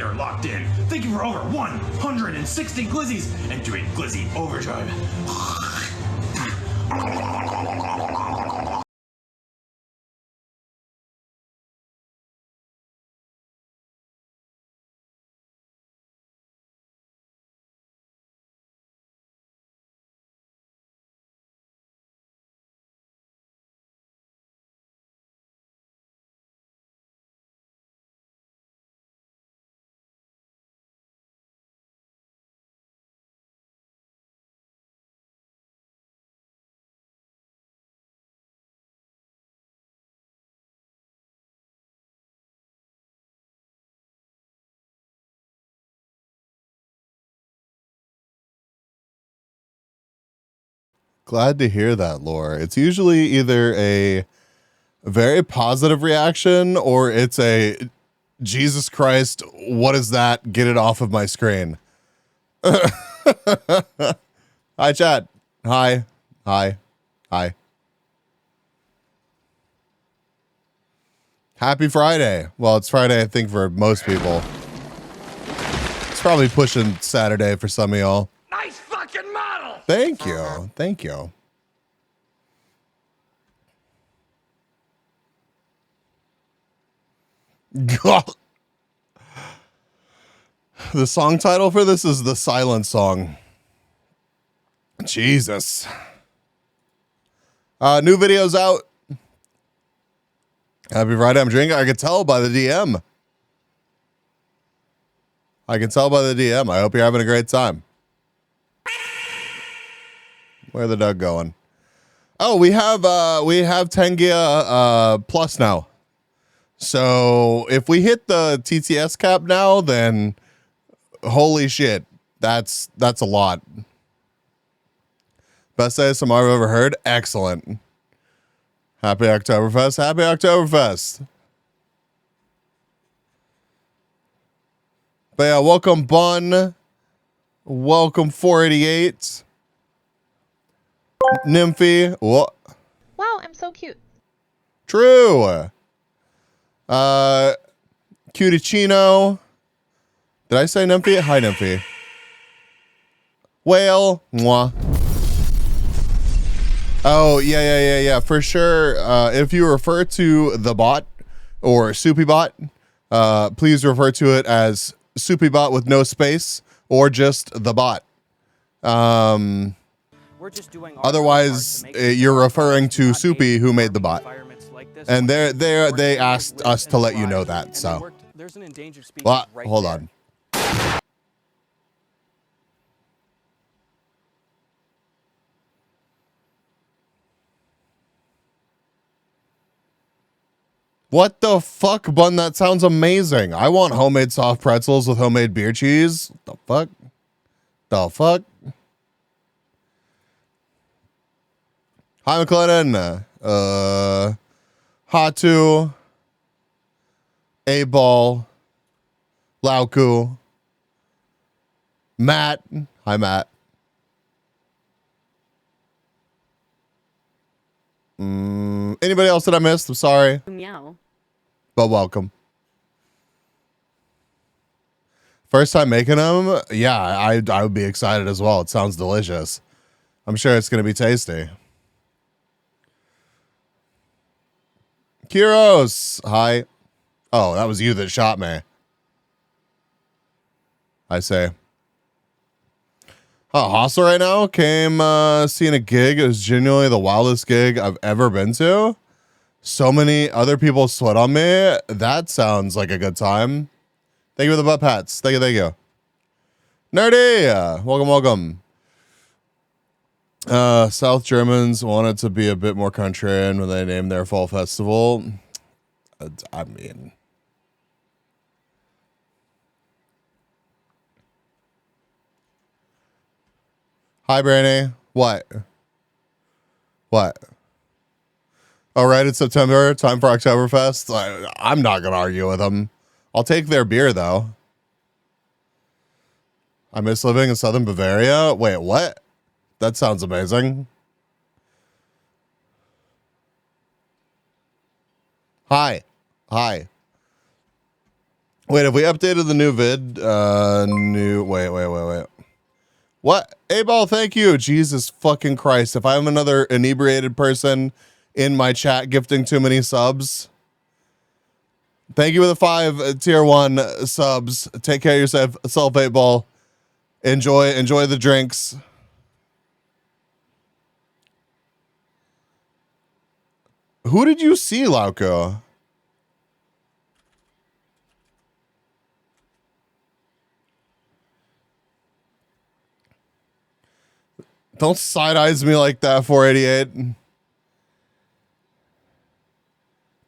you're locked in. Thank you for over 160 glizzies and doing glizzy overdrive. Glad to hear that, Lore. It's usually either a very positive reaction or it's a Jesus Christ, what is that? Get it off of my screen. Hi, chat. Hi. Hi. Hi. Happy Friday. Well, it's Friday, I think, for most people. It's probably pushing Saturday for some of y'all. Nice fucking model! Thank you. Thank you. The song title for this is The Silent Song. Jesus. New videos out. Happy Friday. I'm drinking. I can tell by the DM. I can tell by the DM. I hope you're having a great time. Where the dog going? Oh, we have Tengia Plus now. So if we hit the TTS cap now, then holy shit, that's a lot. Best ASMR I've ever heard. Excellent. Happy Oktoberfest. Happy Oktoberfest. But yeah, welcome Bun. Welcome 488. Nymphy. What? Wow, I'm so cute. True. Cuticino. Did I say Nymphy? Hi, Nymphy. Whale. Mwah. Oh, yeah. For sure. If you refer to the bot or Soupy Bot, please refer to it as Soupy Bot with no space or just the bot. We're just doing otherwise, you're referring to Soupy who made the bot. And they asked us to let you know that. So, there's an endangered species well, right hold there. on. What the fuck, Bun? That sounds amazing. I want homemade soft pretzels with homemade beer cheese. The fuck? The fuck? Hi, McLennan. Hatu. A-Ball. Lauku. Matt. Hi, Matt. Anybody else that I missed? I'm sorry. Meow. But welcome. First time making them? Yeah, I would be excited as well. It sounds delicious. I'm sure it's going to be tasty. Kiros. Hi. Oh, that was you that shot me. I say. Oh, hostile right now. Came seeing a gig. It was genuinely the wildest gig I've ever been to. So many other people sweat on me. That sounds like a good time. Thank you for the butt pats. Thank you. Nerdy. Welcome. South Germans wanted to be a bit more contrarian when they named their fall festival. I mean... Hi, Brandy. What? All right, it's September. Time for Oktoberfest. I'm not going to argue with them. I'll take their beer, though. I miss living in Southern Bavaria. Wait, what? That sounds amazing. Hi. Wait, have we updated the new vid? Wait. What? A-Ball, thank you. Jesus fucking Christ. If I'm another inebriated person in my chat gifting too many subs, thank you for the 5 tier 1 subs. Take care of yourself, 8-Ball. Enjoy the drinks. Who did you see, Lauco? Don't side eyes me like that, 488.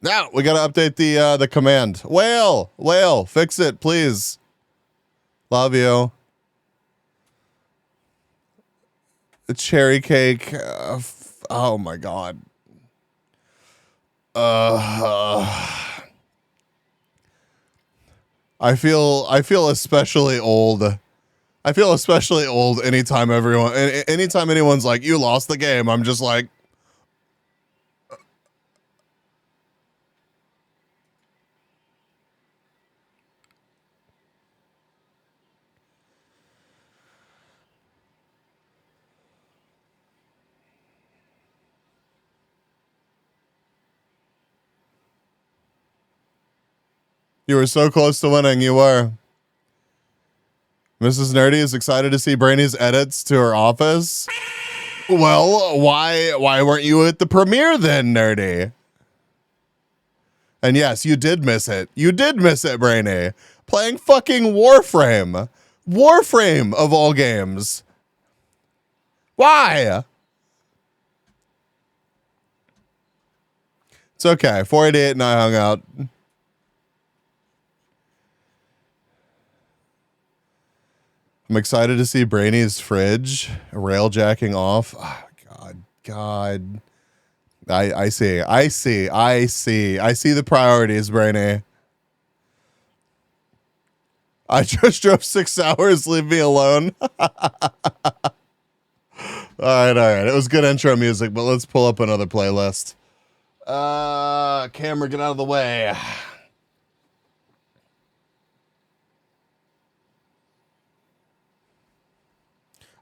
Now we gotta update the command. Whale, fix it, please. Love you. The cherry cake. Oh my god. I feel especially old. I feel especially old anytime anyone's like, you lost the game. I'm just like, you were so close to winning. You were. Mrs. Nerdy is excited to see Brainy's edits to her office. Well, why weren't you at the premiere then, Nerdy? And yes, you did miss it. You did miss it, Brainy. Playing fucking Warframe. Warframe of all games. Why? It's okay. 488 and I hung out. I'm excited to see Brainy's fridge railjacking off. Oh, God. I see the priorities, Brainy. I just drove 6 hours. Leave me alone. All right. It was good intro music, but let's pull up another playlist. Camera, get out of the way.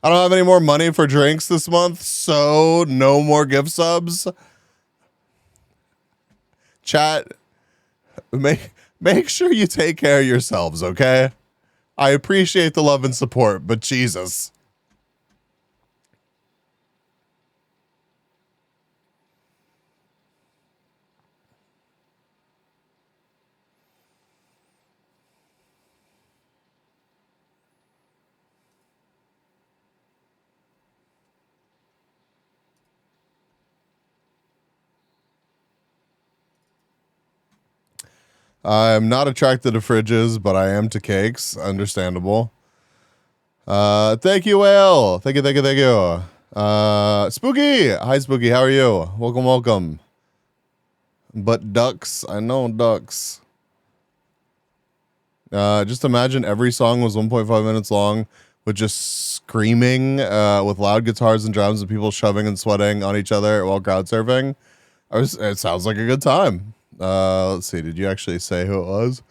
I don't have any more money for drinks this month, so no more gift subs. Chat, make sure you take care of yourselves, okay? I appreciate the love and support, but Jesus. I'm not attracted to fridges, but I am to cakes. Understandable. Thank you, Whale. Thank you. Spooky. Hi, Spooky. How are you? Welcome. But ducks. I know ducks. Just imagine every song was 1.5 minutes long with just screaming with loud guitars and drums and people shoving and sweating on each other while crowd surfing. It sounds like a good time. Let's see. Did you actually say who it was?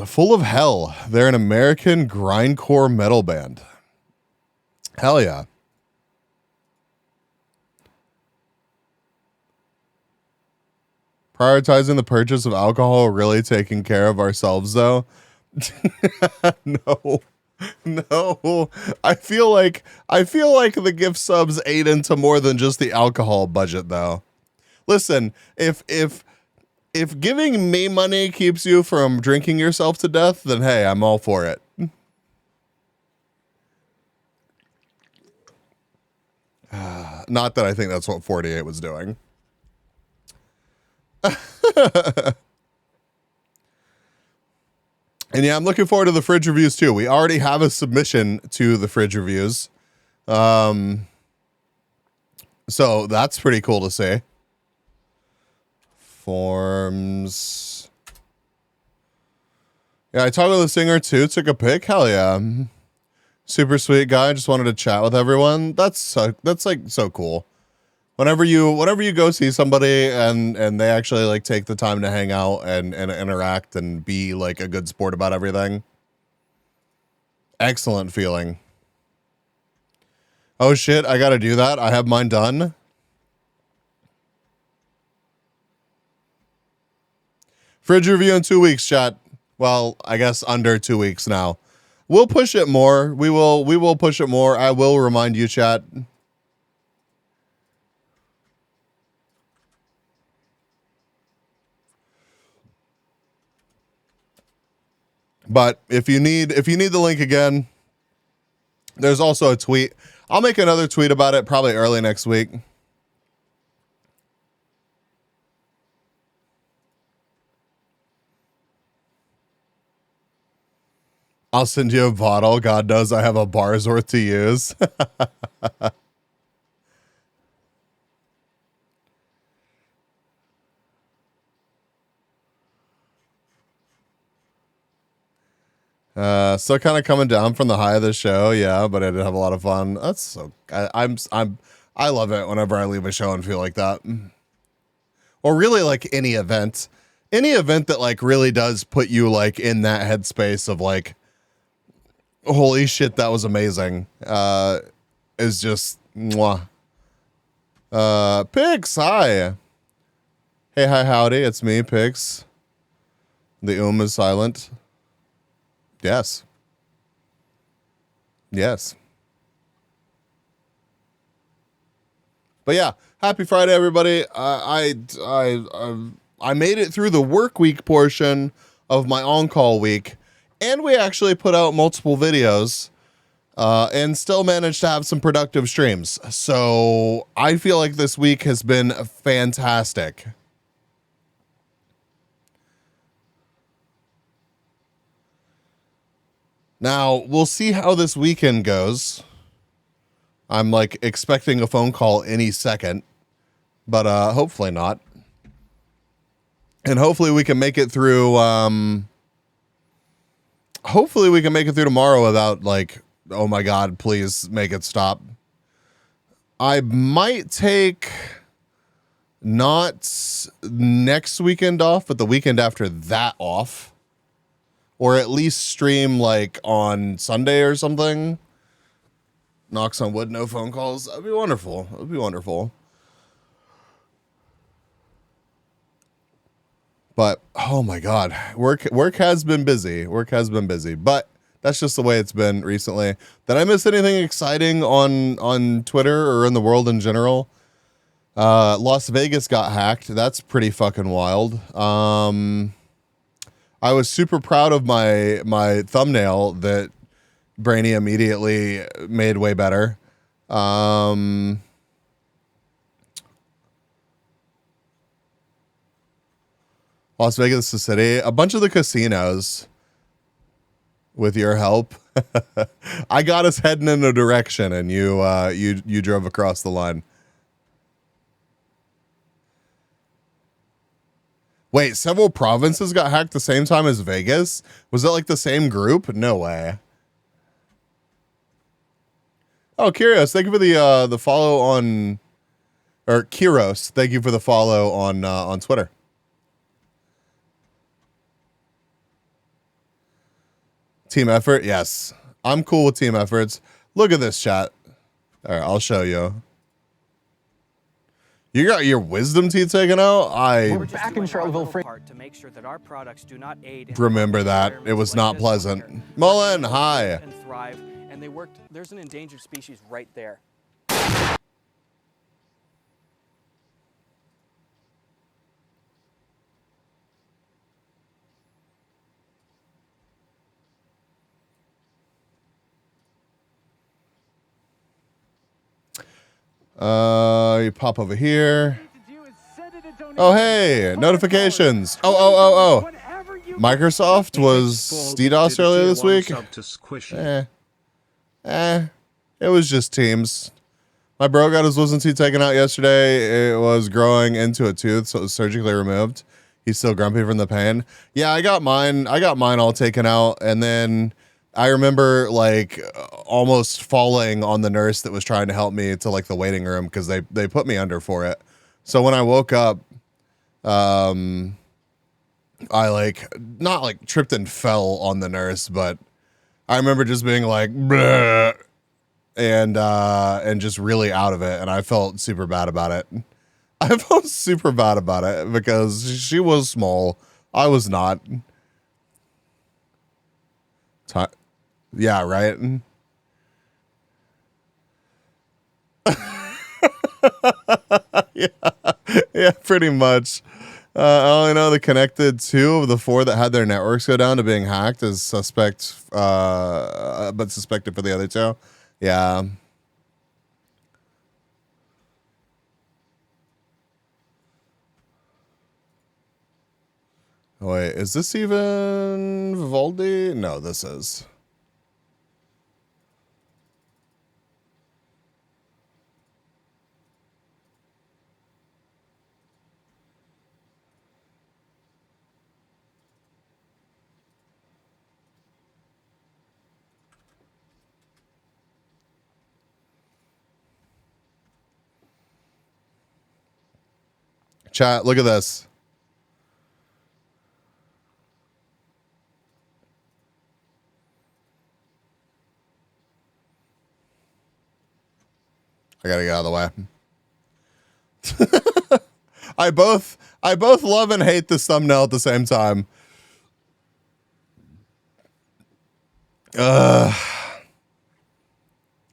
Full of Hell. They're an American grindcore metal band. Hell yeah. Prioritizing the purchase of alcohol, really taking care of ourselves, though. No. I feel like the gift subs ate into more than just the alcohol budget, though. Listen, if giving me money keeps you from drinking yourself to death, then hey, I'm all for it. Not that I think that's what 48 was doing. And yeah, I'm looking forward to the fridge reviews too. We already have a submission to the fridge reviews. So that's pretty cool to see. Forms. Yeah, I talked with the singer too. Took a pic. Hell yeah. Super sweet guy. Just wanted to chat with everyone. That's like so cool. Whenever you go see somebody and they actually like take the time to hang out and interact and be like a good sport about everything. Excellent feeling. Oh shit, I gotta do that. I have mine done. Fridge review in 2 weeks, chat. Well, I guess under 2 weeks now. We'll push it more. We will push it more. I will remind you, chat. But if you need the link again, there's also a tweet. I'll make another tweet about it probably early next week. I'll send you a bottle. God knows I have a bar's worth to use. Still kind of coming down from the high of the show, yeah, but I did have a lot of fun. That's so I love it whenever I leave a show and feel like that. Or really like any event that like really does put you like in that headspace of like, holy shit, that was amazing. Is just mwah. Pix, hi. Hey, hi, howdy, it's me, Pix. The is silent. Yes. Yes. But yeah, happy Friday, everybody. I made it through the work week portion of my on-call week, and we actually put out multiple videos, and still managed to have some productive streams. So I feel like this week has been fantastic. Now, we'll see how this weekend goes. I'm like expecting a phone call any second, but hopefully not. And hopefully we can make it through tomorrow without like, oh my God, please make it stop. I might take not next weekend off, but the weekend after that off. Or at least stream like on Sunday or something. Knocks on wood, no phone calls. That'd be wonderful. That'd be wonderful. But oh my God, work has been busy. Work has been busy. But that's just the way it's been recently. Did I miss anything exciting on Twitter or in the world in general? Las Vegas got hacked. That's pretty fucking wild. I was super proud of my thumbnail that Brainy immediately made way better. Las Vegas, the city, a bunch of the casinos, with your help, I got us heading in a direction, and you drove across the line. Wait, several provinces got hacked the same time as Vegas? Was it like the same group? No way. Oh, Kyros, thank you for the follow on, or Kyros, thank you for the follow on Twitter. Team effort, yes. I'm cool with team efforts. Look at this chat. All right, I'll show you. You got your wisdom teeth taken out? We're back in Charlottesville to make sure that our products do not aid in remember that. It was not pleasant. Mullen, hi. And thrive, and they worked. There's an endangered species right there. You pop over here. Oh, hey, notifications. Oh. Microsoft was DDoS earlier this week. It was just Teams. My bro got his wisdom teeth taken out yesterday. It was growing into a tooth, so it was surgically removed. He's still grumpy from the pain. Yeah, I got mine all taken out, and then I remember like almost falling on the nurse that was trying to help me to like the waiting room because they put me under for it. So when I woke up, I like not like tripped and fell on the nurse, but I remember just being like bleh, and just really out of it, and I felt super bad about it. I felt super bad about it because she was small. I was not. Yeah, right. Yeah, yeah, pretty much. I only know the connected 2 of the 4 that had their networks go down to being hacked as suspect, but suspected for the other 2. Yeah. Wait, is this even Vivaldi? No, this is. Chat, look at this. I gotta get out of the way. I both love and hate this thumbnail at the same time.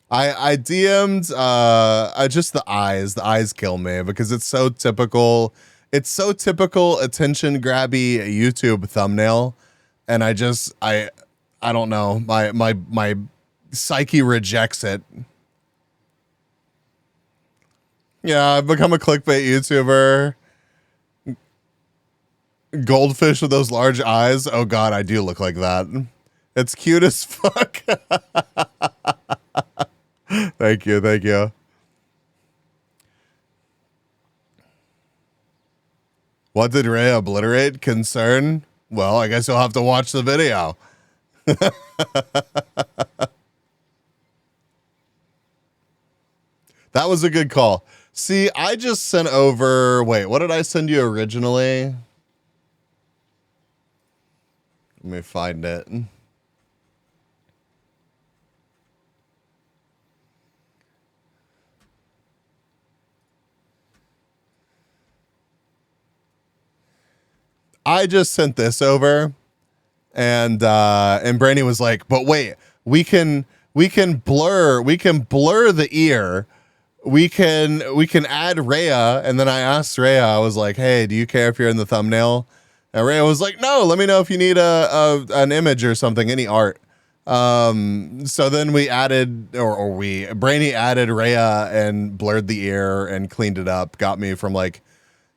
I DM'd I just the eyes kill me because it's so typical. It's so typical attention grabby YouTube thumbnail, and I don't know, my psyche rejects it. Yeah, I've become a clickbait YouTuber. Goldfish with those large eyes. Oh god, I do look like that. It's cute as fuck. Thank you, thank you. What did Ray obliterate? Concern? Well, I guess you'll have to watch the video. That was a good call. See, I just sent over... Wait, what did I send you originally? Let me find it. I just sent this over, and Brainy was like, "But wait, we can blur the ear. We can add Rhea." And then I asked Rhea, I was like, "Hey, do you care if you're in the thumbnail?" And Rhea was like, "No, let me know if you need an image or something, any art." So then we added, Brainy added Rhea and blurred the ear and cleaned it up, got me from like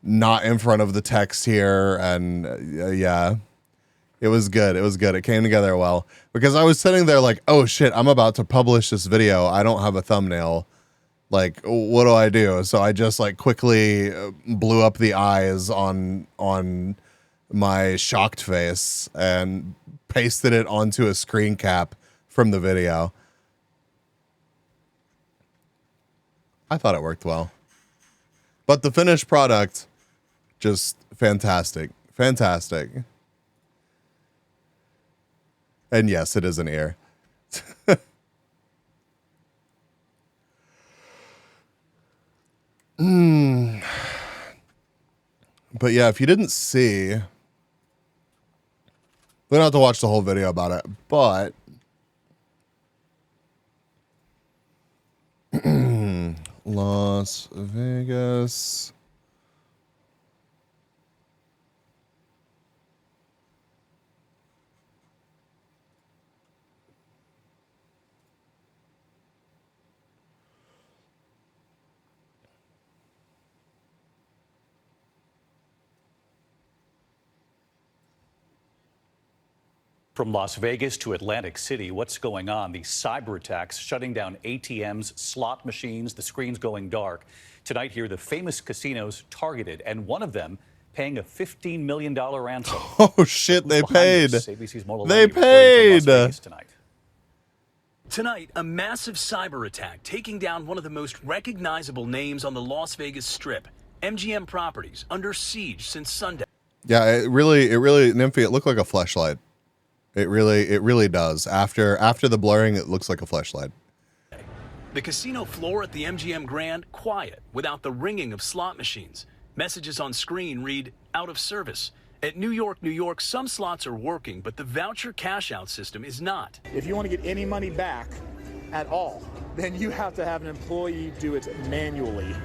not in front of the text here, and yeah, it was good. It was good. It came together well because I was sitting there like, oh shit, I'm about to publish this video. I don't have a thumbnail. Like, what do I do? So I just like quickly blew up the eyes on my shocked face and pasted it onto a screen cap from the video. I thought it worked well. But the finished product, just fantastic. Fantastic. And yes, it is an ear. But yeah, if you didn't see, we don't have to watch the whole video about it, but Las Vegas. From Las Vegas to Atlantic City, what's going on? These cyber attacks shutting down ATMs, slot machines, the screens going dark. Tonight here, the famous casinos targeted, and one of them paying a $15 million ransom. Oh shit, they paid. ABC's Mola They Levy reporting from paid. Las Vegas tonight. Tonight, a massive cyber attack taking down one of the most recognizable names on the Las Vegas Strip. MGM Properties under siege since Sunday. Yeah, it really, Nymphy, it looked like a fleshlight. It really does. After the blurring, it looks like a fleshlight. The casino floor at the MGM Grand quiet without the ringing of slot machines. Messages on screen read out of service. At New York, some slots are working, but the voucher cash out system is not. If you want to get any money back at all, then you have to have an employee do it manually.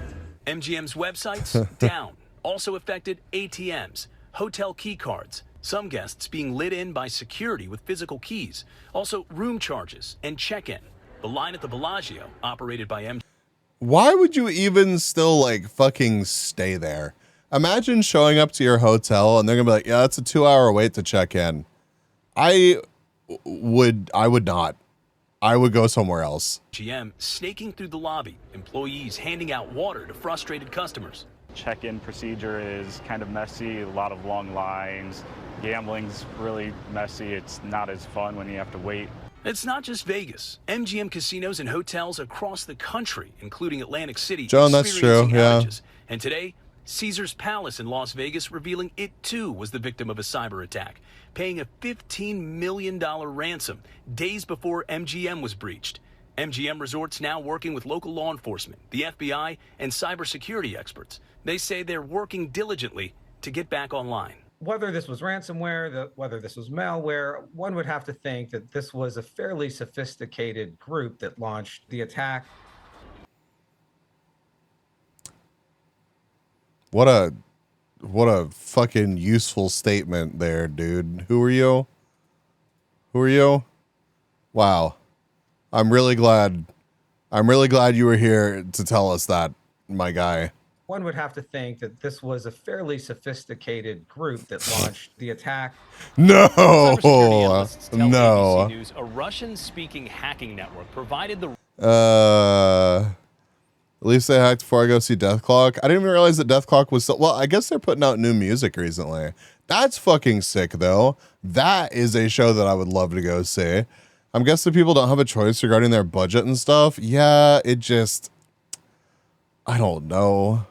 MGM's websites down. Also affected ATMs, hotel key cards. Some guests being lit in by security with physical keys. Also room charges and check-in. The line at the Bellagio, operated by MGM. Why would you even still like fucking stay there? Imagine showing up to your hotel and they're gonna be like, yeah, that's a 2-hour wait to check in. I would not. I would go somewhere else. GM snaking through the lobby, employees handing out water to frustrated customers. Check-in procedure is kind of messy, a lot of long lines. Gambling's really messy. It's not as fun when you have to wait. It's not just Vegas. MGM casinos and hotels across the country, including Atlantic City, John, that's true, yeah. outages. And today, Caesar's Palace in Las Vegas revealing it too was the victim of a cyber attack, paying a $15 million ransom days before MGM was breached. MGM Resorts now working with local law enforcement, the FBI, and cybersecurity experts. They say they're working diligently to get back online. Whether this was ransomware, whether this was malware, one would have to think that this was a fairly sophisticated group that launched the attack. What a fucking useful statement there, dude. Who are you? Who are you? Wow. I'm really glad you were here to tell us that, my guy. One would have to think that this was a fairly sophisticated group that launched the attack. No, Cybersecurity analysts tell no. ABC News a Russian-speaking hacking network provided the. At least they hacked before I go see Death Clock. I didn't even realize that Death Clock was so, well, I guess they're putting out new music recently. That's fucking sick, though. That is a show that I would love to go see. I'm guessing people don't have a choice regarding their budget and stuff. Yeah, it just, I don't know.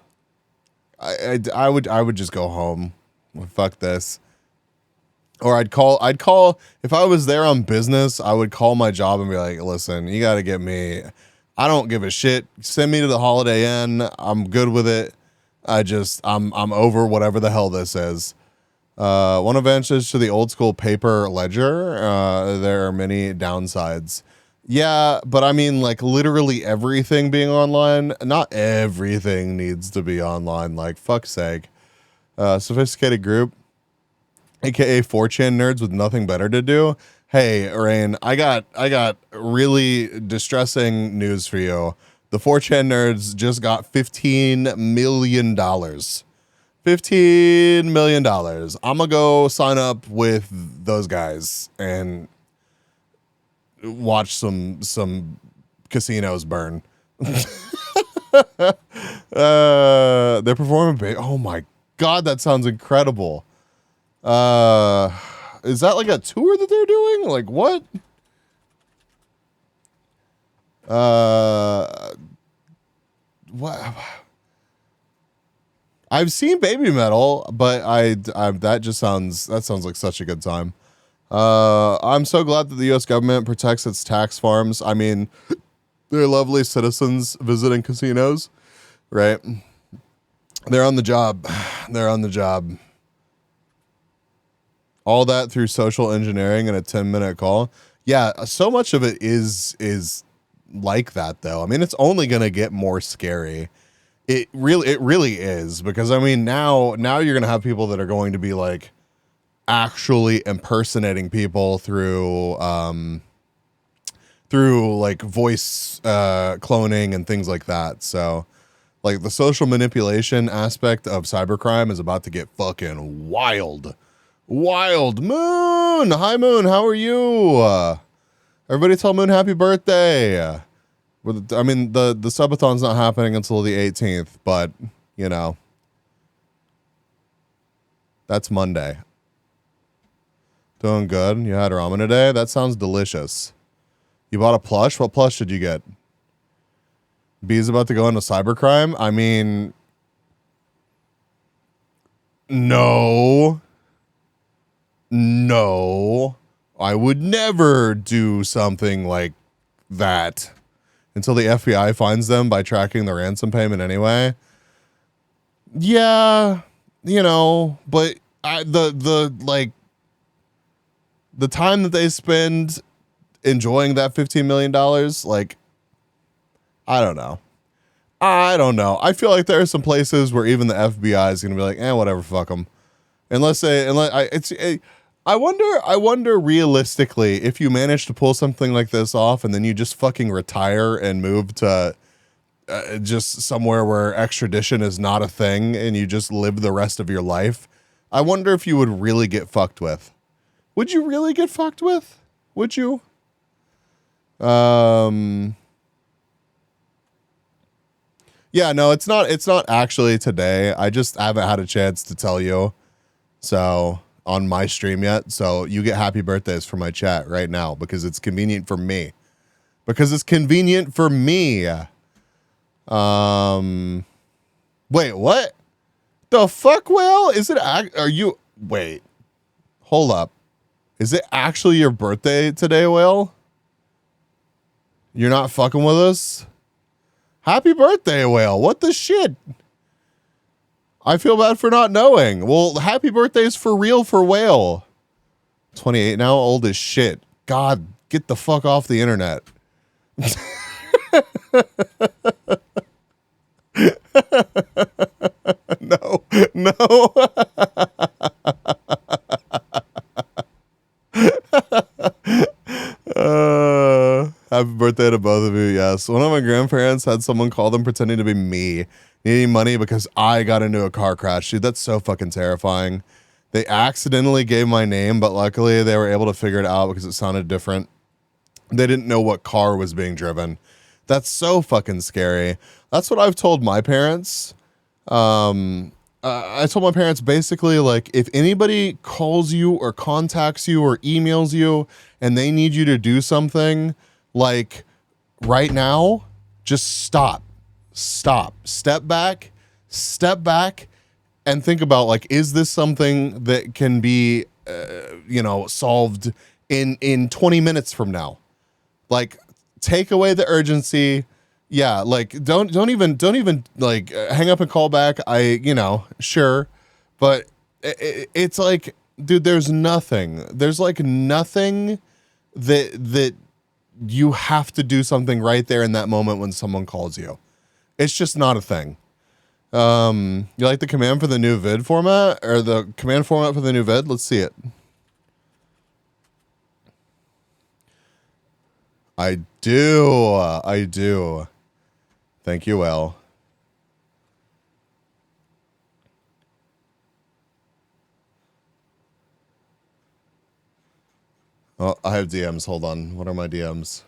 I would just go home. Fuck this. Or I'd call if I was there on business, I would call my job and be like, listen, you got to get me. I don't give a shit. Send me to the Holiday Inn. I'm good with it. I'm over whatever the hell this is. One advantage to the old school paper ledger. There are many downsides. Yeah, but I mean, like literally everything being online. Not everything needs to be online. Like fuck's sake. Sophisticated group, aka 4chan nerds with nothing better to do. Hey, Rain, I got really distressing news for you. The 4chan nerds just got $15 million. $15 million. I'm gonna go sign up with those guys and watch some casinos burn. They're performing big. Oh my God, that sounds incredible. Is that like a tour that they're doing? Like what? What? I've seen Baby Metal, but that sounds like such a good time. I'm so glad that the U.S. government protects its tax farms. I mean, they're lovely citizens visiting casinos, right? They're on the job. They're on the job. All that through social engineering and a 10-minute call. Yeah, so much of it is like that, though. I mean, it's only going to get more scary. It really is, because I mean, now you're going to have people that are going to be like actually impersonating people through like voice cloning and things like that. So like the social manipulation aspect of cybercrime is about to get fucking wild. Moon, hi Moon, how are you? Everybody tell Moon happy birthday. I mean, the subathon's not happening until the 18th, but you know, that's Monday. Doing good. You had ramen today? That sounds delicious. You bought a plush? What plush did you get? B's about to go into cybercrime? I mean, no. No. I would never do something like that until the FBI finds them by tracking the ransom payment anyway. Yeah, you know, but the time that they spend enjoying that $15 million, like, I don't know. I feel like there are some places where even the FBI is going to be like, whatever, fuck them. I wonder realistically if you manage to pull something like this off and then you just fucking retire and move to just somewhere where extradition is not a thing and you just live the rest of your life. I wonder if you would really get fucked with. Would you really get fucked with? Would you? Yeah, no, it's not actually today. I just haven't had a chance to tell you. So on my stream yet. So you get happy birthdays from my chat right now because it's convenient for me. Wait, what? The fuck, Whale? Wait, hold up. Is it actually your birthday today, Whale? You're not fucking with us? Happy birthday, Whale. What the shit? I feel bad for not knowing. Well, happy birthdays for real for Whale. 28 now, old as shit. God, get the fuck off the internet. No. Happy birthday to both of you. Yes. One of my grandparents had someone call them pretending to be me, needing money because I got into a car crash. Dude, that's so fucking terrifying. They accidentally gave my name, but luckily they were able to figure it out because it sounded different. They didn't know what car was being driven. That's so fucking scary. That's what I've told my parents. I told my parents basically, like, if anybody calls you or contacts you or emails you and they need you to do something, like, right now, just stop, step back, and think about, like, is this something that can be, solved in 20 minutes from now? Like, take away the urgency. Yeah, like don't even like hang up and call back. Sure, but it's like, dude, there's nothing that you have to do something right there in that moment when someone calls you. It's just not a thing. You like the command for the new vid format or the command format for the new vid? Let's see it. I do. Thank you, Well. Oh, I have DMs. Hold on. What are my DMs?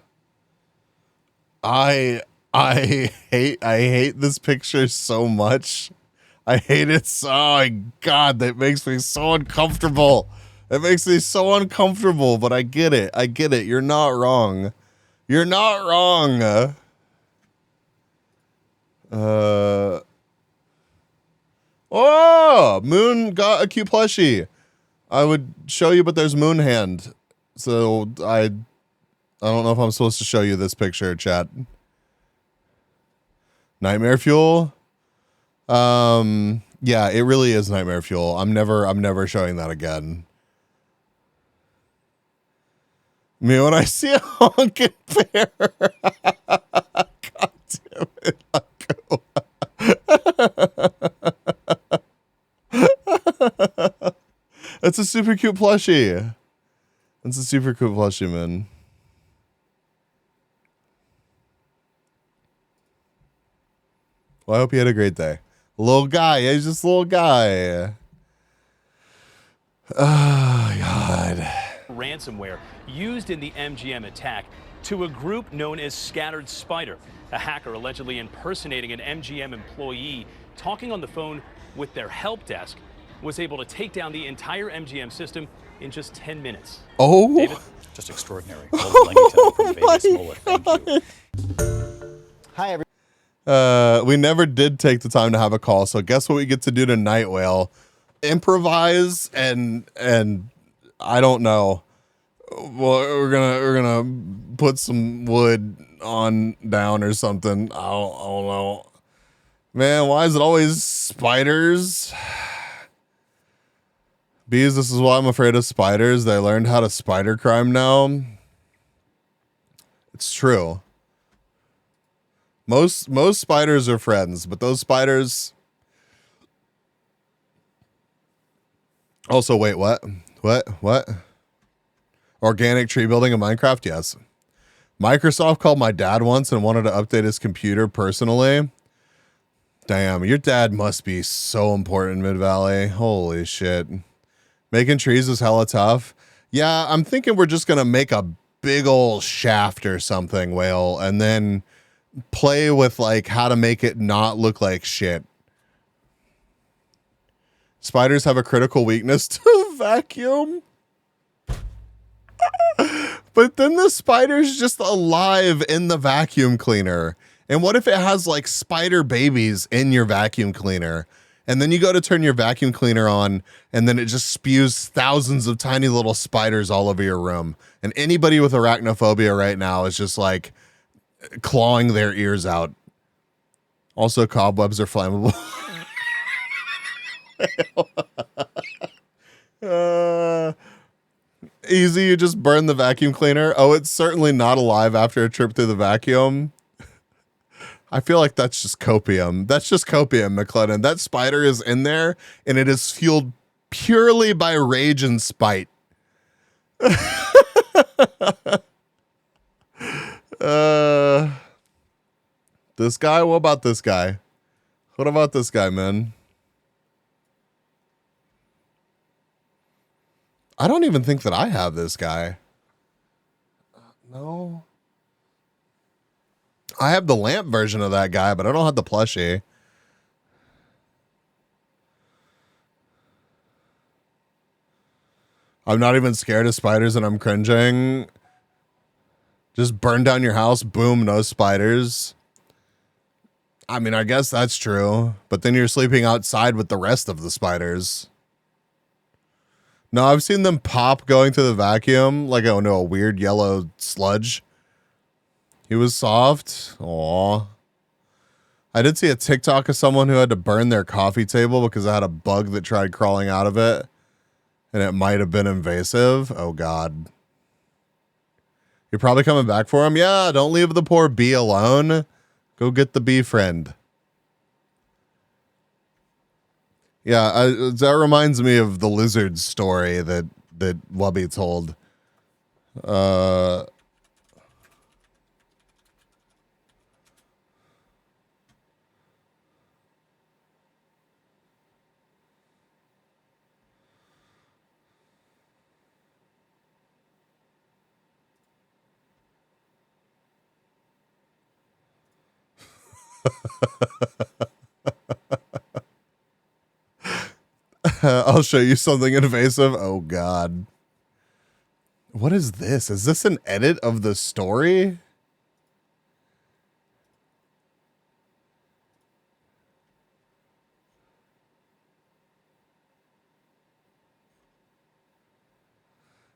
I hate this picture so much. I hate it so. God, that makes me so uncomfortable. It makes me so uncomfortable, but I get it. You're not wrong. Oh, Moon got a cute plushie. I would show you, but there's Moon Hand. So I don't know if I'm supposed to show you this picture, chat. Nightmare fuel. Yeah, it really is nightmare fuel. I'm never showing that again. Me when I see a honking bear. God damn it, Lucko. That's a super cute plushie. Man. Well, I hope you had a great day. Little guy. He's just a little guy. Oh, God. Ransomware used in the MGM attack to a group known as Scattered Spider, a hacker allegedly impersonating an MGM employee, talking on the phone with their help desk was able to take down the entire MGM system in just 10 minutes. Oh, David? Just extraordinary. Mullah Langton from Vegas. Mullah, thank you. Hi, everyone. we never did take the time to have a call, so guess what we get to do tonight, Whale? Improvise and I don't know. Well, we're gonna put some wood on down or something. I don't know. Man, why is it always spiders? Bees, this is why I'm afraid of spiders. They learned how to spider crime now. It's true. Most spiders are friends, but those spiders. Also, wait, what? What? Organic tree building in Minecraft? Yes. Microsoft called my dad once and wanted to update his computer personally. Damn, your dad must be so important, Mid-Valley. Holy shit. Making trees is hella tough. Yeah, I'm thinking we're just going to make a big old shaft or something, Whale, and then play with like how to make it not look like shit. Spiders have a critical weakness to vacuum. But then the spider's just alive in the vacuum cleaner. And what if it has like spider babies in your vacuum cleaner? And then you go to turn your vacuum cleaner on and then it just spews thousands of tiny little spiders all over your room. And anybody with arachnophobia right now is just like clawing their ears out. Also, cobwebs are flammable. Easy, you just burn the vacuum cleaner. Oh, it's certainly not alive after a trip through the vacuum. I feel like that's just copium. That's just copium, McLennan. That spider is in there, and it is fueled purely by rage and spite. This guy? What about this guy? What about this guy, man? I don't even think that I have this guy. No. I have the lamp version of that guy, but I don't have the plushie. I'm not even scared of spiders and I'm cringing. Just burn down your house. Boom, no spiders. I mean, I guess that's true. But then you're sleeping outside with the rest of the spiders. No, I've seen them pop going to the vacuum like, oh no, a weird yellow sludge. He was soft. Aw. I did see a TikTok of someone who had to burn their coffee table because it had a bug that tried crawling out of it. And it might have been invasive. Oh, God. You're probably coming back for him? Yeah, don't leave the poor bee alone. Go get the bee friend. Yeah, that reminds me of the lizard story that Wubby told. I'll show you something invasive. Oh, God. What is this? Is this an edit of the story?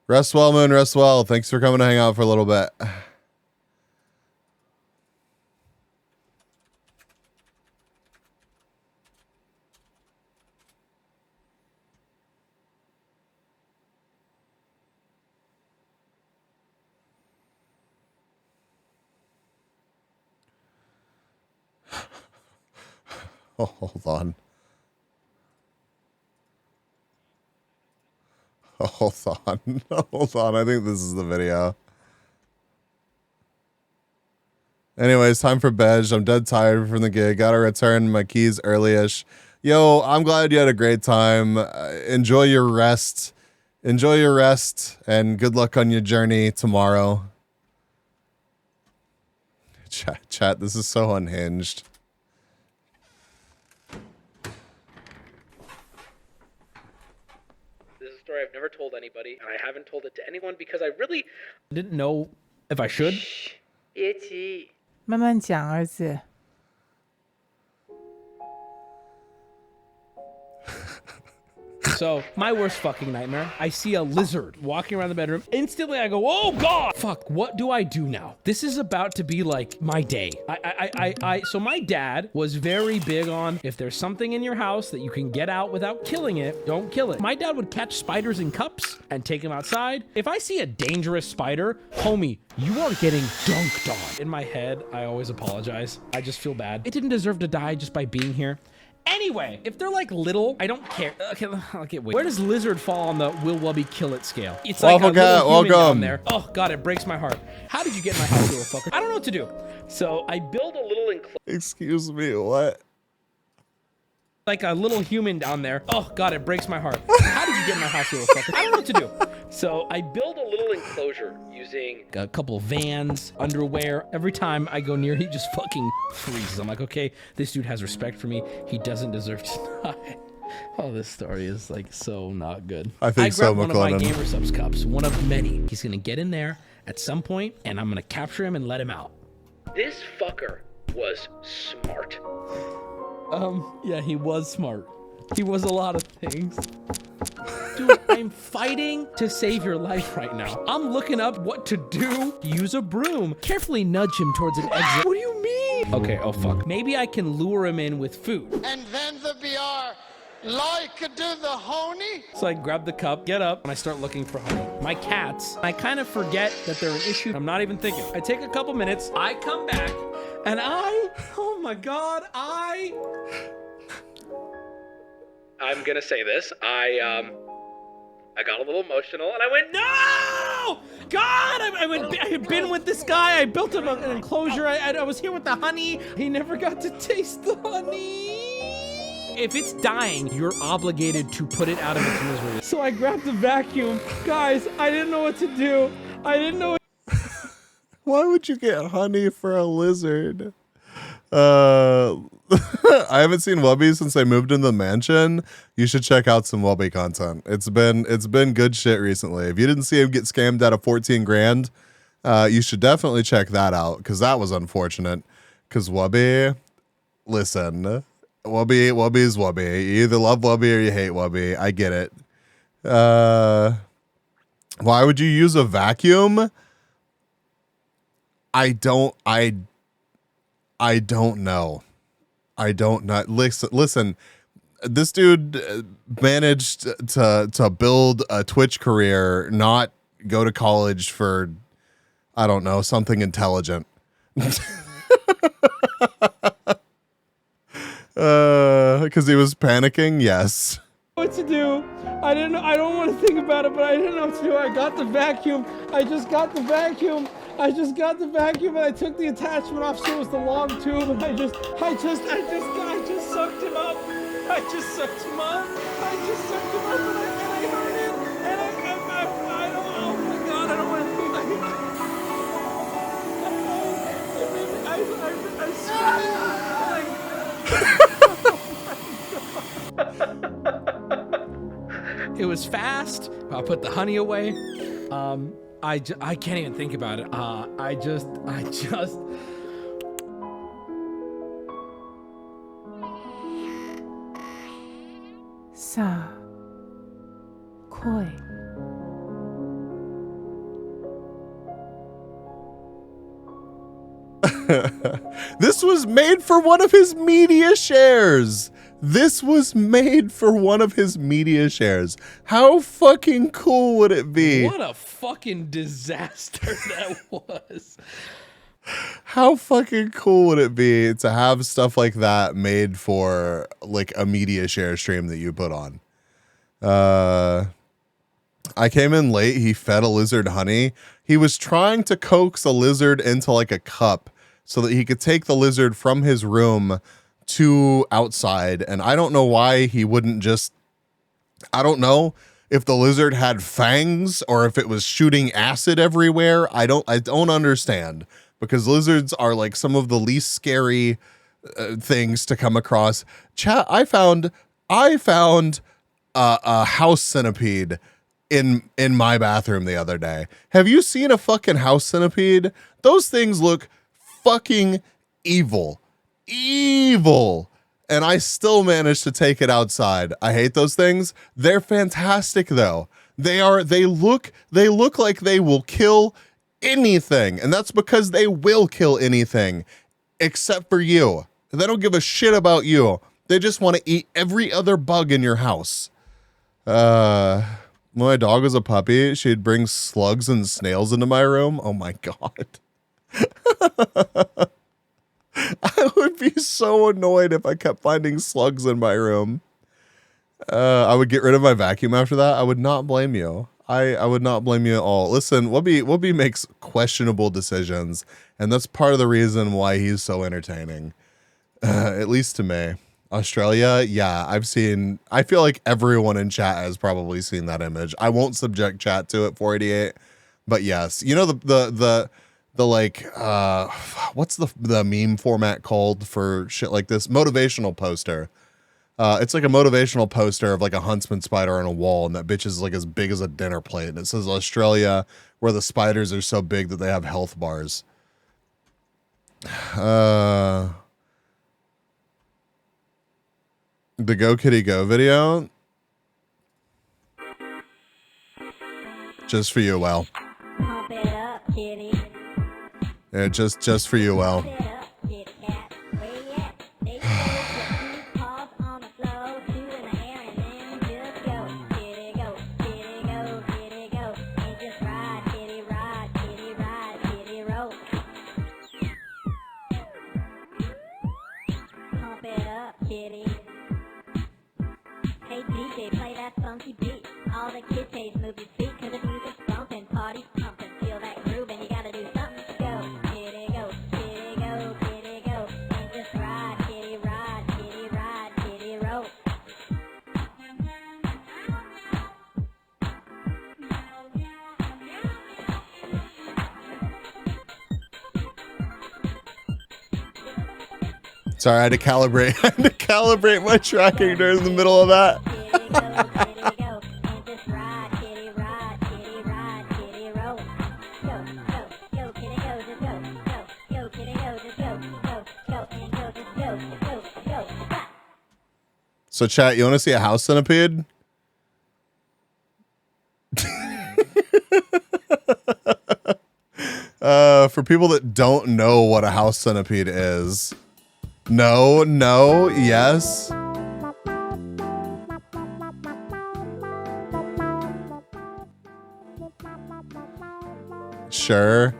Rest well, Moon. Rest well. Thanks for coming to hang out for a little bit. Oh, hold on. Oh, hold on. Hold on. I think this is the video. Anyways, time for bed. I'm dead tired from the gig. Gotta return my keys early-ish. Yo, I'm glad you had a great time. Enjoy your rest. Enjoy your rest, and good luck on your journey tomorrow. Chat, this is so unhinged. story I've never told anybody, and I haven't told it to anyone because I really didn't know if I should. 别急。慢慢讲，儿子。So, my worst fucking nightmare, I see a lizard walking around the bedroom. Instantly, I go, oh God! Fuck, what do I do now? This is about to be like my day. So my dad was very big on, if there's something in your house that you can get out without killing it, don't kill it. My dad would catch spiders in cups and take them outside. If I see a dangerous spider, homie, you are getting dunked on. In my head, I always apologize. I just feel bad. It didn't deserve to die just by being here. Anyway, if they're like little, I don't care. Okay, wait. Where does lizard fall on the will Wubby kill it scale? It's like a little human down there. Oh God, it breaks my heart. How did you get in my house, little fucker? I don't know what to do. So I build a little enclosure. Excuse me, what? Like a little human down there. Oh God, it breaks my heart. How did you get in my house, little fucker? I don't know what to do. So I build a little enclosure using a couple of vans, underwear. Every time I go near, he just fucking freezes. I'm like, okay, this dude has respect for me. He doesn't deserve to die. Oh, this story is like so not good. I think so, one of my Gamer Subs cups, one of many. He's gonna get in there at some point, and I'm gonna capture him and let him out. This fucker was smart. Yeah, he was smart. He was a lot of things. Dude, I'm fighting to save your life right now. I'm looking up what to do. Use a broom. Carefully nudge him towards an exit. What do you mean? Okay, oh fuck. Maybe I can lure him in with food. And then the BR like do the honey. So I grab the cup, get up, and I start looking for honey. My cats, I kind of forget that they're an issue. I'm not even thinking. I take a couple minutes, I come back, and oh my God, I'm gonna say this. I got a little emotional and I went, no! God, I had been with this guy. I built him an enclosure. I was here with the honey. He never got to taste the honey. If it's dying, you're obligated to put it out of its misery. So I grabbed the vacuum. Guys, I didn't know what to do. I didn't know. Why would you get honey for a lizard? I haven't seen Wubby since I moved into the mansion. You should check out some Wubby content. It's been good shit recently. If you didn't see him get scammed out of 14 grand, you should definitely check that out because that was unfortunate. Because Wubby, listen, Wubby's Wubby. You either love Wubby or you hate Wubby. I get it. Why would you use a vacuum? I don't know. I don't know. Listen, this dude managed to build a Twitch career, not go to college for, I don't know, something intelligent. Because he was panicking? Yes. What to do? I don't want to think about it, but I didn't know what to do. I got the vacuum. I just got the vacuum and I took the attachment off so it was the long tube and I just sucked him up. I just sucked him up and I heard it and I don't, oh my God, I don't want to think like it. It was fast. I put the honey away. I can't even think about it. I just. Sa. Koi. This was made for one of his media shares. How fucking cool would it be? What a fucking disaster that was. How fucking cool would it be to have stuff like that made for like a media share stream that you put on? I came in late. He fed a lizard honey. He was trying to coax a lizard into like a cup so that he could take the lizard from his room to outside. And I don't know why he wouldn't just, I don't know if the lizard had fangs or if it was shooting acid everywhere. I don't understand, because lizards are like some of the least scary things to come across. Chat, I found a house centipede in my bathroom the other day. Have you seen a fucking house centipede? Those things look fucking evil. Evil. And I still managed to take it outside. I hate those things. They're fantastic though. They look like they will kill anything. And that's because they will kill anything except for you. They don't give a shit about you. They just want to eat every other bug in your house. When my dog was a puppy, she'd bring slugs and snails into my room. Oh my God. I would be so annoyed if I kept finding slugs in my room. I would get rid of my vacuum after that. I would not blame you. I would not blame you at all. Listen, Whoopi makes questionable decisions, and that's part of the reason why he's so entertaining. At least to me. Australia, yeah, I feel like everyone in chat has probably seen that image. I won't subject chat to it, 488, but yes. You know the like, what's the meme format called for shit like this? Motivational poster. It's like a motivational poster of like a huntsman spider on a wall, and that bitch is like as big as a dinner plate. And it says Australia, where the spiders are so big that they have health bars. The Go Kitty Go video. Just for you, Well. Pump it up, kitty. Yeah, just for you, Well. Hey DJ, play that funky beat. All the kids say move your feet, cause the music's bumping, party's pumping. Feel that groove and you gotta do something. Go, kitty, go, kitty, go, kitty, go. And just ride, kitty, roll. Sorry, I had to calibrate my tracking during the middle of that. So chat, you want to see a house centipede? For people that don't know what a house centipede is. No, yes. Sure.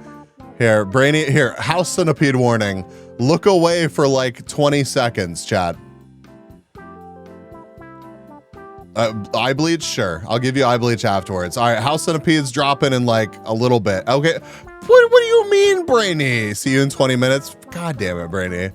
Here, Brainy, here, house centipede warning. Look away for like 20 seconds, chat. Eye bleach? Sure. I'll give you eye bleach afterwards. All right, house centipedes dropping in like a little bit. Okay. What do you mean, Brainy? See you in 20 minutes? God damn it, Brainy.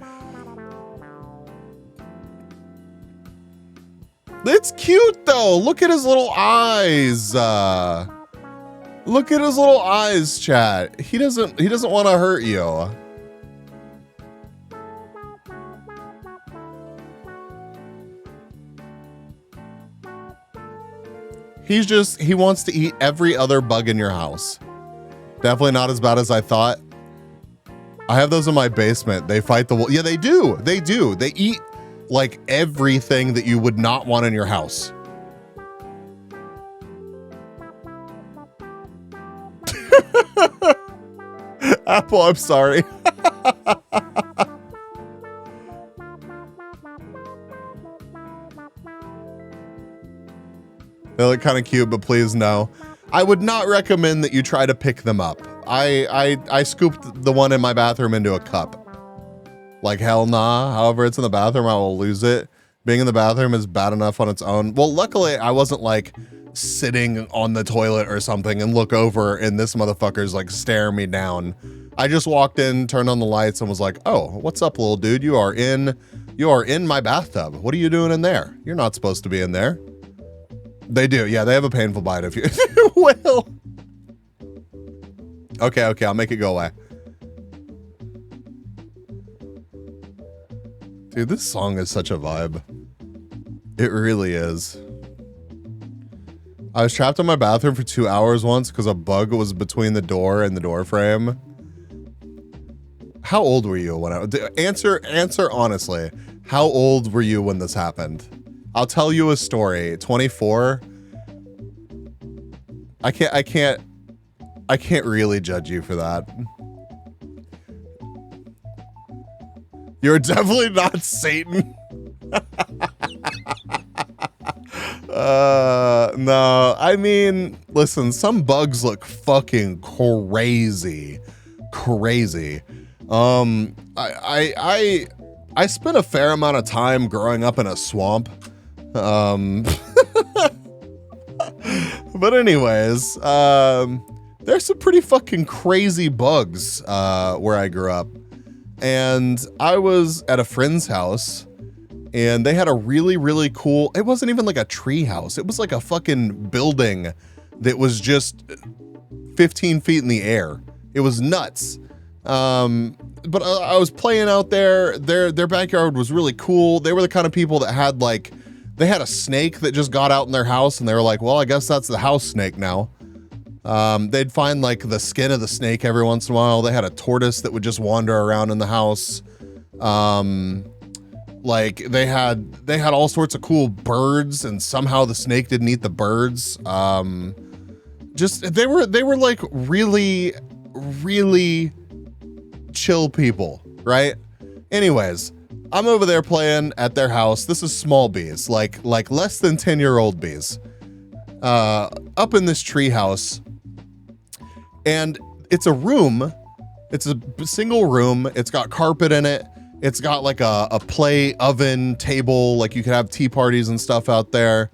It's cute though. Look at his little eyes. Look at his little eyes, chat. He doesn't want to hurt you. He wants to eat every other bug in your house. Definitely not as bad as I thought. I have those in my basement. They fight the wolf. Yeah, they do. They do. They eat like everything that you would not want in your house. Apple, I'm sorry. They look kind of cute, but please no. I would not recommend that you try to pick them up. I scooped the one in my bathroom into a cup. Like hell nah. However, it's in the bathroom, I will lose it. Being in the bathroom is bad enough on its own. Well, luckily I wasn't like sitting on the toilet or something and look over and this motherfucker's like staring me down. I just walked in, turned on the lights and was like, oh, what's up, little dude? You are in my bathtub. What are you doing in there? You're not supposed to be in there. They do. Yeah, they have a painful bite if you will. Okay, I'll make it go away. Dude, this song is such a vibe. It really is. I was trapped in my bathroom for 2 hours once because a bug was between the door and the door frame. How old were you when answer honestly? How old were you when this happened? I'll tell you a story. 24. I can't really judge you for that. You're definitely not Satan. No, I mean, listen, some bugs look fucking crazy. I spent a fair amount of time growing up in a swamp. But anyways, there's some pretty fucking crazy bugs where I grew up. And I was at a friend's house and they had a really, really cool, it wasn't even like a tree house. It was like a fucking building that was just 15 feet in the air. It was nuts. But I was playing out there. Their backyard was really cool. They were the kind of people that had like, they had a snake that just got out in their house and they were like, well, I guess that's the house snake now. They'd find like the skin of the snake every once in a while. They had a tortoise that would just wander around in the house. Like they had all sorts of cool birds and somehow the snake didn't eat the birds. Just, they were like really, really chill people, right? Anyways, I'm over there playing at their house. This is small bees, like less than 10-year-old bees, up in this tree house. And it's a room. It's a single room. It's got carpet in it. It's got like a play oven table, like you could have tea parties and stuff out there.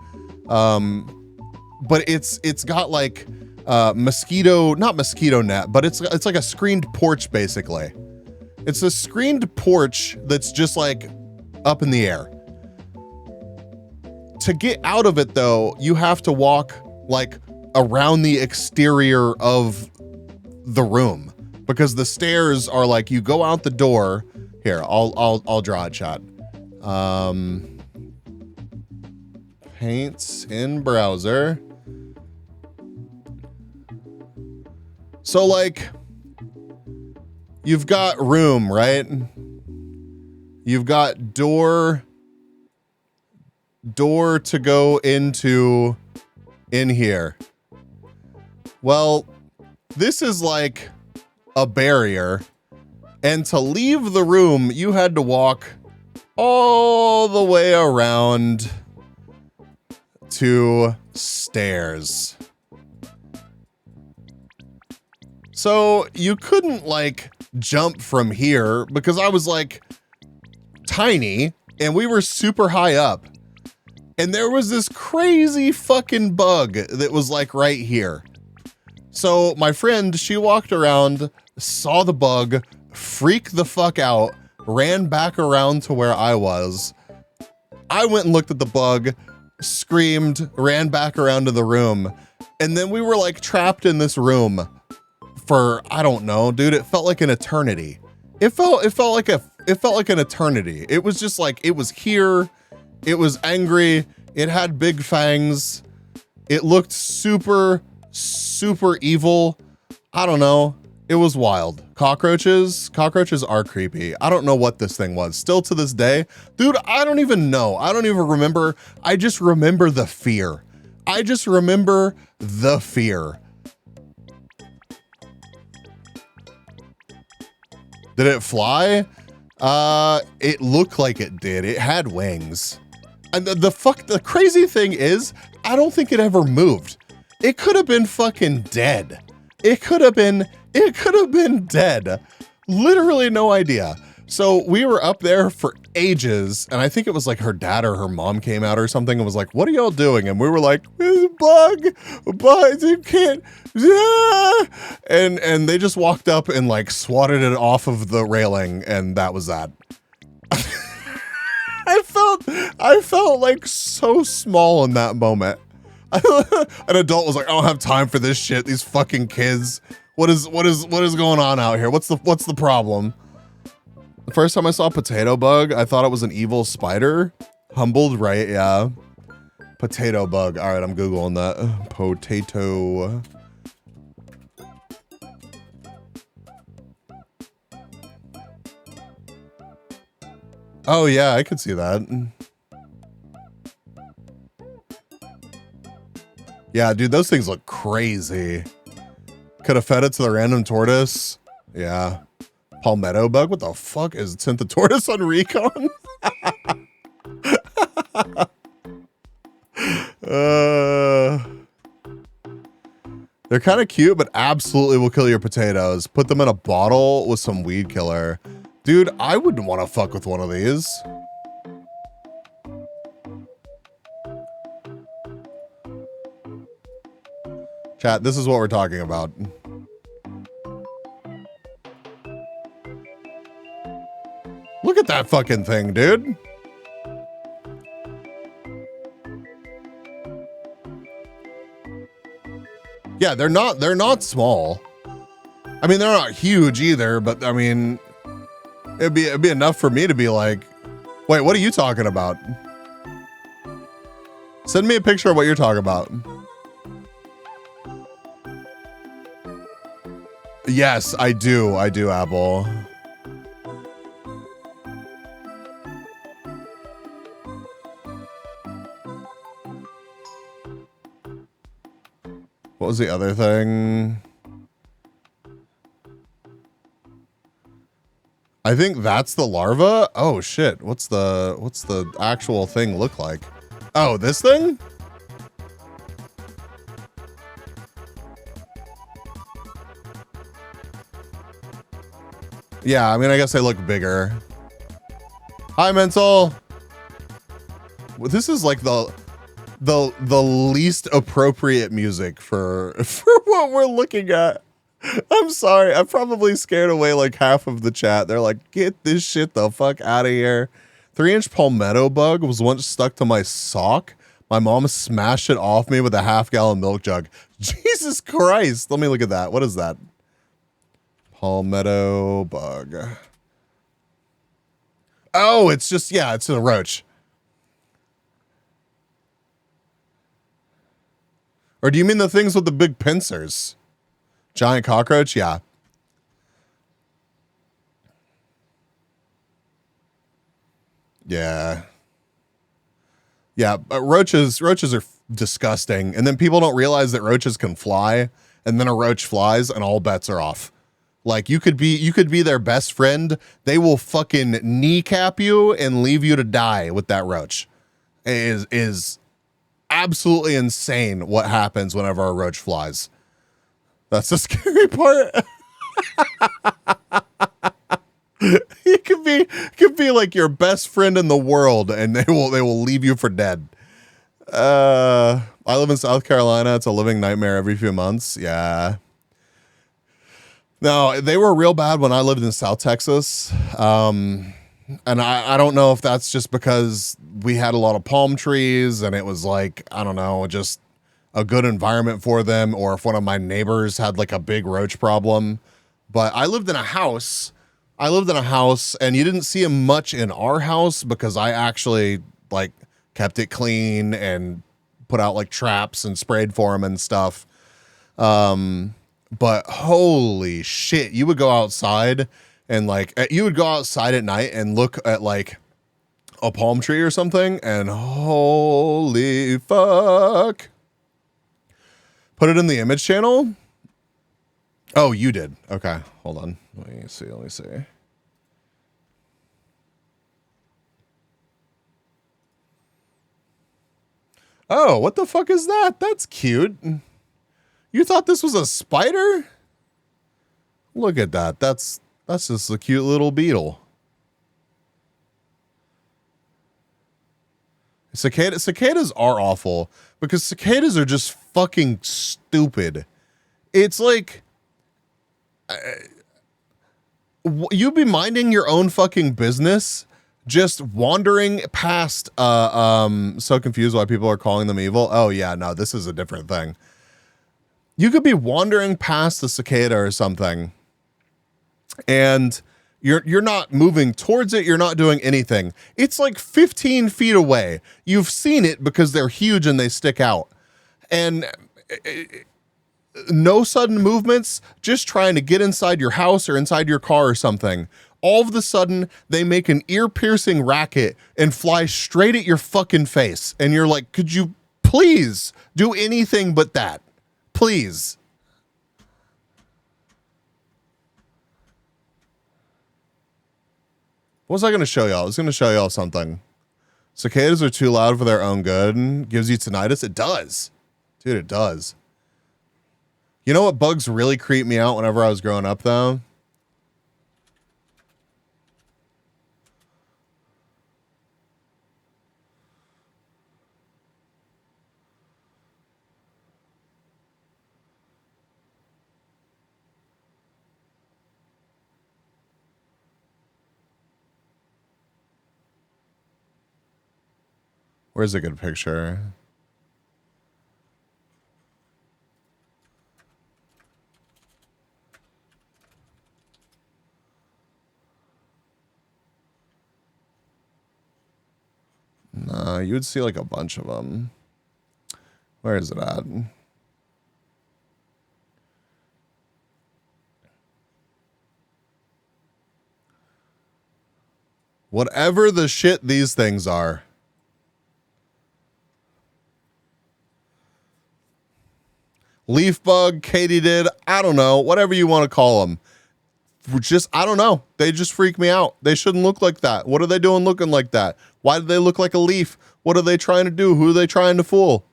But it's got like not mosquito net, but it's like a screened porch basically. It's a screened porch that's just like up in the air. To get out of it though, you have to walk like around the exterior of the room because the stairs are like, you go out the door. Here, I'll draw it, chat. Paints in browser. So like, you've got room, right? You've got door to go into in here. Well, this is like a barrier. And to leave the room, you had to walk all the way around to stairs. So you couldn't like jump from here because I was like tiny and we were super high up. And there was this crazy fucking bug that was like right here. So my friend, she walked around, saw the bug, freaked the fuck out, ran back around to where I was. I went and looked at the bug, screamed, ran back around to the room. And then we were like trapped in this room for, I don't know, dude, it felt like an eternity. It felt like an eternity. It was just like, it was here. It was angry. It had big fangs. It looked super, super evil. I don't know. It was wild. Cockroaches are creepy. I don't know what this thing was. Still to this day, dude, I don't even know. I don't even remember. I just remember the fear. I just remember the fear. Did it fly? It looked like it did. It had wings. And the crazy thing is, I don't think it ever moved. It could have been fucking dead. It could have been dead. Literally no idea. So we were up there for ages, and I think it was like her dad or her mom came out or something and was like, what are y'all doing? And we were like, bug, you can't, yeah. And they just walked up and like swatted it off of the railing, and that was that. I felt like so small in that moment. An adult was like, I don't have time for this shit. These fucking kids. What is going on out here? What's the problem? The first time I saw a potato bug, I thought it was an evil spider. Humbled, right? Yeah. Potato bug. All right, I'm Googling that. Potato. Oh, yeah, I could see that. Yeah, dude, those things look crazy. Could have fed it to the random tortoise. Yeah. Palmetto bug? What the fuck is it? Sent the tortoise on recon? They're kind of cute, but absolutely will kill your potatoes. Put them in a bottle with some weed killer. Dude, I wouldn't want to fuck with one of these. Chat, this is what we're talking about. Look at that fucking thing, dude. Yeah, they're not small. I mean, they're not huge either, but I mean, it'd be enough for me to be like, wait, what are you talking about? Send me a picture of what you're talking about. Yes, I do, Apple. What was the other thing? I think that's the larva. Oh shit. What's the actual thing look like? Oh, this thing? Yeah, I mean, I guess they look bigger. Hi, Mental. Well, this is like the least appropriate music for what we're looking at. I'm sorry. I probably scared away like half of the chat. They're like, get this shit the fuck out of here. 3-inch palmetto bug was once stuck to my sock. My mom smashed it off me with a half-gallon milk jug. Jesus Christ. Let me look at that. What is that? Palmetto bug. Oh, it's just, yeah, it's a roach. Or do you mean the things with the big pincers? Giant cockroach? Yeah. Yeah. Yeah, but roaches are disgusting. And then people don't realize that roaches can fly, and then a roach flies and all bets are off. Like you could be their best friend. They will fucking kneecap you and leave you to die with that roach. It is absolutely insane what happens whenever a roach flies. That's the scary part. It could be like your best friend in the world, and they will leave you for dead. I live in South Carolina. It's a living nightmare every few months. Yeah. No, they were real bad when I lived in South Texas. And I don't know if that's just because we had a lot of palm trees and it was like, I don't know, just a good environment for them, or if one of my neighbors had like a big roach problem. But I lived in a house. And you didn't see them much in our house because I actually like kept it clean and put out like traps and sprayed for them and stuff. But holy shit, you would go outside and like, you would go outside at night and look at like a palm tree or something, and holy fuck. Put it in the image channel. Oh, you did. Okay, hold on. Let me see. Oh, what the fuck is that? That's cute. You thought this was a spider? Look at that. That's just a cute little beetle. Cicadas are awful because cicadas are just fucking stupid. It's like you'd be minding your own fucking business, just wandering past. So confused why people are calling them evil. Oh yeah, no, this is a different thing. You could be wandering past the cicada or something, and You're not moving towards it. You're not doing anything. It's like 15 feet away. You've seen it because they're huge and they stick out. And no sudden movements, just trying to get inside your house or inside your car or something. All of a sudden, they make an ear-piercing racket and fly straight at your fucking face. And you're like, could you please do anything but that? Please. What was I going to show y'all? I was going to show y'all something. Cicadas are too loud for their own good. Gives you tinnitus? It does. Dude, it does. You know what bugs really creep me out whenever I was growing up, though? Where's a good picture? Nah, you would see like a bunch of them. Where is it at? Whatever the shit these things are. Leaf bug, katydid, I don't know, whatever you want to call them. Just, I don't know. They just freak me out. They shouldn't look like that. What are they doing looking like that? Why do they look like a leaf? What are they trying to do? Who are they trying to fool?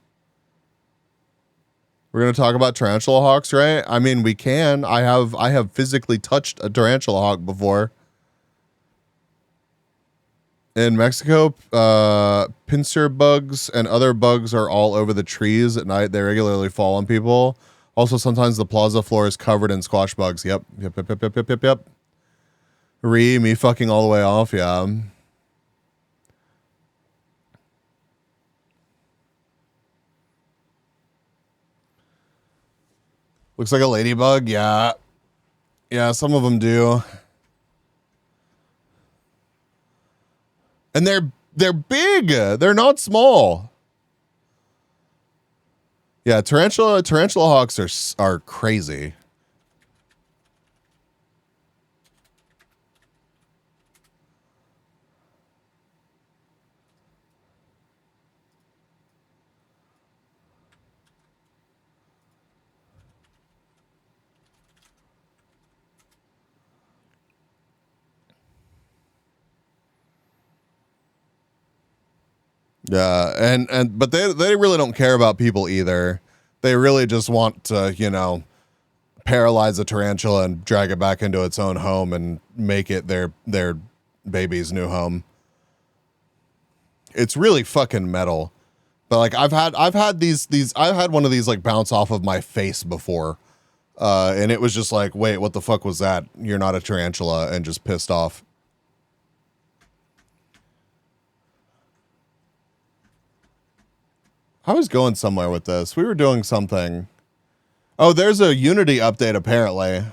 We're going to talk about tarantula hawks, right? I mean, we can. I have physically touched a tarantula hawk before. In Mexico, pincer bugs and other bugs are all over the trees at night. They regularly fall on people. Also, sometimes the plaza floor is covered in squash bugs. Yep. Me fucking all the way off, yeah. Looks like a ladybug, yeah. Yeah, some of them do. And they're big. They're not small. Yeah, tarantula hawks are crazy. Yeah, but they really don't care about people either. They really just want to, you know, paralyze a tarantula and drag it back into its own home and make it their baby's new home. It's really fucking metal. But like I've had one of these like bounce off of my face before. And it was just like, wait, what the fuck was that? You're not a tarantula, and just pissed off. I was going somewhere with this. We were doing something. Oh, there's a Unity update, apparently.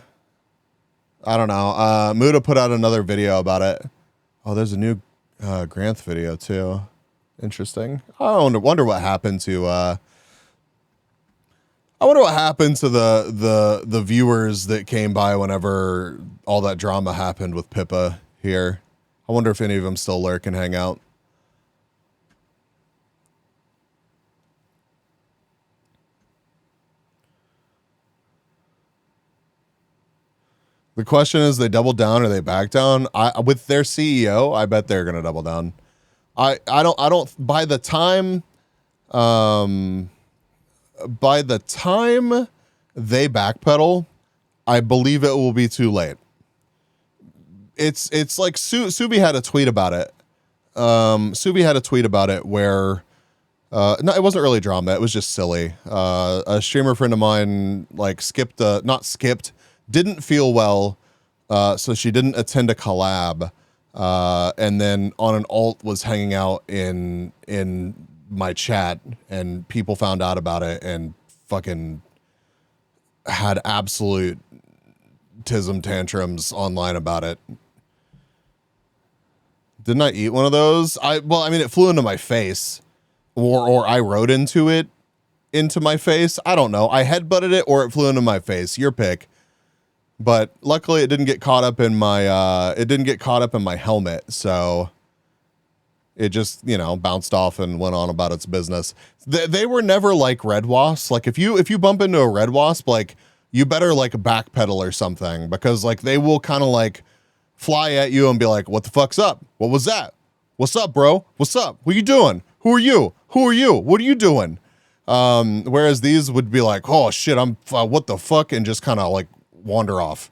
I don't know. Muda put out another video about it. Oh, there's a new Granth video, too. Interesting. I wonder what happened to... I wonder what happened to the viewers that came by whenever all that drama happened with Pippa here. I wonder if any of them still lurk and hang out. The question is, they double down or they back down? With their CEO, I bet they're gonna double down. I don't by the time they backpedal, I believe it will be too late. It's like Subi had a tweet about it. Subi had a tweet about it where no, it wasn't really drama, it was just silly. A streamer friend of mine like didn't feel well, so she didn't attend a collab, and then on an alt was hanging out in my chat, and people found out about it and fucking had absolute tism tantrums online about it. Didn't I eat one of those? Well, I mean, it flew into my face, or I rode into my face. I don't know. I headbutted it, or it flew into my face. Your pick. But luckily, it didn't get caught up in my helmet, so it just, you know, bounced off and went on about its business. They were never like red wasps. Like if you bump into a red wasp, like you better like backpedal or something, because like they will kind of like fly at you and be like, "What the fuck's up? What was that? What's up, bro? What's up? What are you doing? Who are you? Who are you? What are you doing?" Whereas these would be like, "Oh shit, I'm what the fuck," and just kind of like wander off.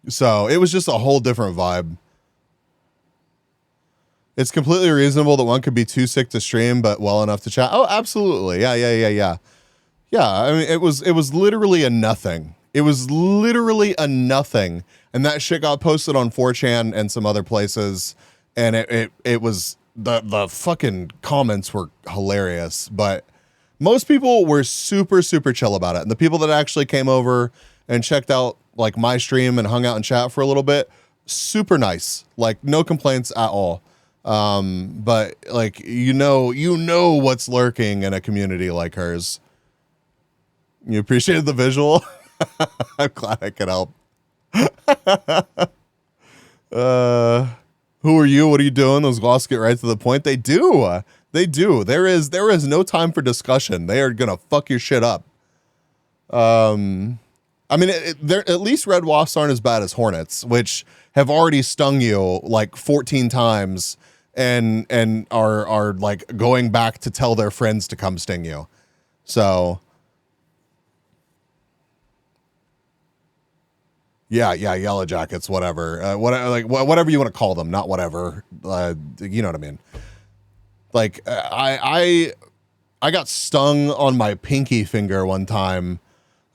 So it was just a whole different vibe. It's completely reasonable that one could be too sick to stream, but well enough to chat. Oh, absolutely. Yeah. Yeah, I mean, it was literally a nothing. It was literally a nothing. And that shit got posted on 4chan and some other places. And it was, the fucking comments were hilarious. But most people were super, super chill about it. And the people that actually came over and checked out like my stream and hung out and chat for a little bit, super nice. Like no complaints at all. But like, you know what's lurking in a community like hers. You appreciated the visual? I'm glad I could help. Who are you? What are you doing? Those gloss get right to the point. They do. They do. There is no time for discussion. They are gonna fuck your shit up. I mean, at least red wasps aren't as bad as hornets, which have already stung you like 14 times and are like going back to tell their friends to come sting you. So yeah, yellow jackets, whatever, whatever you want to call them, not whatever, you know what I mean? Like I got stung on my pinky finger one time.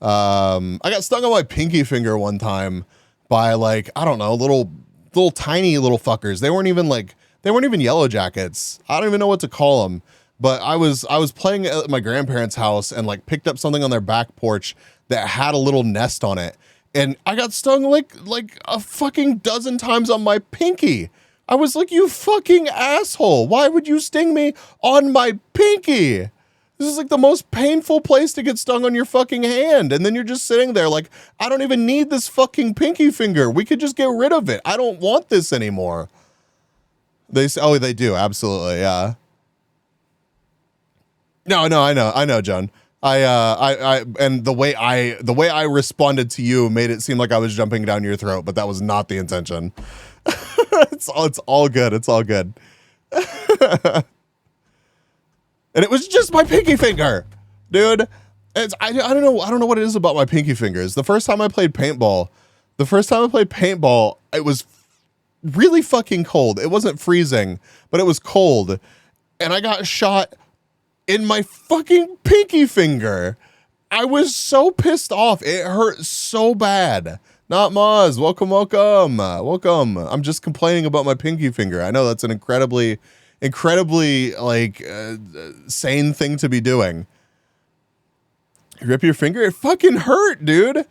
I got stung on my pinky finger one time by like, I don't know, little tiny little fuckers. They weren't even yellow jackets. I don't even know what to call them. But I was playing at my grandparents' house and like picked up something on their back porch that had a little nest on it. And I got stung like a fucking dozen times on my pinky. I was like, you fucking asshole. Why would you sting me on my pinky? This is like the most painful place to get stung on your fucking hand. And then you're just sitting there like, I don't even need this fucking pinky finger. We could just get rid of it. I don't want this anymore. They say, oh, they do. Absolutely. Yeah. No, I know, John. And the way I responded to you made it seem like I was jumping down your throat, but that was not the intention. It's all good. It's all good. And it was just my pinky finger, dude. I don't know what it is about my pinky fingers. The first time I played paintball, it was really fucking cold. It wasn't freezing, but it was cold. And I got shot in my fucking pinky finger. I was so pissed off. It hurt so bad. Not Moz. Welcome. I'm just complaining about my pinky finger. I know that's an incredibly like sane thing to be doing. Rip your finger? It fucking hurt, dude.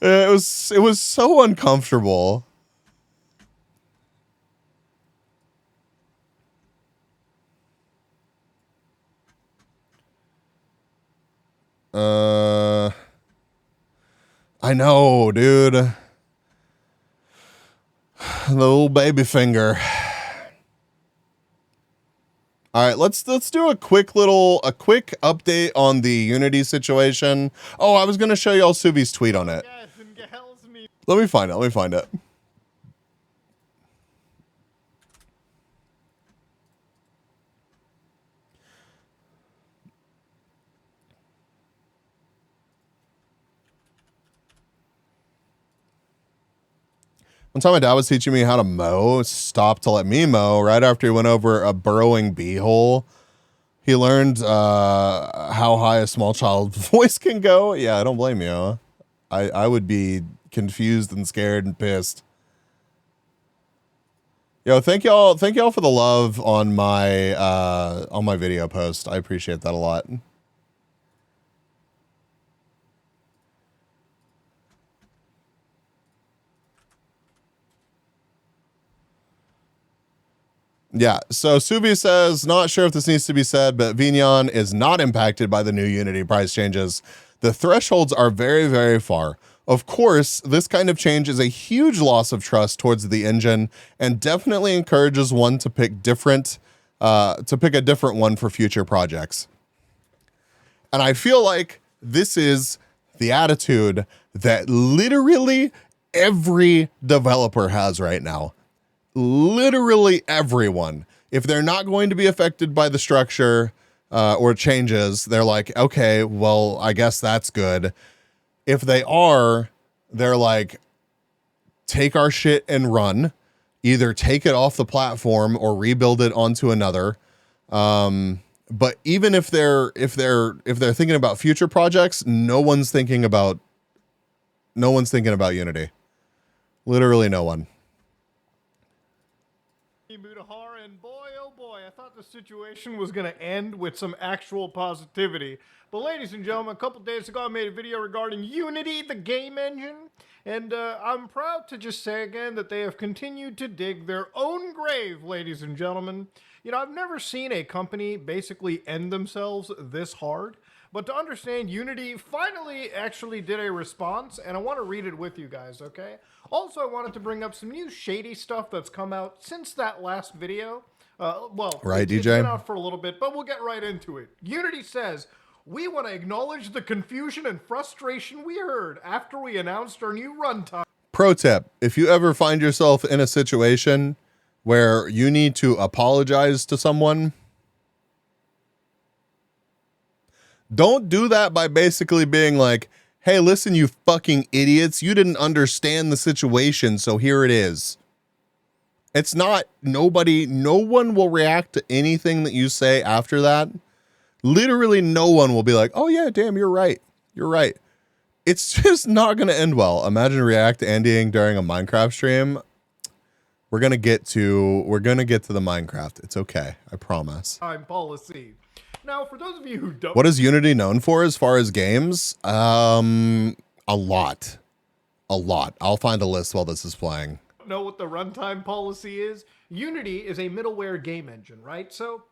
It was so uncomfortable. I know, dude. The little baby finger. All right, let's do a quick update on the Unity situation. Oh, I was gonna show y'all Suvi's tweet on it. Let me find it. One time my dad was teaching me how to mow, stopped to let me mow right after he went over a burrowing bee hole. He learned how high a small child's voice can go. Yeah, I don't blame you. I would be confused and scared and pissed. Yo, thank y'all for the love on my video post. I appreciate that a lot. Yeah, so Subi says, not sure if this needs to be said, but Vignon is not impacted by the new Unity price changes. The thresholds are very, very far. Of course, this kind of change is a huge loss of trust towards the engine and definitely encourages one to pick a different one for future projects. And I feel like this is the attitude that literally every developer has right now. Literally everyone. If they're not going to be affected by the structure or changes, they're like, okay, well, I guess that's good. If they are, they're like, take our shit and run. Either take it off the platform or rebuild it onto another. But even if they're thinking about future projects, no one's thinking about Unity. Literally no one. And boy, oh boy, I thought the situation was going to end with some actual positivity. But ladies and gentlemen, a couple days ago I made a video regarding Unity, the game engine. And I'm proud to just say again that they have continued to dig their own grave, ladies and gentlemen. You know, I've never seen a company basically end themselves this hard. But to understand, Unity finally actually did a response, and I want to read it with you guys, okay? Also, I wanted to bring up some new shady stuff that's come out since that last video. It's been out for a little bit, but we'll get right into it. Unity says, we want to acknowledge the confusion and frustration we heard after we announced our new runtime. Pro tip, if you ever find yourself in a situation where you need to apologize to someone, don't do that by basically being like, hey, listen, you fucking idiots, you didn't understand the situation, so here it is. It's not, no one will react to anything that you say after that. Literally no one will be like, oh yeah, damn, you're right. You're right. It's just not going to end well. Imagine React ending during a Minecraft stream. We're going to get to the Minecraft. It's okay. I promise. Time policy. Now, for those of you who don't... What is Unity known for as far as games? A lot. I'll find a list while this is playing. Know what the runtime policy is? Unity is a middleware game engine, right? So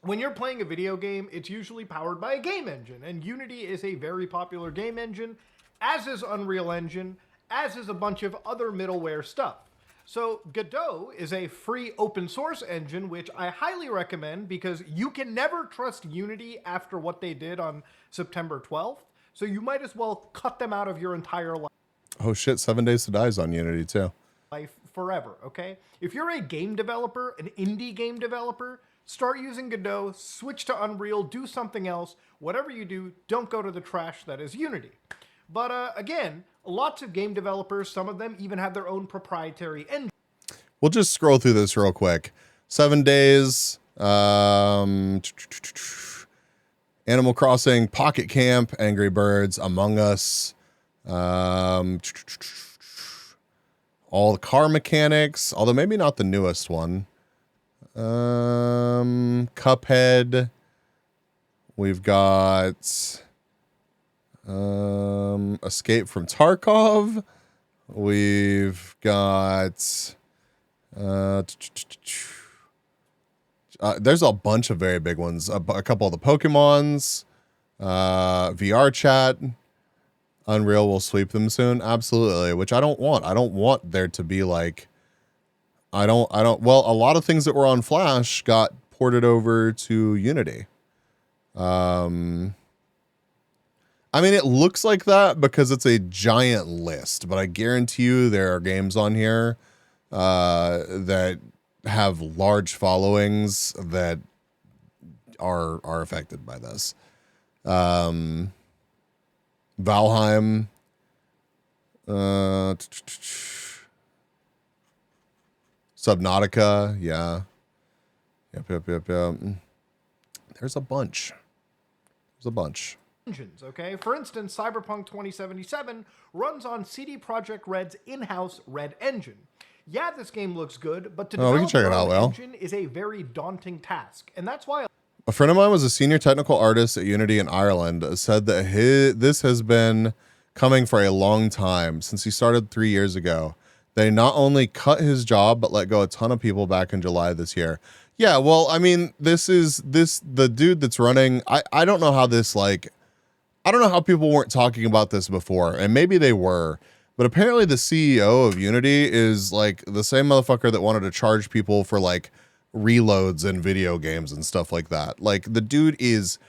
when you're playing a video game, it's usually powered by a game engine, and Unity is a very popular game engine, as is Unreal Engine, as is a bunch of other middleware stuff. So Godot is a free open source engine, which I highly recommend because you can never trust Unity after what they did on September 12th. So you might as well cut them out of your entire life. Oh shit, 7 Days to Die is on Unity too. Life forever, okay? If you're a game developer, an indie game developer, start using Godot, switch to Unreal, do something else. Whatever you do, don't go to the trash that is Unity. But again, lots of game developers, some of them even have their own proprietary engine. We'll just scroll through this real quick. 7 Days, Animal Crossing, Pocket Camp, Angry Birds, Among Us, all the car mechanics, although maybe not the newest one. Cuphead. We've got Escape from Tarkov. We've got there's a bunch of very big ones. A couple of the Pokemons, VR chat. Unreal will sweep them soon. Absolutely, which I don't want. I don't want there to be like, well, a lot of things that were on Flash got ported over to Unity. I mean, it looks like that because it's a giant list, but I guarantee you there are games on here that have large followings that are affected by this. Valheim, Subnautica, yeah. Yep. There's a bunch. Engines, okay? For instance, Cyberpunk 2077 runs on CD Projekt Red's in-house Red Engine. Yeah, this game looks good, but to develop check it out, Red Engine is a very daunting task, and that's why a friend of mine was a senior technical artist at Unity in Ireland, said that this has been coming for a long time, since he started 3 years ago. They not only cut his job, but let go a ton of people back in July this year. Yeah, well, I mean, the dude that's running, I don't know how this, like, I don't know how people weren't talking about this before, and maybe they were, but apparently the CEO of Unity is like the same motherfucker that wanted to charge people for like reloads in video games and stuff like that. Like the dude is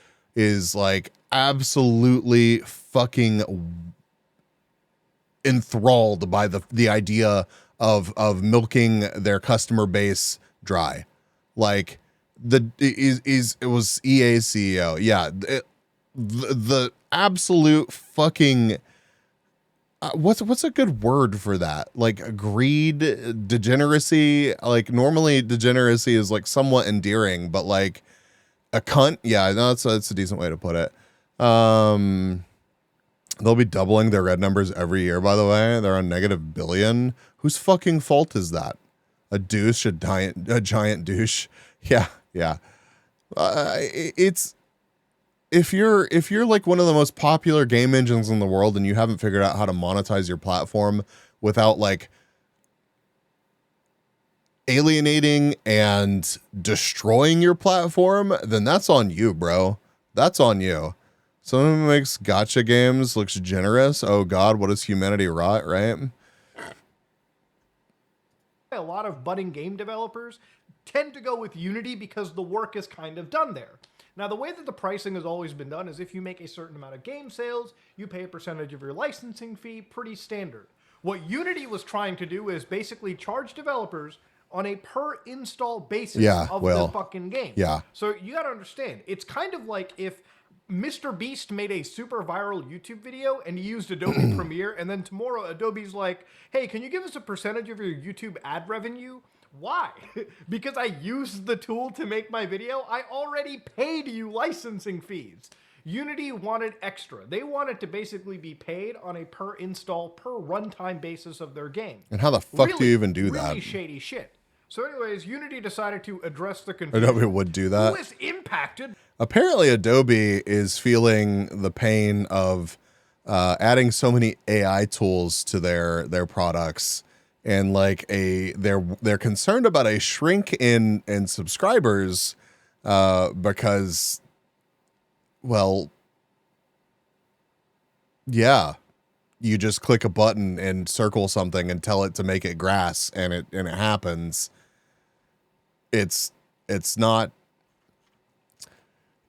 like absolutely fucking enthralled by the idea of milking their customer base dry. Like it was EA's CEO. Yeah, the absolute fucking what's a good word for that? Like greed, degeneracy. Like normally degeneracy is like somewhat endearing, but like a cunt. Yeah, no, that's a decent way to put it. They'll be doubling their red numbers every year, by the way. They're on -1 billion. Whose fucking fault is that? A douche, a giant douche. Yeah. It's if you're like one of the most popular game engines in the world and you haven't figured out how to monetize your platform without like alienating and destroying your platform, then that's on you, bro. That's on you. Someone who makes gacha games looks generous. Oh God, what is humanity rot, right? A lot of budding game developers tend to go with Unity because the work is kind of done there. Now, the way that the pricing has always been done is if you make a certain amount of game sales, you pay a percentage of your licensing fee, pretty standard. What Unity was trying to do is basically charge developers on a per install basis of the fucking game. Yeah. So you got to understand, it's kind of like if Mr. Beast made a super viral YouTube video and he used Adobe Premiere, and then tomorrow Adobe's like, hey, can you give us a percentage of your YouTube ad revenue? Why? Because I used the tool to make my video? I already paid you licensing fees. Unity wanted extra. They wanted to basically be paid on a per install, per runtime basis of their game. And how the fuck do you even do that? Really shady shit. So anyways, Unity decided to address the confusion. Adobe would do that. Who is impacted? Apparently Adobe is feeling the pain of adding so many AI tools to their products, and like they're concerned about a shrink in subscribers because, well, yeah, you just click a button and circle something and tell it to make it grass, and it happens. It's not.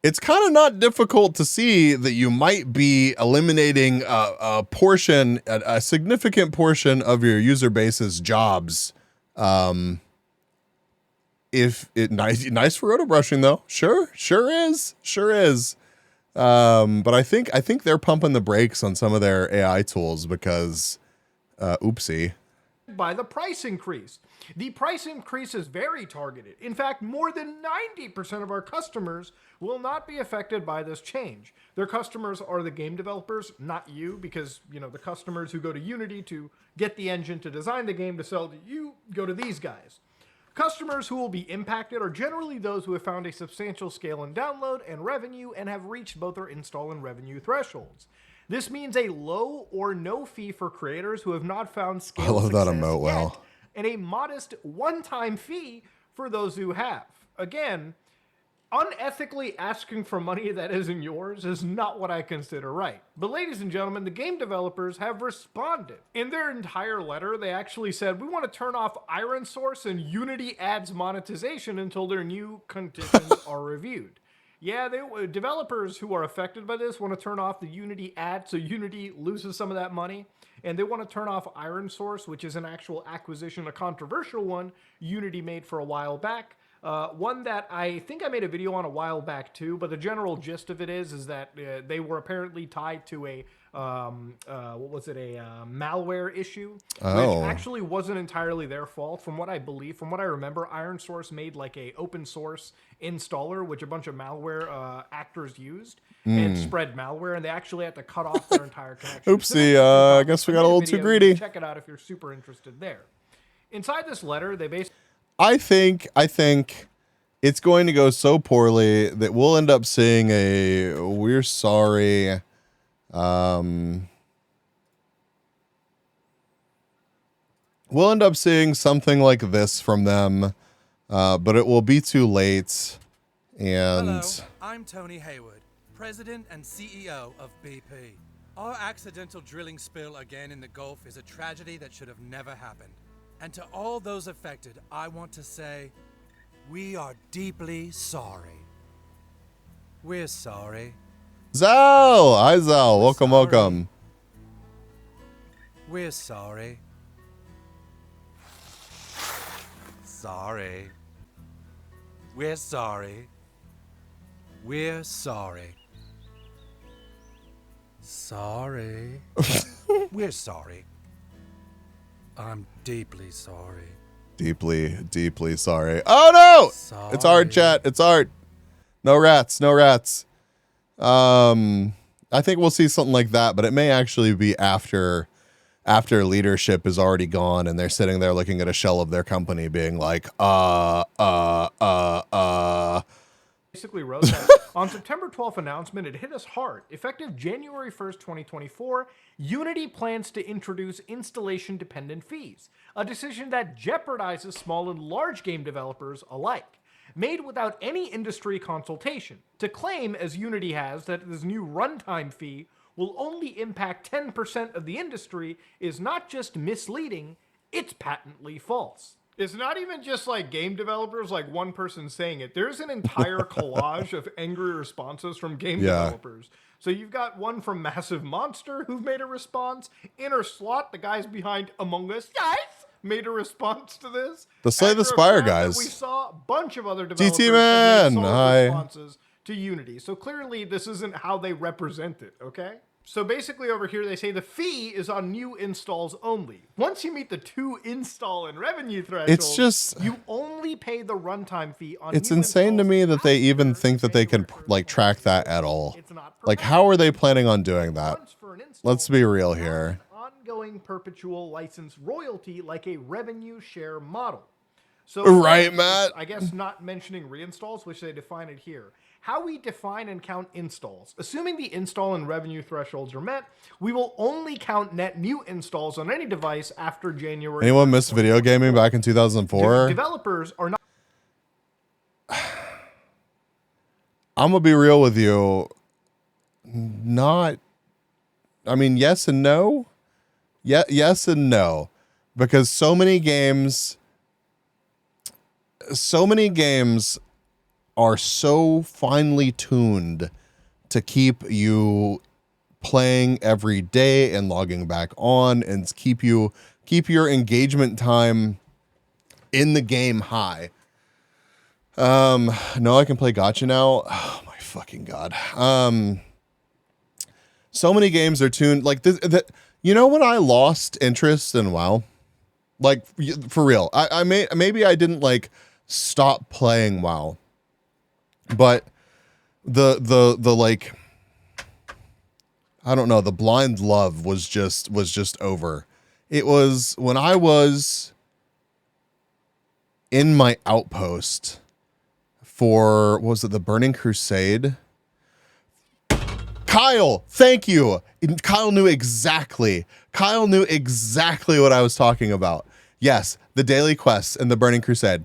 It's kind of not difficult to see that you might be eliminating a portion, a significant portion of your user base's jobs. If it nice for roto brushing though, sure is. But I think they're pumping the brakes on some of their AI tools because, oopsie. By the price increase. The price increase is very targeted. In fact, more than 90% of our customers will not be affected by this change. Their customers are the game developers, not you, because, you know, the customers who go to Unity to get the engine to design the game to sell to you go to these guys. Customers who will be impacted are generally those who have found a substantial scale in download and revenue and have reached both their install and revenue thresholds. This means a low or no fee for creators who have not found scale. I love that success emote well. yet, and a modest one-time fee for those who have. Again, unethically asking for money that isn't yours is not what I consider right. But ladies and gentlemen, the game developers have responded. In their entire letter, they actually said, we want to turn off Iron Source and Unity Ads monetization until their new conditions are reviewed. Yeah, developers who are affected by this want to turn off the Unity ad so Unity loses some of that money. And they want to turn off Iron Source, which is an actual acquisition, a controversial one Unity made for a while back. One that I think I made a video on a while back too, but the general gist of it is that they were apparently tied to a malware issue, which actually wasn't entirely their fault. From what I believe, from what I remember, Iron Source made like a open source installer, which a bunch of malware actors used and spread malware, and they actually had to cut off their entire connection. Oopsie, I guess we got a little too greedy. Check it out if you're super interested there. Inside this letter, they basically... I think it's going to go so poorly that we'll end up seeing a "we're sorry." we'll end up seeing something like this from them, but it will be too late. And Hello, I'm Tony Hayward, President and CEO of BP. Our accidental drilling spill again in the Gulf is a tragedy that should have never happened. And to all those affected, I want to say, we are deeply sorry. We're sorry. Zal! Hi, Zal. Welcome, welcome. We're sorry. Sorry. We're sorry. We're sorry. Sorry. We're sorry. I'm deeply sorry. Deeply, deeply sorry. Oh no! Sorry. It's art, chat. It's art. No rats, no rats. I think we'll see something like that, but it may actually be after leadership is already gone and they're sitting there looking at a shell of their company being like, Basically wrote that on September 12th announcement, it hit us hard. Effective January 1st, 2024, Unity plans to introduce installation-dependent fees, a decision that jeopardizes small and large game developers alike. Made without any industry consultation, to claim, as Unity has, that this new runtime fee will only impact 10% of the industry is not just misleading, it's patently false. It's not even just like game developers, like one person saying it. There's an entire collage of angry responses from game developers. So you've got one from Massive Monster who've made a response. Inner Slot, the guys behind Among Us, guys, made a response to this. The Slay the Spire guys. We saw a bunch of other developers GT that Man, made solid hi. responses to Unity. So clearly this isn't how they represent it, okay? So basically over here they say the fee is on new installs only. Once you meet the 2 install and revenue threshold, It's just, you only pay the runtime fee on it's new insane to me that they even think that they can like track that at all. Like, how are they planning on doing that? Let's be real here. ongoing perpetual license royalty like a revenue share model. So Right, Matt? I guess not mentioning reinstalls, which they define it here. How we define and count installs. Assuming the install and revenue thresholds are met, we will only count net new installs on any device after January. Anyone miss video gaming back in 2004? Developers are not. I'm gonna be real with you. Not, I mean, yes and no. Yeah, yes and no, because so many games are so finely tuned to keep you playing every day and logging back on and keep your engagement time in the game high. No, I can play gotcha now. Oh my fucking god. So many games are tuned like this. You know when I lost interest in WoW, like for real. Maybe I didn't like stop playing WoW, but the like, I don't know, the blind love was just over. It was when I was in my outpost for, what was it, the Burning Crusade? Kyle, thank you. Kyle knew exactly what I was talking about. Yes, the daily quests and the Burning Crusade.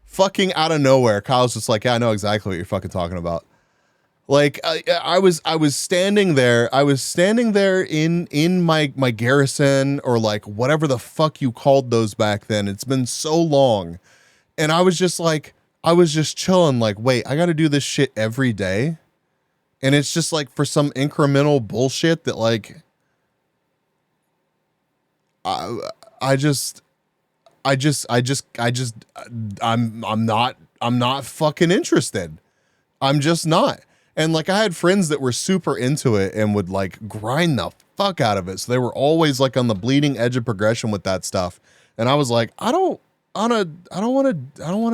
Fucking out of nowhere, Kyle's just like, yeah, I know exactly what you're fucking talking about. Like, I was standing there. I was standing there in my garrison, or like whatever the fuck you called those back then. It's been so long. And I was just like, I was just chilling, like, wait, I got to do this shit every day. And it's just like for some incremental bullshit that like, I'm not fucking interested. I'm just not. And like, I had friends that were super into it and would like grind the fuck out of it. So they were always like on the bleeding edge of progression with that stuff. And I was like, I don't want to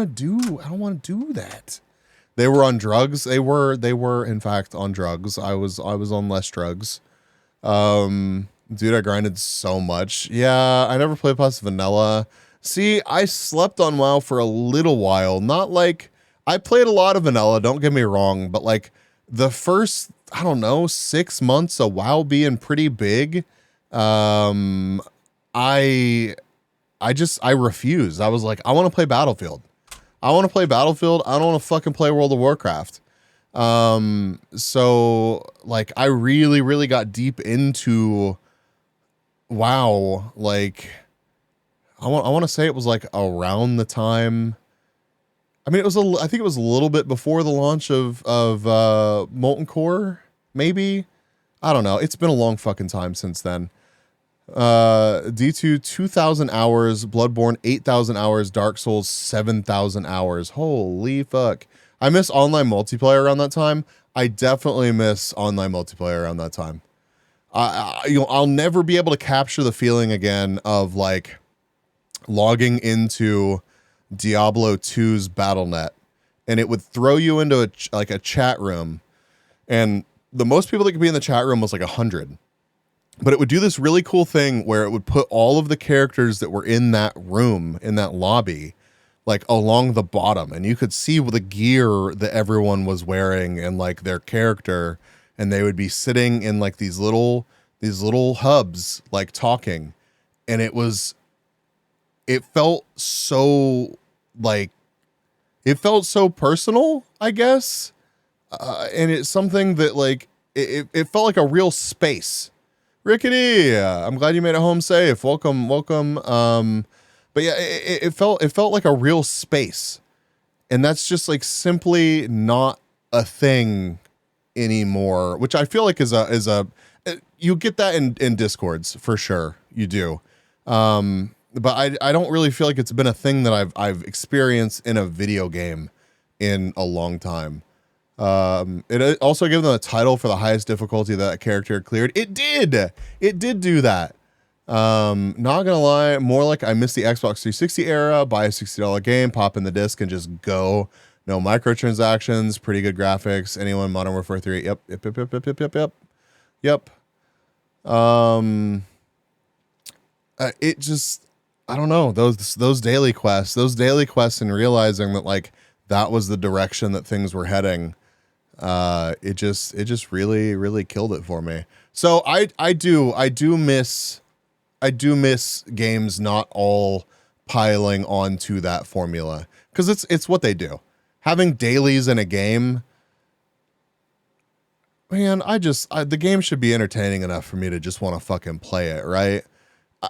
do that. They were on drugs. They were in fact on drugs. I was on less drugs. Dude, I grinded so much. Yeah, I never played past vanilla. See, I slept on WoW for a little while. Not like, I played a lot of vanilla, don't get me wrong, but like the first, I don't know, 6 months of WoW being pretty big, I I refused. I was like, I want to play Battlefield. I want to play Battlefield. I don't want to fucking play World of Warcraft. So like I really got deep into WoW. Like I want to say it was like around the time. I mean, I think it was a little bit before the launch of Molten Core, maybe. I don't know. It's been a long fucking time since then. D2 2,000 hours, Bloodborne 8,000 hours, Dark Souls 7,000 hours. Holy fuck. I miss online multiplayer around that time. I definitely miss online multiplayer around that time. I'll never be able to capture the feeling again of like logging into Diablo 2's Battle.net, and it would throw you into a chat room, and the most people that could be in the chat room was like 100. But it would do this really cool thing where it would put all of the characters that were in that room, in that lobby, like along the bottom, and you could see the gear that everyone was wearing and like their character, and they would be sitting in like these little hubs, like talking, and it felt so personal, I guess, and it's something that like it felt like a real space. Rickety, I'm glad you made it home safe. Welcome. But yeah, it felt like a real space, and that's just like simply not a thing anymore. Which I feel like is a you get that in Discords for sure. You do, but I don't really feel like it's been a thing that I've experienced in a video game in a long time. It also gave them a title for the highest difficulty that character cleared. It did do that. Not gonna lie, more like I miss the Xbox 360 era. Buy a $60 game, pop in the disc, and just go. No microtransactions, pretty good graphics. Anyone, Modern Warfare 3. Yep. It just, I don't know, those daily quests and realizing that like that was the direction that things were heading. It just really killed it for me. So I do miss games not all piling onto that formula, because it's what they do. Having dailies in a game, man, the game should be entertaining enough for me to just want to fucking play it, right?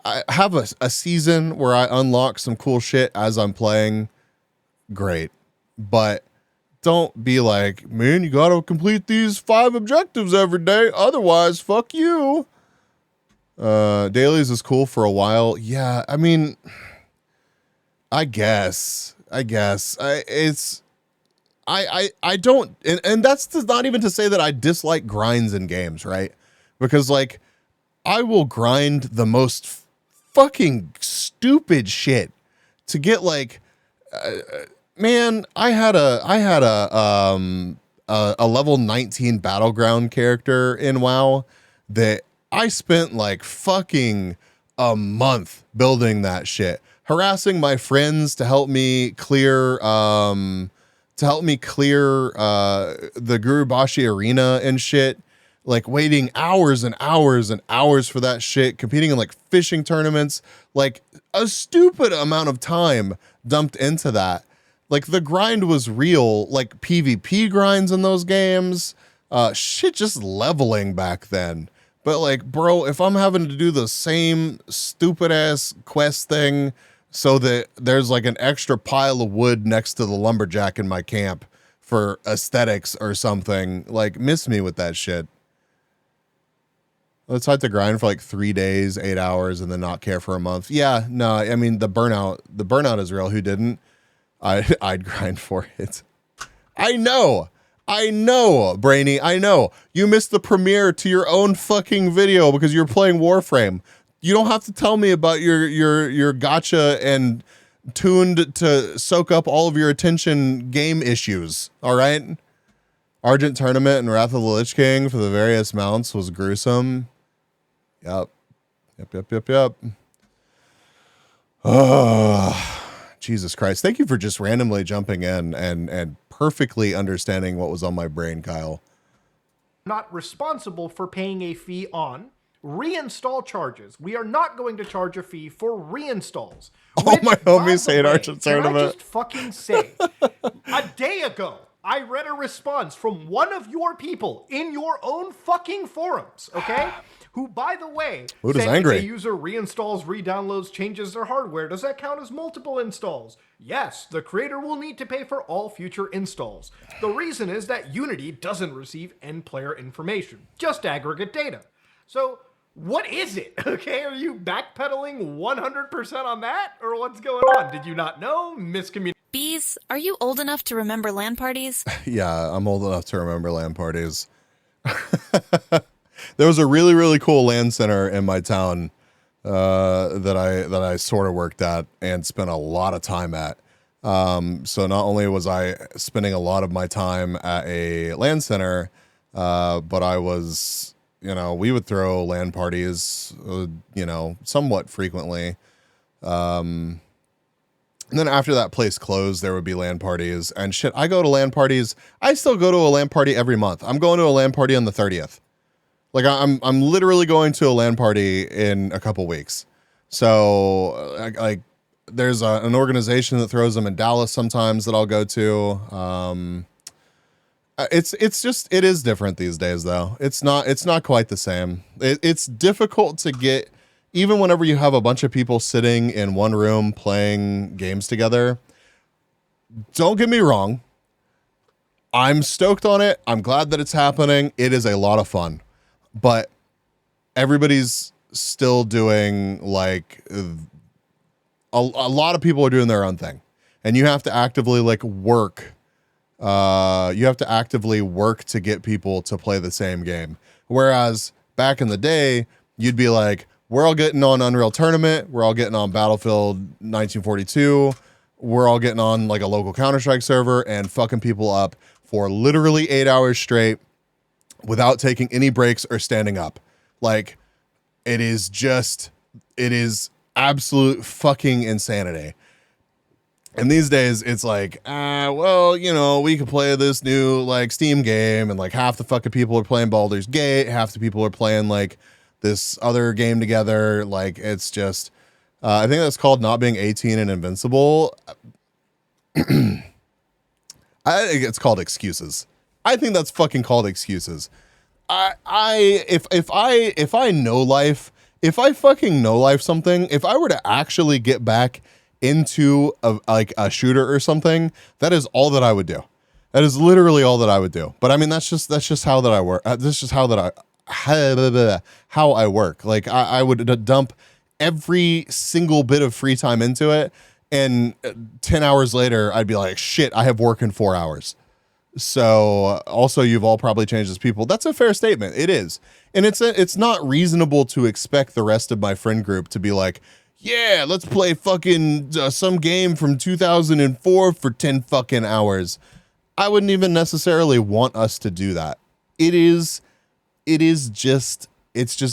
I have a season where I unlock some cool shit as I'm playing, great, but don't be like, man, you gotta complete these 5 objectives every day, otherwise fuck you. Dailies is cool for a while. Yeah, I mean, I guess I don't, and that's not even to say that I dislike grinds in games, right? Because like I will grind the most fucking stupid shit to get like man, I had a level 19 battleground character in WoW that I spent like fucking a month building that shit, harassing my friends to help me clear the Gurubashi arena and shit, like waiting hours and hours and hours for that shit, competing in like fishing tournaments, like a stupid amount of time dumped into that. Like the grind was real, like PvP grinds in those games, shit just leveling back then. But like, bro, if I'm having to do the same stupid ass quest thing so that there's like an extra pile of wood next to the lumberjack in my camp for aesthetics or something, like miss me with that shit. Let's have to grind for like 3 days, 8 hours, and then not care for a month. Yeah, no, I mean the burnout is real. Who didn't? I'd grind for it. I know, Brainy. I know you missed the premiere to your own fucking video because you're playing Warframe. You don't have to tell me about your gotcha and tuned to soak up all of your attention game issues. All right. Argent Tournament and Wrath of the Lich King for the various mounts was gruesome. Yep. Jesus Christ. Thank you for just randomly jumping in and perfectly understanding what was on my brain, Kyle. Not responsible for paying a fee on Reinstall charges. We are not going to charge a fee for reinstalls. All my homies hate our Can I tournament. just fucking say, a day ago, I read a response from one of your people in your own fucking forums, okay? Who, by the way, Mood is said angry. if a user reinstalls, redownloads, changes their hardware, does that count as multiple installs? Yes, the creator will need to pay for all future installs. The reason is that Unity doesn't receive end player information, just aggregate data. So, what is it? Okay, are you backpedaling 100% on that? Or what's going on? Did you not know? Miscommunication? Bees, are you old enough to remember LAN parties? Yeah, I'm old enough to remember LAN parties. There was a really, really cool LAN center in my town that I sort of worked at and spent a lot of time at. So not only was I spending a lot of my time at a LAN center, but I was, we would throw LAN parties, somewhat frequently. And then after that place closed, there would be LAN parties and shit. I go to LAN parties. I still go to a LAN party every month. I'm going to a LAN party on the 30th. Like I'm literally going to a LAN party in a couple weeks. So like there's an organization that throws them in Dallas sometimes that I'll go to. It is different these days though. It's not quite the same. It's difficult to get, even whenever you have a bunch of people sitting in one room playing games together. Don't get me wrong. I'm stoked on it. I'm glad that it's happening. It is a lot of fun. But everybody's still doing like a lot of people are doing their own thing, and you have to actively work. You have to actively work to get people to play the same game. Whereas back in the day, you'd be like, we're all getting on Unreal Tournament. We're all getting on Battlefield 1942. We're all getting on like a local Counter-Strike server and fucking people up for literally 8 hours straight without taking any breaks or standing up. Like, it is absolute fucking insanity. And these days it's like, we can play this new like Steam game, and like half the fucking people are playing Baldur's Gate, half the people are playing like this other game together. Like, it's just, I think that's called not being 18 and invincible. I think it's called excuses. I think that's fucking called excuses. If I know life, if I fucking know life something, if I were to actually get back into a shooter or something, that is all that I would do. That is literally all that I would do. But I mean, that's just how that I work. This is just how I work. Like I would dump every single bit of free time into it, and 10 hours later, I'd be like, shit, I have work in 4 hours. So also, you've all probably changed as people. That's a fair statement. It is. And it's not reasonable to expect the rest of my friend group to be like, yeah, let's play fucking some game from 2004 for 10 fucking hours. I wouldn't even necessarily want us to do that. It's just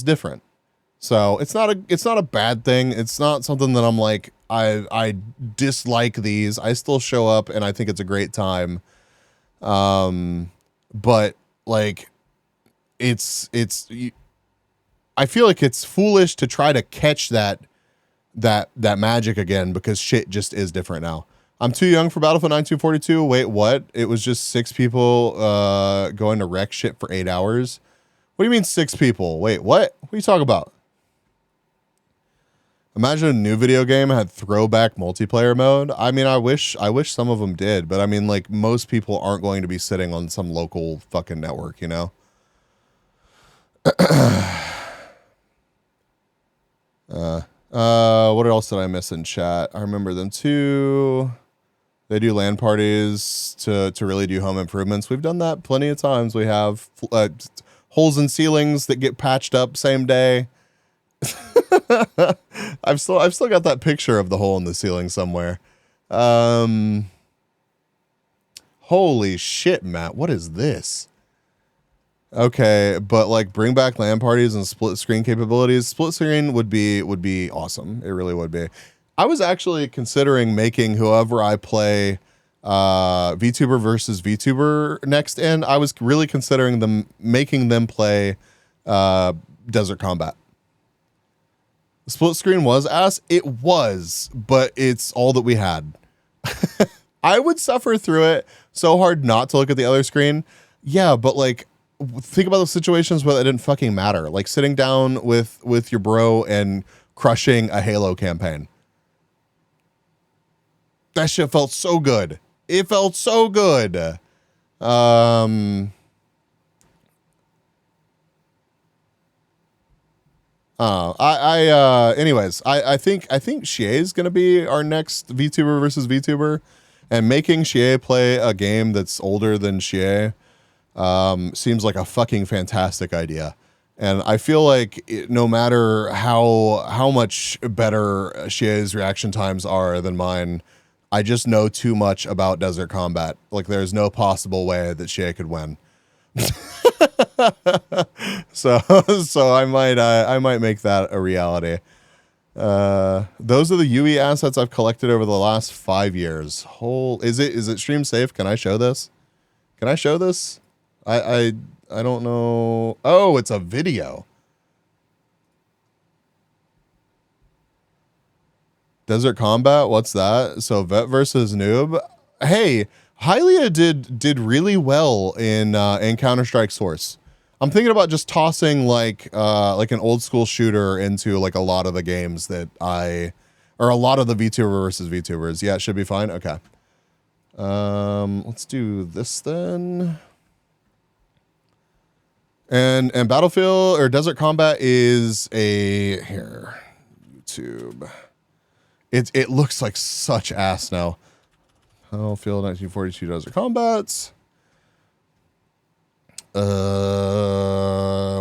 different. So it's not a bad thing. It's not something that I'm like, I dislike these. I still show up and I think it's a great time. But like, I feel like it's foolish to try to catch that magic again, because shit just is different now. I'm too young for Battlefield 1942. Wait, what? It was just 6 people going to wreck shit for 8 hours. What do you mean 6 people? Wait, what? What are you talking about? Imagine a new video game had throwback multiplayer mode. I mean, I wish some of them did, but I mean, like, most people aren't going to be sitting on some local fucking network, you know? What else did I miss in chat? I remember them too. They do LAN parties to really do home improvements. We've done that plenty of times. We have holes in ceilings that get patched up same day. I've still got that picture of the hole in the ceiling somewhere. Holy shit, Matt, what is this? Okay, but like, bring back LAN parties and split screen capabilities. Split screen would be awesome. It really would be. I was actually considering making whoever I play VTuber versus VTuber next in. I was really considering making them play Desert Combat. Split screen was ass. It was, but it's all that we had. I would suffer through it so hard not to look at the other screen. Yeah, but like, think about the situations where it didn't fucking matter. Like sitting down with your bro and crushing a Halo campaign. That shit felt so good. It felt so good. Anyways, I think Shea is gonna be our next VTuber versus VTuber, and making Shea play a game that's older than Shea seems like a fucking fantastic idea. And I feel like no matter how much better Shea's reaction times are than mine, I just know too much about Desert Combat. Like there's no possible way that Shea could win. so I might make that a reality. Those are the UE assets I've collected over the last 5 years. Is it stream safe? Can I show this? Can I show this? I don't know. Oh, it's a video. Desert Combat, what's that? So Vet versus Noob. Hey, Hylia did really well in Counter-Strike Source. I'm thinking about just tossing like an old school shooter into like a lot of the games that or a lot of the VTuber versus VTubers. Yeah, it should be fine. Okay. Let's do this then. And Battlefield or Desert Combat is here. YouTube. It looks like such ass now. Battlefield 1942 Desert Combats.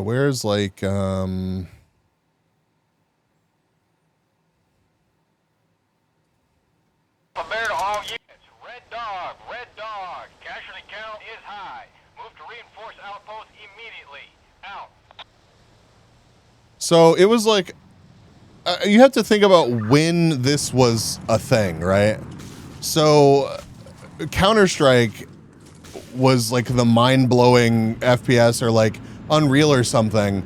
Where's like Alert all units. Red dog. Casualty count is high. Move to reinforce outpost immediately. Out. So it was like you have to think about when this was a thing, right? So Counter-Strike was like the mind-blowing FPS or like Unreal or something.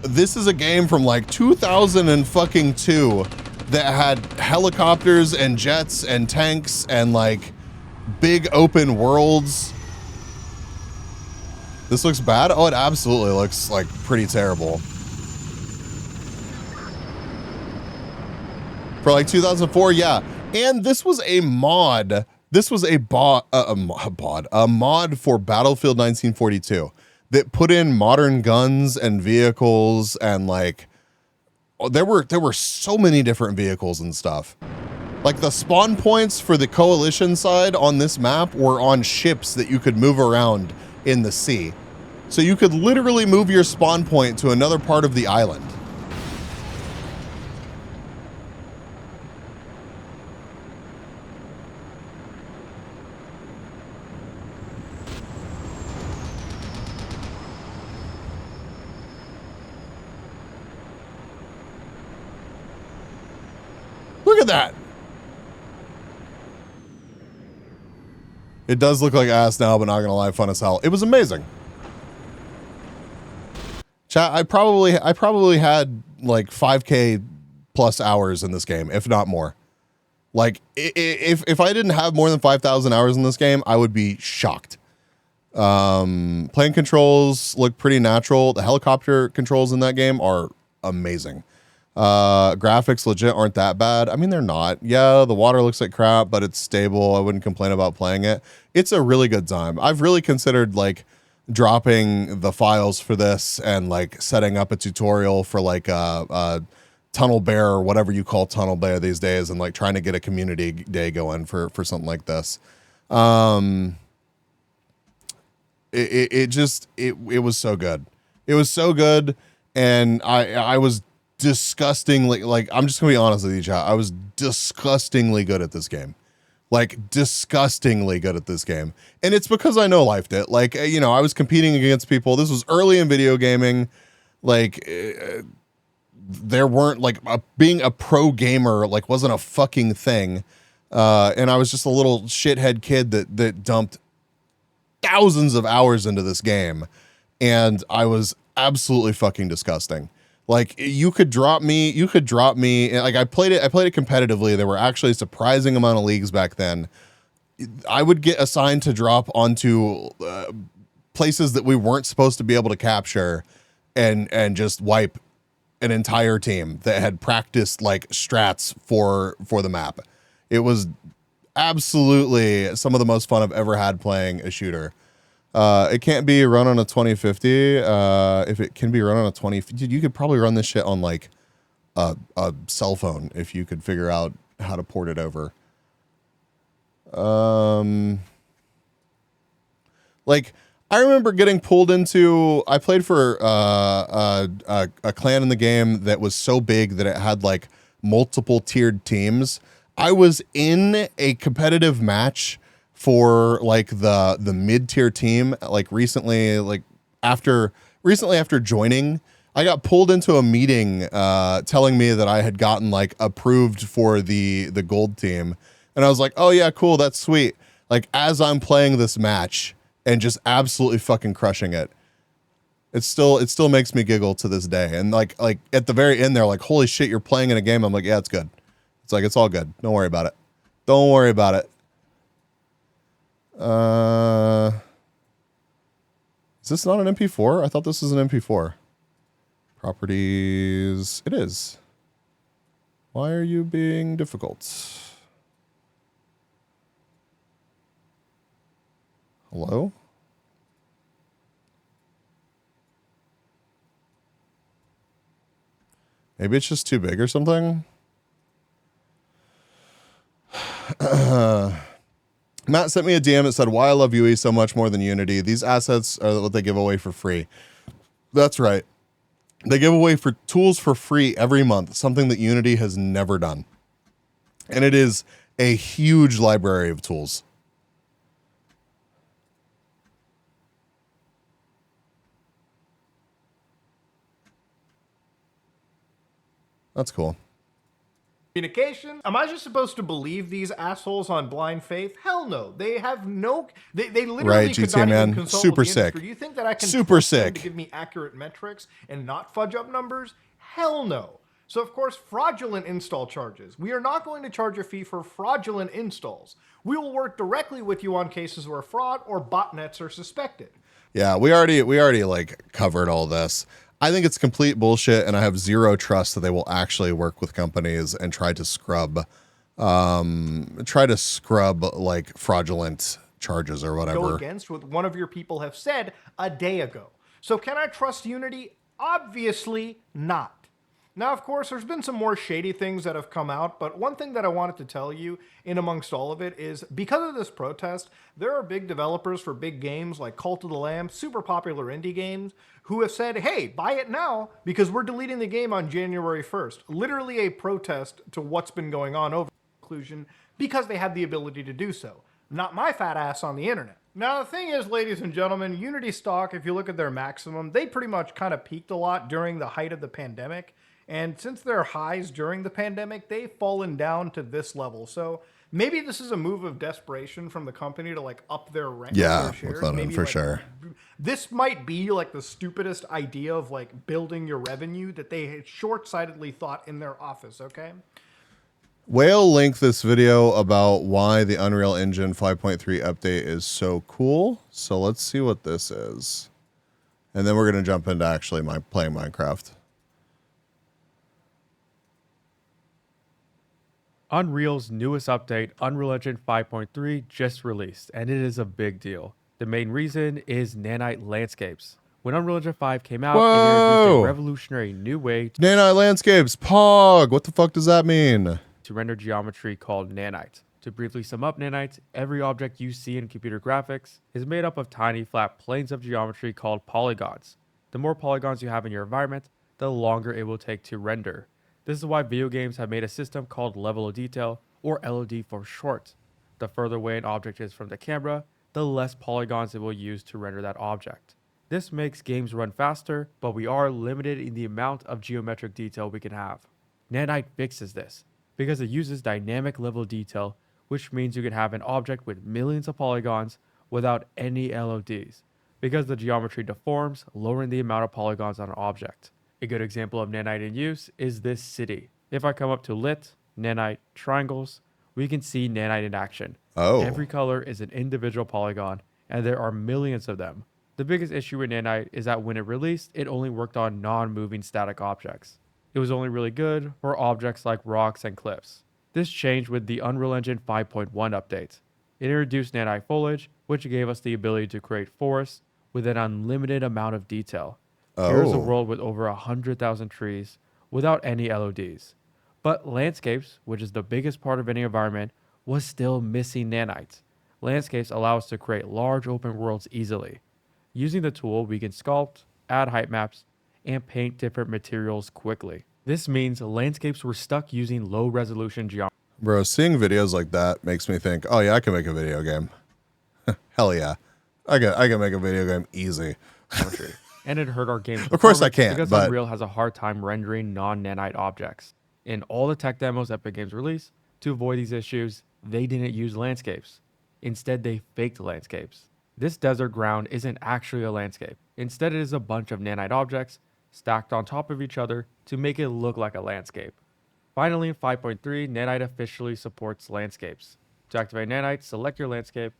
This is a game from like 2002 that had helicopters and jets and tanks and like big open worlds. This looks bad? Oh, it absolutely looks like pretty terrible. For like 2004, yeah. And this was a mod. This was a mod for Battlefield 1942 that put in modern guns and vehicles and like there were so many different vehicles and stuff. Like the spawn points for the coalition side on this map were on ships that you could move around in the sea. So you could literally move your spawn point to another part of the island. Look at that. It does look like ass now, but not gonna lie, fun as hell. It was amazing. Chat, I probably had like 5K plus hours in this game, if not more. Like if I didn't have more than 5,000 hours in this game, I would be shocked. Plane controls look pretty natural. The helicopter controls in that game are amazing. Graphics legit aren't that bad. I mean, they're not. Yeah, the water looks like crap, but it's stable. I wouldn't complain about playing it. It's a really good time. I've really considered like dropping the files for this and like setting up a tutorial for like a Tunnel Bear or whatever you call Tunnel Bear these days, and like trying to get a community day going for something like this. It was so good. It was so good, and I was disgustingly, like, I'm just gonna be honest with you, chat. I was disgustingly good at this game. Like, disgustingly good at this game. And it's because I no lifed it. Like, you know, I was competing against people. This was early in video gaming. Like, there weren't, like, being a pro gamer, like, wasn't a fucking thing. And I was just a little shithead kid that dumped thousands of hours into this game. And I was absolutely fucking disgusting. Like you could drop me, like I played it competitively. There were actually a surprising amount of leagues back then. I would get assigned to drop onto places that we weren't supposed to be able to capture and just wipe an entire team that had practiced like strats for the map. It was absolutely some of the most fun I've ever had playing a shooter. It can't be run on a 2050. If it can be run on a 2050, you could probably run this shit on like a cell phone if you could figure out how to port it over. Like I remember getting pulled into, I played for a clan in the game that was so big that it had like multiple tiered teams. I was in a competitive match for like the mid-tier team, like recently after joining. I got pulled into a meeting telling me that I had gotten like approved for the gold team. And I was like, oh yeah, cool, that's sweet. Like as I'm playing this match and just absolutely fucking crushing it. It still makes me giggle to this day. And like at the very end, they're like, holy shit, you're playing in a game. I'm like, yeah, it's good. It's like, it's all good. Don't worry about it. Don't worry about it. Is this not an MP4? I thought this was an MP4. Properties. It is. Why are you being difficult? Hello? Maybe it's just too big or something. Matt sent me a DM that said, why I love UE so much more than Unity. These assets are what they give away for free. That's right. They give away for tools for free every month, something that Unity has never done. And it is a huge library of tools. That's cool. Communication? Am I just supposed to believe these assholes on blind faith? Hell no. They have no. They literally right, could GTA not man. even consult Super with the sick. industry. Do you think that I can Super trust them sick. to give me accurate metrics and not fudge up numbers? Hell no. So of course, fraudulent install charges. We are not going to charge a fee for fraudulent installs. We will work directly with you on cases where fraud or botnets are suspected. Yeah, we already like covered all this. I think it's complete bullshit, and I have zero trust that they will actually work with companies and try to scrub like fraudulent charges or whatever. Go against what one of your people have said a day ago. So can I trust Unity? Obviously not. Now, of course, there's been some more shady things that have come out, but one thing that I wanted to tell you in amongst all of it is because of this protest, there are big developers for big games like Cult of the Lamb, super popular indie games, who have said, hey, buy it now because we're deleting the game on January 1st. Literally a protest to what's been going on over inclusion because they have the ability to do so. Not my fat ass on the internet. Now, the thing is, ladies and gentlemen, Unity stock, if you look at their maximum, they pretty much kind of peaked a lot during the height of the pandemic. And since their highs during the pandemic, they've fallen down to this level. So maybe this is a move of desperation from the company to like up their rank. Yeah, shares. maybe, for like, sure. This might be like the stupidest idea of like building your revenue that they had short-sightedly thought in their office, okay? Whale linked this video about why the Unreal Engine 5.3 update is so cool. So let's see what this is. And then we're going to jump into actually playing Minecraft. Unreal's newest update, Unreal Engine 5.3, just released, and it is a big deal. The main reason is nanite landscapes. When Unreal Engine 5 came out, it introduced a revolutionary new way to nanite landscapes, POG. What the fuck does that mean? To render geometry called nanite. To briefly sum up nanite, every object you see in computer graphics is made up of tiny flat planes of geometry called polygons. The more polygons you have in your environment, the longer it will take to render. This is why video games have made a system called level of detail, or LOD for short. The further away an object is from the camera, the less polygons it will use to render that object. This makes games run faster, but we are limited in the amount of geometric detail we can have. Nanite fixes this, because it uses dynamic level detail, which means you can have an object with millions of polygons without any LODs, because the geometry deforms, lowering the amount of polygons on an object. A good example of nanite in use is this city. If I come up to lit, nanite, triangles, we can see nanite in action. Oh. Every color is an individual polygon, and there are millions of them. The biggest issue with nanite is that when it released, it only worked on non-moving static objects. It was only really good for objects like rocks and cliffs. This changed with the Unreal Engine 5.1 update. It introduced nanite foliage, which gave us the ability to create forests with an unlimited amount of detail. Here's a world with over 100,000 trees without any LODs. But landscapes, which is the biggest part of any environment, was still missing nanites. Landscapes allow us to create large open worlds easily. Using the tool, we can sculpt, add height maps, and paint different materials quickly. This means landscapes were stuck using low resolution geometry. Bro, seeing videos like that makes me think, oh yeah, I can make a video game. Hell yeah. I can make a video game easy. And it hurt our game's Of course I performance can't, because but Unreal has a hard time rendering non-nanite objects. In all the tech demos Epic Games released, to avoid these issues, they didn't use landscapes. Instead, they faked landscapes. This desert ground isn't actually a landscape. Instead, it is a bunch of nanite objects stacked on top of each other to make it look like a landscape. Finally, in 5.3, nanite officially supports landscapes. To activate nanite, select your landscape,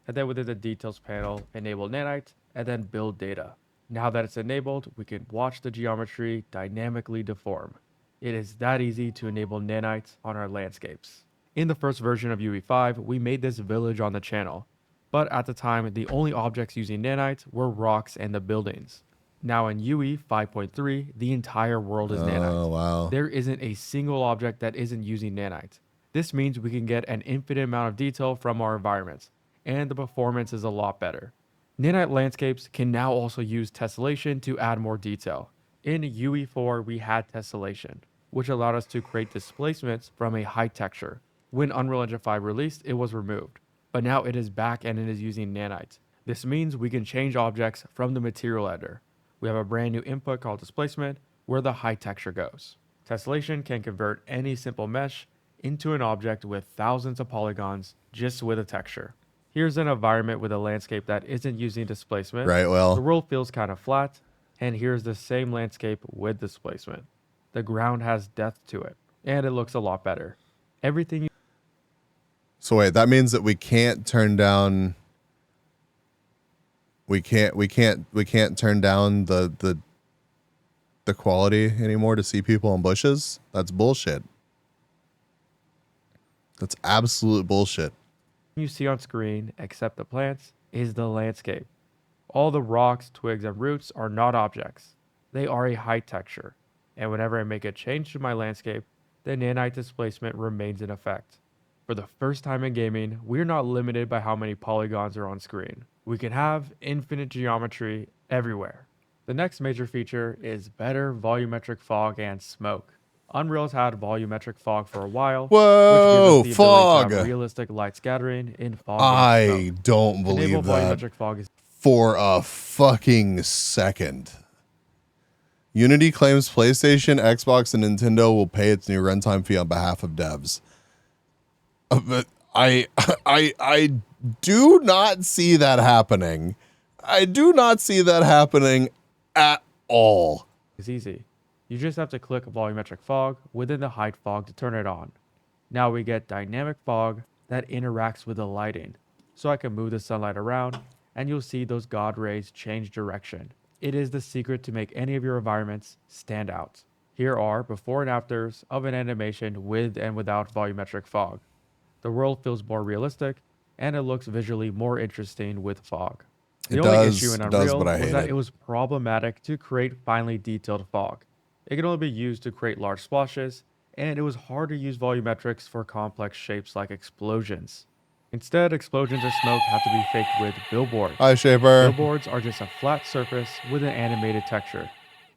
and then within the details panel, enable nanite, and then build data. Now that it's enabled, we can watch the geometry dynamically deform. It is that easy to enable nanites on our landscapes. In the first version of UE5, we made this village on the channel, but at the time, the only objects using nanites were rocks and the buildings. Now in UE 5.3, the entire world is nanite. Oh, wow. There isn't a single object that isn't using nanite. This means we can get an infinite amount of detail from our environments, and the performance is a lot better. Nanite landscapes can now also use tessellation to add more detail. In UE4, we had tessellation, which allowed us to create displacements from a high texture. When Unreal Engine 5 released, it was removed, but now it is back and it is using nanites. This means we can change objects from the material editor. We have a brand new input called displacement, where the high texture goes. Tessellation can convert any simple mesh into an object with thousands of polygons just with a texture. Here's an environment with a landscape that isn't using displacement. Right, well. The world feels kind of flat, and here's the same landscape with displacement. The ground has depth to it, and it looks a lot better. Everything. So wait, that means that we can't turn down. We can't turn down the quality anymore to see people in bushes. That's bullshit. That's absolute bullshit. You see on screen, except the plants, is the landscape. All the rocks, twigs, and roots are not objects. They are a high texture, and whenever I make a change to my landscape, the nanite displacement remains in effect. For the first time in gaming, we're not limited by how many polygons are on screen. We can have infinite geometry everywhere. The next major feature is better volumetric fog and smoke. Unreal's had volumetric fog for a while, Whoa, which gives us the ability to have fog. realistic light scattering in fog. I don't believe Enable that volumetric fog is for a fucking second. Unity claims PlayStation, Xbox, and Nintendo will pay its new runtime fee on behalf of devs. But I do not see that happening. I do not see that happening at all. It's easy. You just have to click volumetric fog within the height fog to turn it on. Now we get dynamic fog that interacts with the lighting. So I can move the sunlight around and you'll see those God rays change direction. It is the secret to make any of your environments stand out. Here are before and afters of an animation with and without volumetric fog. The world feels more realistic and it looks visually more interesting with fog. The only issue in Unreal was that it was problematic to create finely detailed fog. It could only be used to create large splashes, and it was hard to use volumetrics for complex shapes like explosions. Instead, explosions or smoke have to be faked with billboards. Hi, Shaper. Billboards are just a flat surface with an animated texture.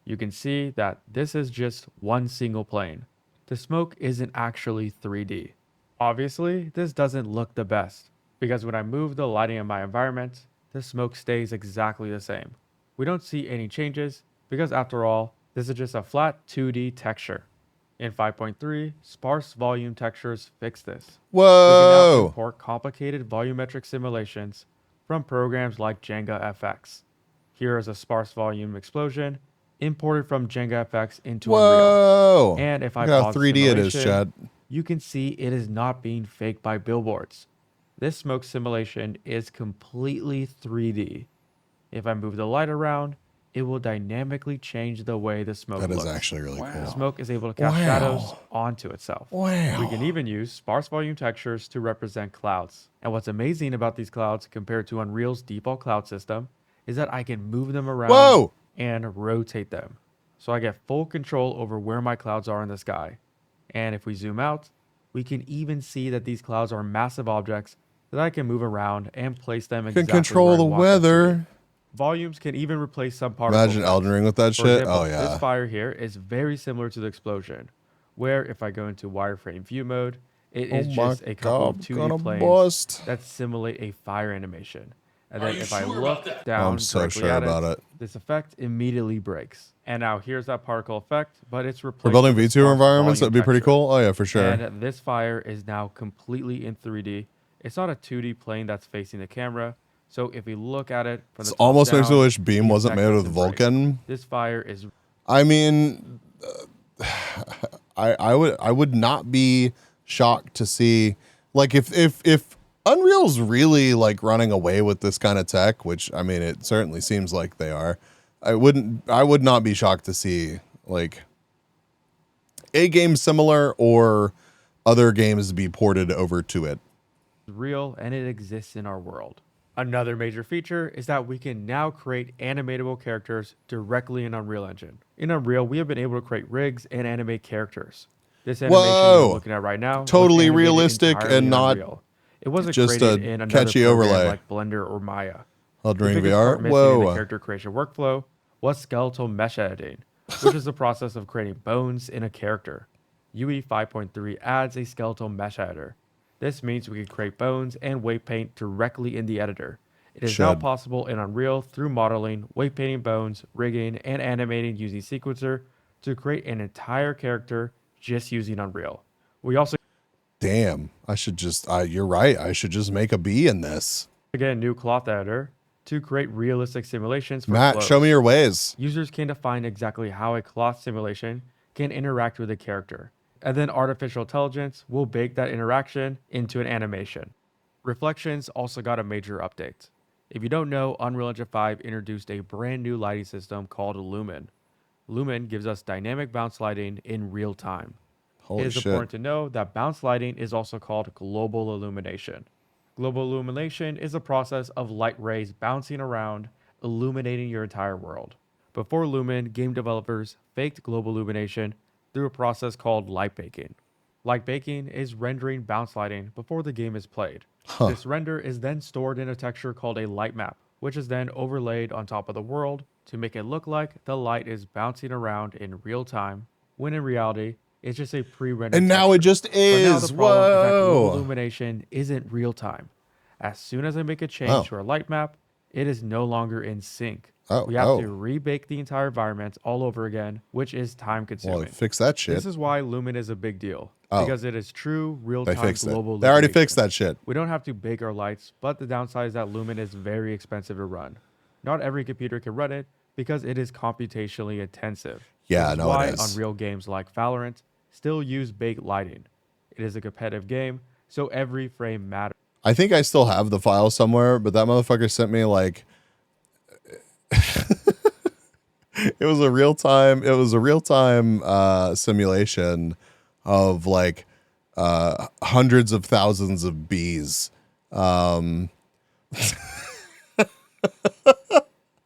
You can see that this is just one single plane. The smoke isn't actually 3D. Obviously, this doesn't look the best, because when I move the lighting in my environment, the smoke stays exactly the same. We don't see any changes, because after all, this is just a flat 2D texture. In 5.3, sparse volume textures fix this. Whoa! We can now import complicated volumetric simulations from programs like Jenga FX. Here is a sparse volume explosion imported from Jenga FX into Whoa! Unreal. And if I Look how pause 3D it is, simulation, chat. you can see it is not being faked by billboards. This smoke simulation is completely 3D. If I move the light around, it will dynamically change the way the smoke looks. That is actually really cool. The smoke is able to cast shadows onto itself. Wow. We can even use sparse volume textures to represent clouds. And what's amazing about these clouds compared to Unreal's default cloud system is that I can move them around and rotate them. So I get full control over where my clouds are in the sky. And if we zoom out, we can even see that these clouds are massive objects that I can move around and place them exactly Can control where I the want them to be. weather. Volumes can even replace some particle Imagine effects. Elden Ring with that For shit. example, Oh yeah. This fire here is very similar to the explosion, where if I go into wireframe view mode, it is just a couple of 2D planes that simulate a fire animation. And then if I look down I'm so directly sure at about it. this effect immediately breaks. And now here's that particle effect, but it's replaced For building with a V2 sparse environments, volume that'd be pretty texture. cool. Oh yeah, for sure. And this fire is now completely in 3D. It's not a 2D plane that's facing the camera. So if we look at it from the top Almost makes me down, wish Beam the wasn't effect made doesn't with break. Vulcan. This fire is I mean, I would not be shocked to see, like, if Unreal's really like running away with this kind of tech, which I mean it certainly seems like they are. I would not be shocked to see like a game similar or other games be ported over to it. real and it exists in our world. Another major feature is that we can now create animatable characters directly in Unreal Engine. In Unreal, we have been able to create rigs and animate characters. This animation we're looking at right now was Totally animated realistic entirely and in not Unreal. It wasn't just created a in another catchy program overlay. like Blender or Maya. Elden The Ring biggest part VR. missing in the Whoa. character creation workflow was skeletal mesh editing, which is the process of creating bones in a character. UE 5.3 adds a skeletal mesh editor. This means we can create bones and weight paint directly in the editor. It is now possible in Unreal through modeling, weight painting bones, rigging, and animating using Sequencer to create an entire character just using Unreal. We also Damn, I should just, you're right. I should just make a bee in this. get a new cloth editor to create realistic simulations for Matt, clothes. show me your ways. Users can define exactly how a cloth simulation can interact with a character, and then artificial intelligence will bake that interaction into an animation. Reflections also got a major update. If you don't know, Unreal Engine 5 introduced a brand new lighting system called Lumen. Lumen gives us dynamic bounce lighting in real time. Holy It is shit. important to know that bounce lighting is also called global illumination. Global illumination is a process of light rays bouncing around, illuminating your entire world. Before Lumen, game developers faked global illumination through a process called light baking. Light baking is rendering bounce lighting before the game is played. This render is then stored in a texture called a light map, which is then overlaid on top of the world to make it look like the light is bouncing around in real time, when in reality, it's just a pre-rendered And now it just But now is. the problem is that global Whoa. illumination isn't real time. As soon as I make a change to our light map, it is no longer in sync. We have to rebake the entire environment all over again, which is time consuming. Well, fix that shit. This is why Lumen is a big deal. Oh. Because it is true They real-time fixed it. global They already illumination. fixed that shit. We don't have to bake our lights, but the downside is that Lumen is very expensive to run. Not every computer can run it because it is computationally intensive. Yeah, This is no, it why is. Unreal games like Valorant still use baked lighting. It is a competitive game, so every frame matters. I think I still have the file somewhere, but that motherfucker sent me like it was a real time simulation of like hundreds of thousands of bees.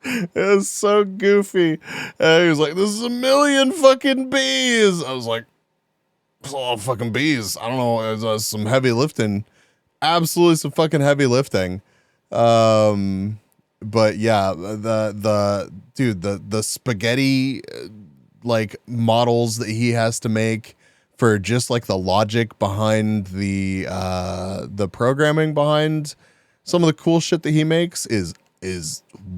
It was so goofy. And he was like, "This is 1,000,000 fucking bees." I was like, "That's a lot of fucking bees." I don't know. It was some heavy lifting. Absolutely some fucking heavy lifting. But yeah, the spaghetti like models that he has to make for just like the logic behind the programming behind some of the cool shit that he makes is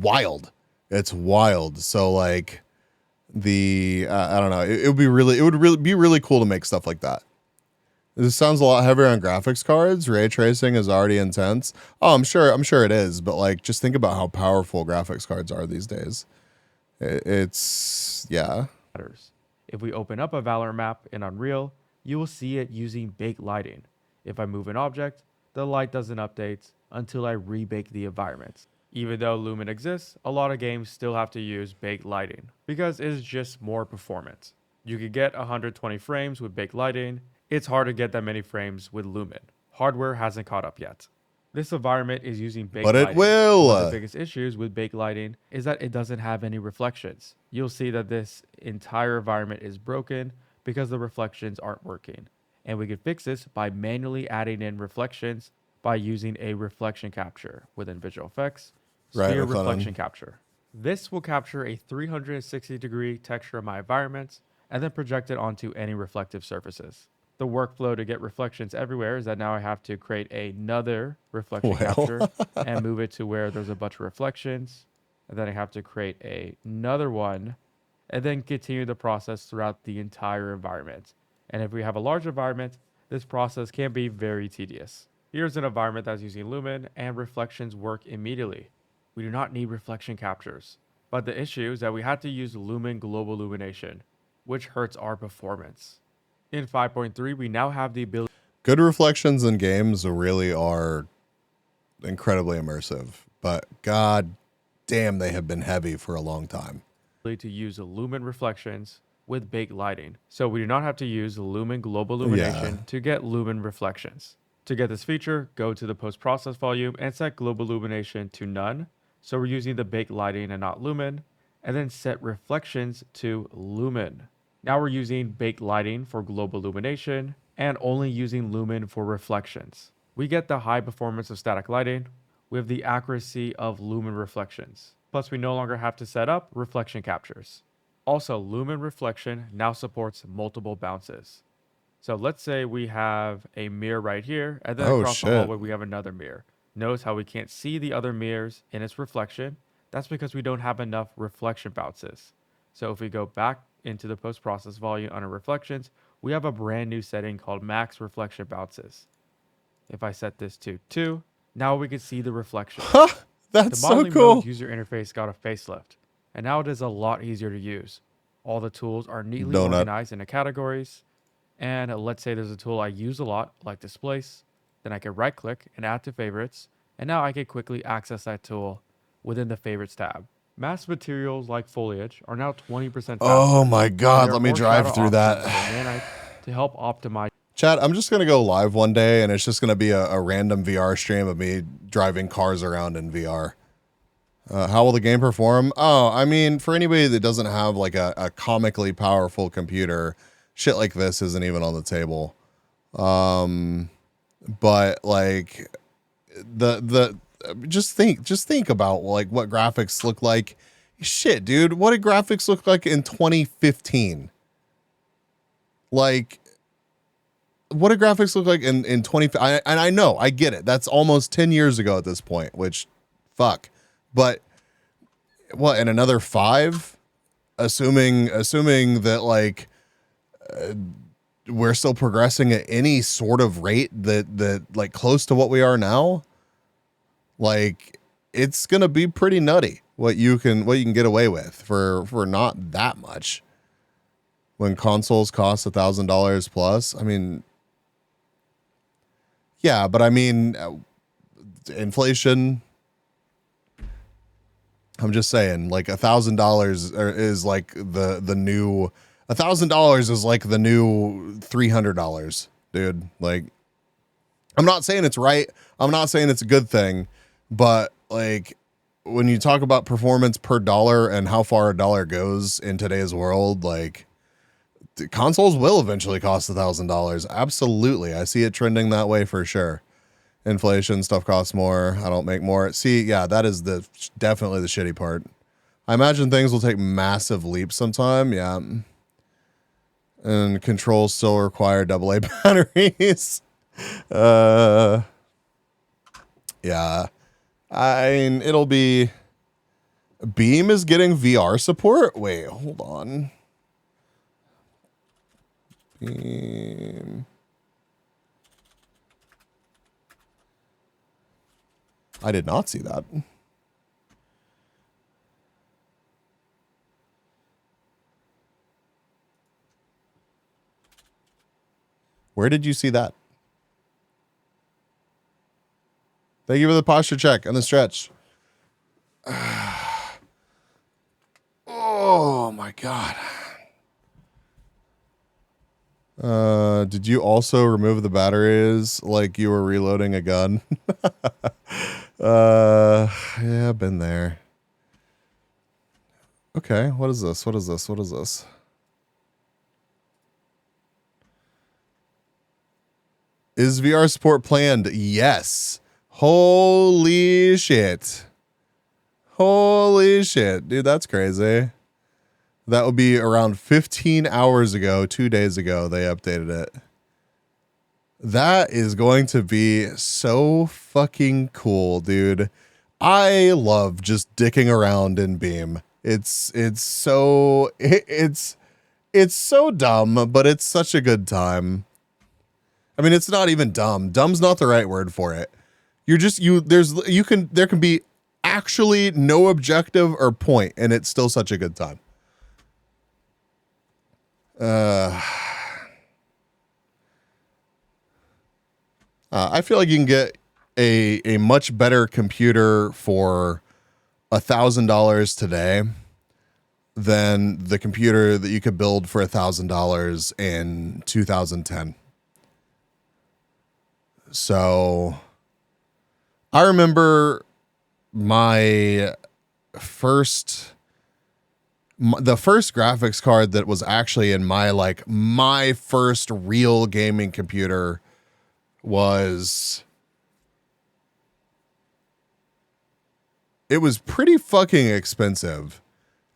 wild. It's wild. So like I don't know, it would be really cool to make stuff like that. This sounds a lot heavier on graphics cards. Ray tracing is already intense. Oh, I'm sure it is, but like just think about how powerful graphics cards are these days. It's yeah. If we open up a Valorant map in Unreal, you will see it using baked lighting. If I move an object, the light doesn't update until I rebake the environment. Even though Lumen exists, a lot of games still have to use baked lighting because it's just more performant. You could get 120 frames with baked lighting. It's hard to get that many frames with Lumen. Hardware hasn't caught up yet. This environment is using baked But lighting. it will. One of the biggest issues with baked lighting is that it doesn't have any reflections. You'll see that this entire environment is broken because the reflections aren't working. And we can fix this by manually adding in reflections by using a reflection capture within Visual Effects, Sphere Reflection Capture. This will capture a 360-degree texture of my environment and then project it onto any reflective surfaces. The workflow to get reflections everywhere is that now I have to create another reflection capture and move it to where there's a bunch of reflections. And then I have to create another one and then continue the process throughout the entire environment. And if we have a large environment, this process can be very tedious. Here's an environment that's using Lumen and reflections work immediately. We do not need reflection captures. But the issue is that we had to use Lumen Global Illumination, which hurts our performance. In 5.3, we now have the ability. Good reflections in games really are incredibly immersive, but god damn, they have been heavy for a long time. To use Lumen reflections with baked lighting. So we do not have to use Lumen Global Illumination to get Lumen reflections. To get this feature, go to the post-process volume and set Global Illumination to none. So we're using the baked lighting and not Lumen, and then set reflections to Lumen. Now we're using baked lighting for global illumination and only using Lumen for reflections. We get the high performance of static lighting with the accuracy of Lumen reflections. Plus we no longer have to set up reflection captures. Also, Lumen reflection now supports multiple bounces. So let's say we have a mirror right here, and then across the hallway we have another mirror. Notice how we can't see the other mirrors in its reflection. That's because we don't have enough reflection bounces. So if we go back into the post-process volume under reflections, we have a brand new setting called max reflection bounces. If I set this to 2, now we can see the reflection. That's the modeling so cool. mode user interface got a facelift, and now it is a lot easier to use. All the tools are neatly organized into categories, and let's say there's a tool I use a lot, like Displace, then I can right-click and add to favorites, and now I can quickly access that tool within the favorites tab. Mass materials like foliage are now 20% faster. Oh my god, let me drive through that. To help optimize. Chat, I'm just going to go live one day and it's just going to be a random VR stream of me driving cars around in VR. How will the game perform? Oh, I mean, for anybody that doesn't have like a comically powerful computer, shit like this isn't even on the table. But like just think about like what graphics look like. Shit, dude, what did graphics look like in 2015? Like, what did graphics look like in 20? And I know, I get it. That's almost 10 years ago at this point, which, fuck. But what, in another 5? Assuming that like we're still progressing at any sort of rate that like close to what we are now. Like, it's gonna be pretty nutty what you can get away with for not that much. When consoles cost $1,000 plus, I mean, yeah, but I mean, inflation. I'm just saying, like $1,000 is like the new $1,000 is like the new $300, dude. Like, I'm not saying it's right. I'm not saying it's a good thing. But like when you talk about performance per dollar and how far a dollar goes in today's world, like consoles will eventually cost $1,000. Absolutely. I see it trending that way for sure. Inflation, stuff costs more. I don't make more. See, yeah, that is definitely the shitty part. I imagine things will take massive leaps sometime. Yeah. And controls still require AA batteries. Yeah. I mean, it'll be... Beam is getting VR support? Wait, hold on. Beam... I did not see that. Where did you see that? Thank you for the posture check and the stretch. Oh my God. Did you also remove the batteries like you were reloading a gun? Yeah, I've been there. Okay, what is this? What is this? What is this? Is VR support planned? Yes. Holy shit. Holy shit. Dude, that's crazy. That would be around 15 hours ago, 2 days ago, they updated it. That is going to be so fucking cool, dude. I love just dicking around in Beam. It's so dumb, but it's such a good time. I mean, it's not even dumb. Dumb's not the right word for it. There can be actually no objective or point, and it's still such a good time. I feel like you can get a much better computer for $1,000 today than the computer that you could build for $1,000 in 2010. So I remember the first graphics card that was actually in my first real gaming computer was pretty fucking expensive.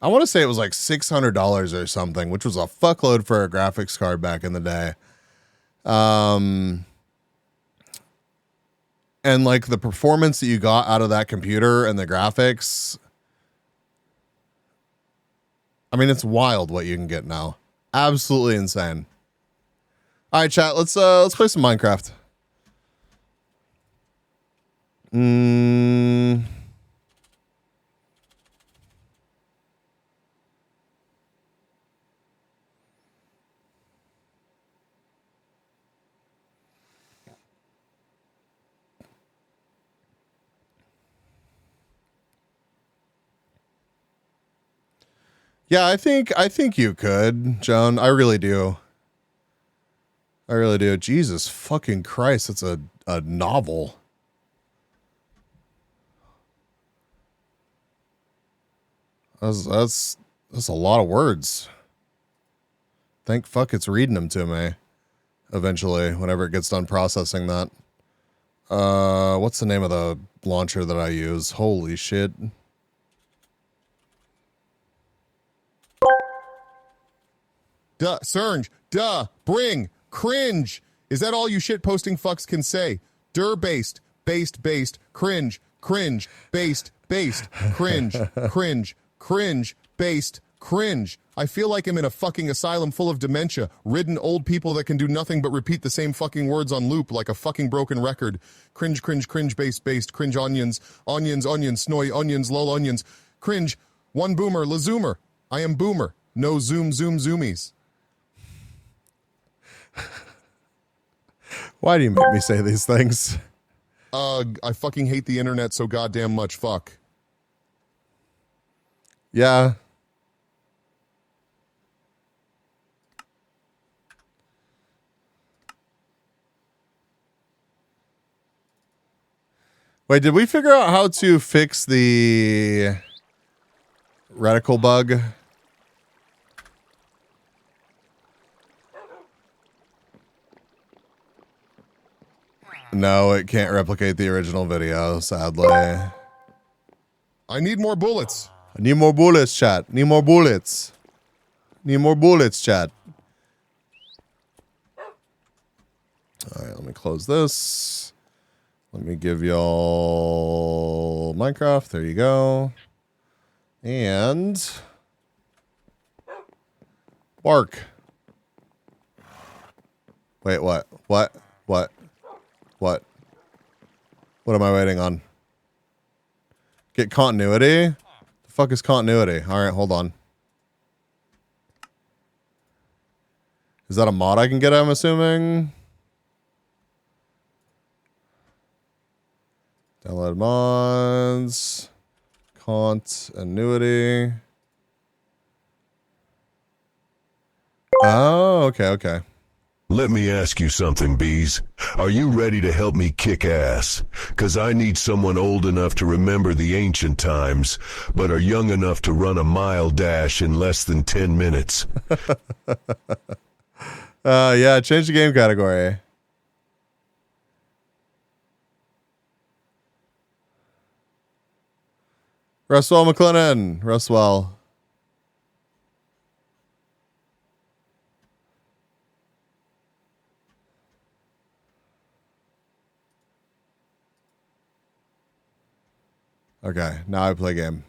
I want to say it was like $600 or something, which was a fuckload for a graphics card back in the day. And like the performance that you got out of that computer and the graphics, I mean, it's wild what you can get now. Absolutely insane. All right, chat, let's play some Minecraft. Yeah, I think you could, Joan. I really do. I really do. Jesus fucking Christ, it's a novel. That's a lot of words. Thank fuck it's reading them to me eventually, whenever it gets done processing that. What's the name of the launcher that I use? Holy shit. Duh, Surge, bring, cringe. Is that all you shit posting fucks can say? Based, cringe, based, cringe, based, cringe. I feel like I'm in a fucking asylum full of dementia, ridden old people that can do nothing but repeat the same fucking words on loop like a fucking broken record. Cringe, based, cringe onions, snoy onions, lol onions, cringe, one boomer, la zoomer. I am boomer, no zoomies. Why do you make me say these things? I fucking hate the internet so goddamn much, fuck. Yeah. Wait, did we figure out how to fix the reticle bug? No, it can't replicate the original video, sadly. I need more bullets. I need more bullets, chat. Need more bullets. Need more bullets, chat. All right, let me close this. Let me give y'all Minecraft. There you go. And bark. Wait, what? What? What am I waiting on? Get continuity? The fuck is continuity? All right, hold on. Is that a mod I can get, I'm assuming? Download mods. Continuity. Oh, okay, okay. Let me ask you something, Bees. Are you ready to help me kick ass? 'Cause I need someone old enough to remember the ancient times, but are young enough to run a mile dash in less than 10 minutes. Yeah, change the game category. Russell McLennan. Russell. Okay, now I play game.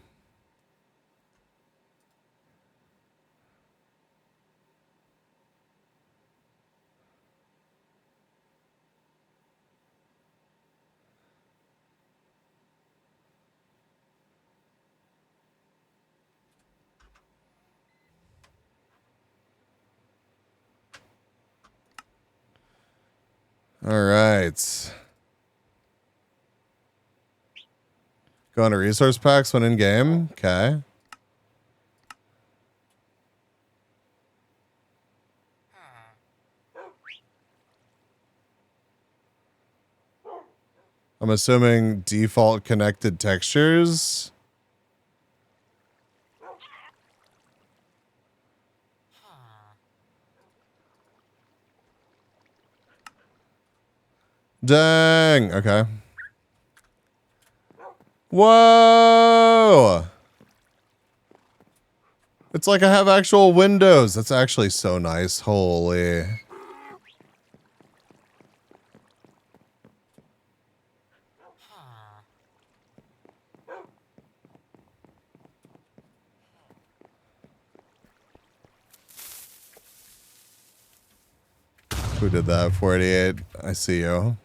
All right. Go into resource packs when in game. Okay. I'm assuming default connected textures. Dang. Okay. Whoa. It's like I have actual windows. That's actually so nice. Holy. Who did that? 488. I see you.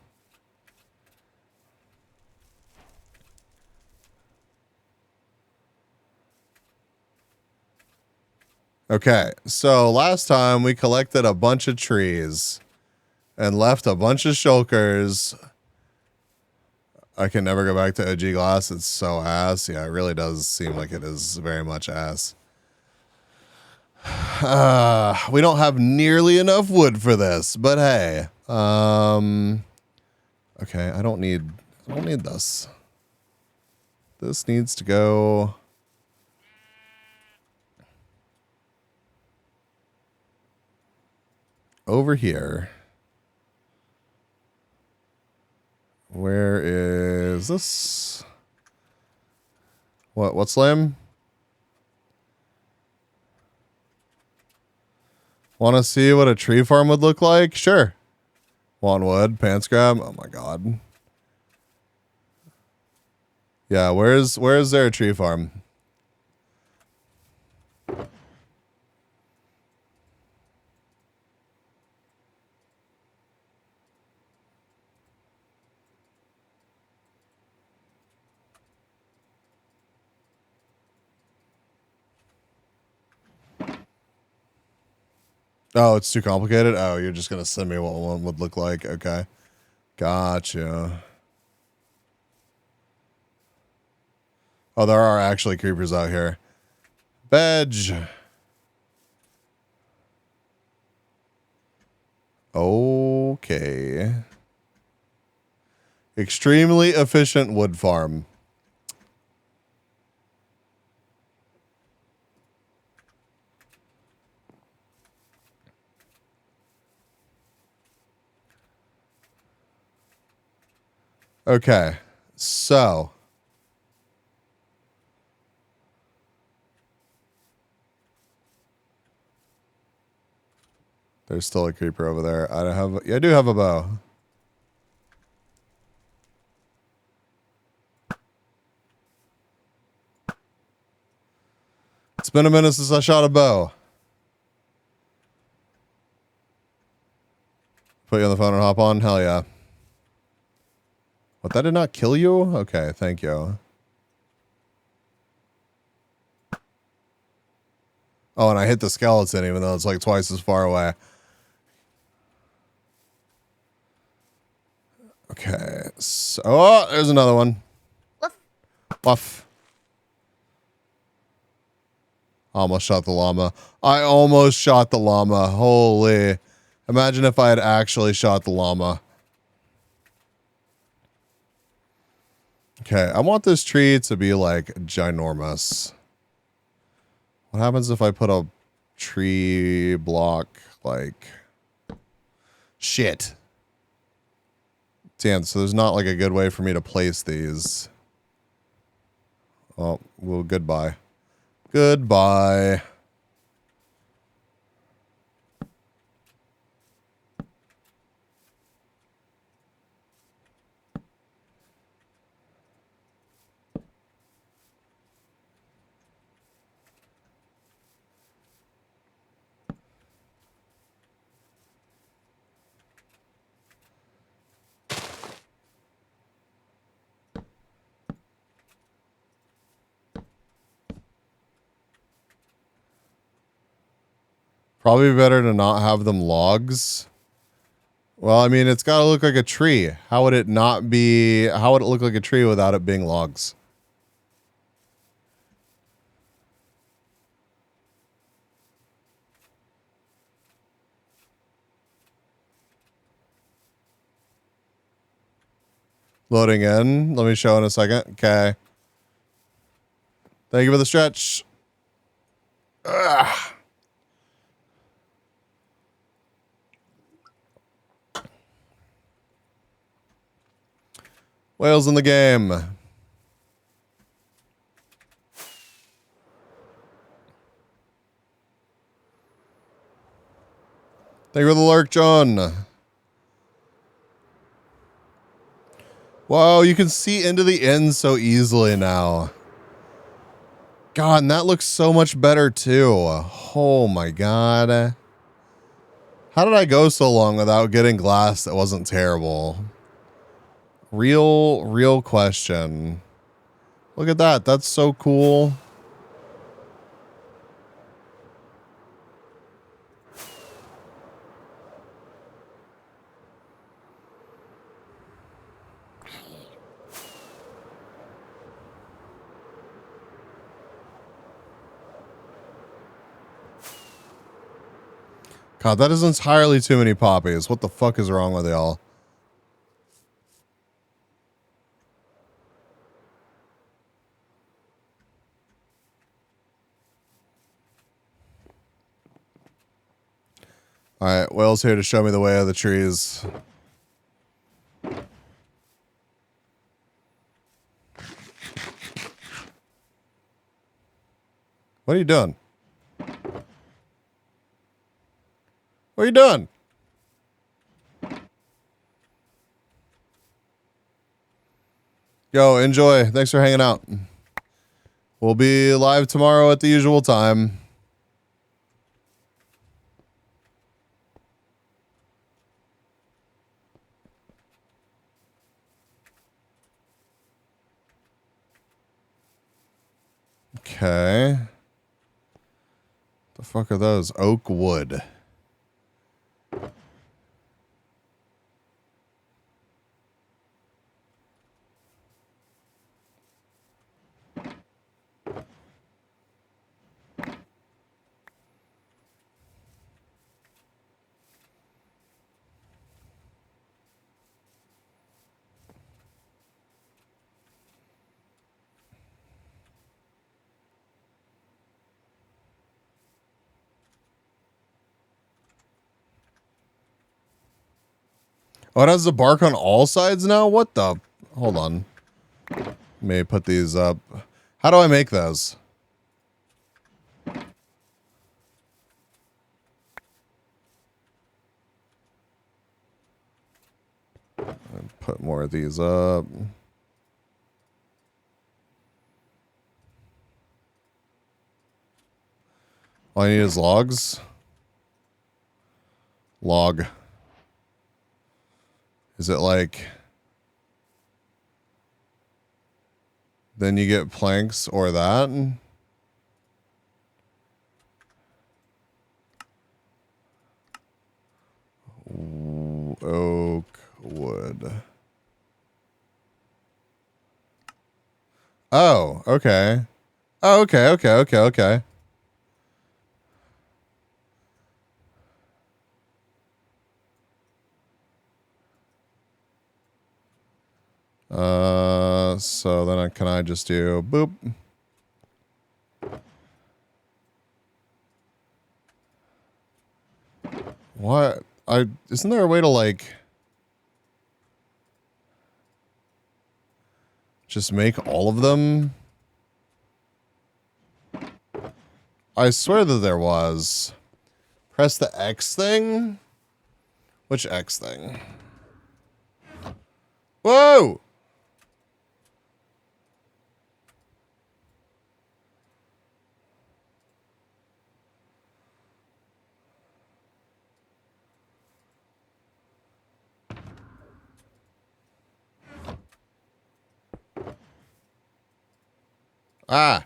Okay, so last time we collected a bunch of trees and left a bunch of shulkers. I can never go back to OG glass. It's so ass. Yeah, it really does seem like it is very much ass. We don't have nearly enough wood for this, but hey. Okay, I don't need this. This needs to go over here. Where is this? What Slam? Want to see what a tree farm would look like? Sure. Want wood? Pants grab? Oh my god. Yeah, where is there a tree farm? Oh, it's too complicated? Oh, you're just going to send me what one would look like. Okay. Gotcha. Oh, there are actually creepers out here. Bedge. Okay. Extremely efficient wood farm. Okay, so there's still a creeper over there. I do have a bow. It's been a minute since I shot a bow. Put you on the phone and hop on? Hell yeah. What, that did not kill you? Okay, thank you. Oh, and I hit the skeleton even though it's like twice as far away. Okay. So, oh, there's another one. Woof. Almost shot the llama. I almost shot the llama. Holy. Imagine if I had actually shot the llama. Okay, I want this tree to be like ginormous. What happens if I put a tree block like... Shit. Damn, so there's not like a good way for me to place these. Oh, well, goodbye. Goodbye. Probably better to not have them logs. Well, I mean, it's got to look like a tree. How would it not be? How would it look like a tree without it being logs? Loading in. Let me show in a second. Okay. Thank you for the stretch. Ugh. Whales in the game. Thank you for the lurk, John. Wow, you can see into the end so easily now. God, and that looks so much better too. Oh my God. How did I go so long without getting glass that wasn't terrible? Real question. Look at that. That's so cool. God, that is entirely too many poppies. What the fuck is wrong with y'all? All right, Will's here to show me the way of the trees. What are you doing? What are you doing? Yo, enjoy. Thanks for hanging out. We'll be live tomorrow at the usual time. Okay. The fuck are those? Oak wood. Oh, it has the bark on all sides now? What the? Hold on. May put these up. How do I make those? Put more of these up. All I need is logs. Log. Is it like... Then you get planks or that? Oak wood. Oh, okay. Oh, okay. So then can I just do boop? What? Isn't there a way to like just make all of them? I swear that there was. Press the X thing? Which X thing? Whoa! Ah.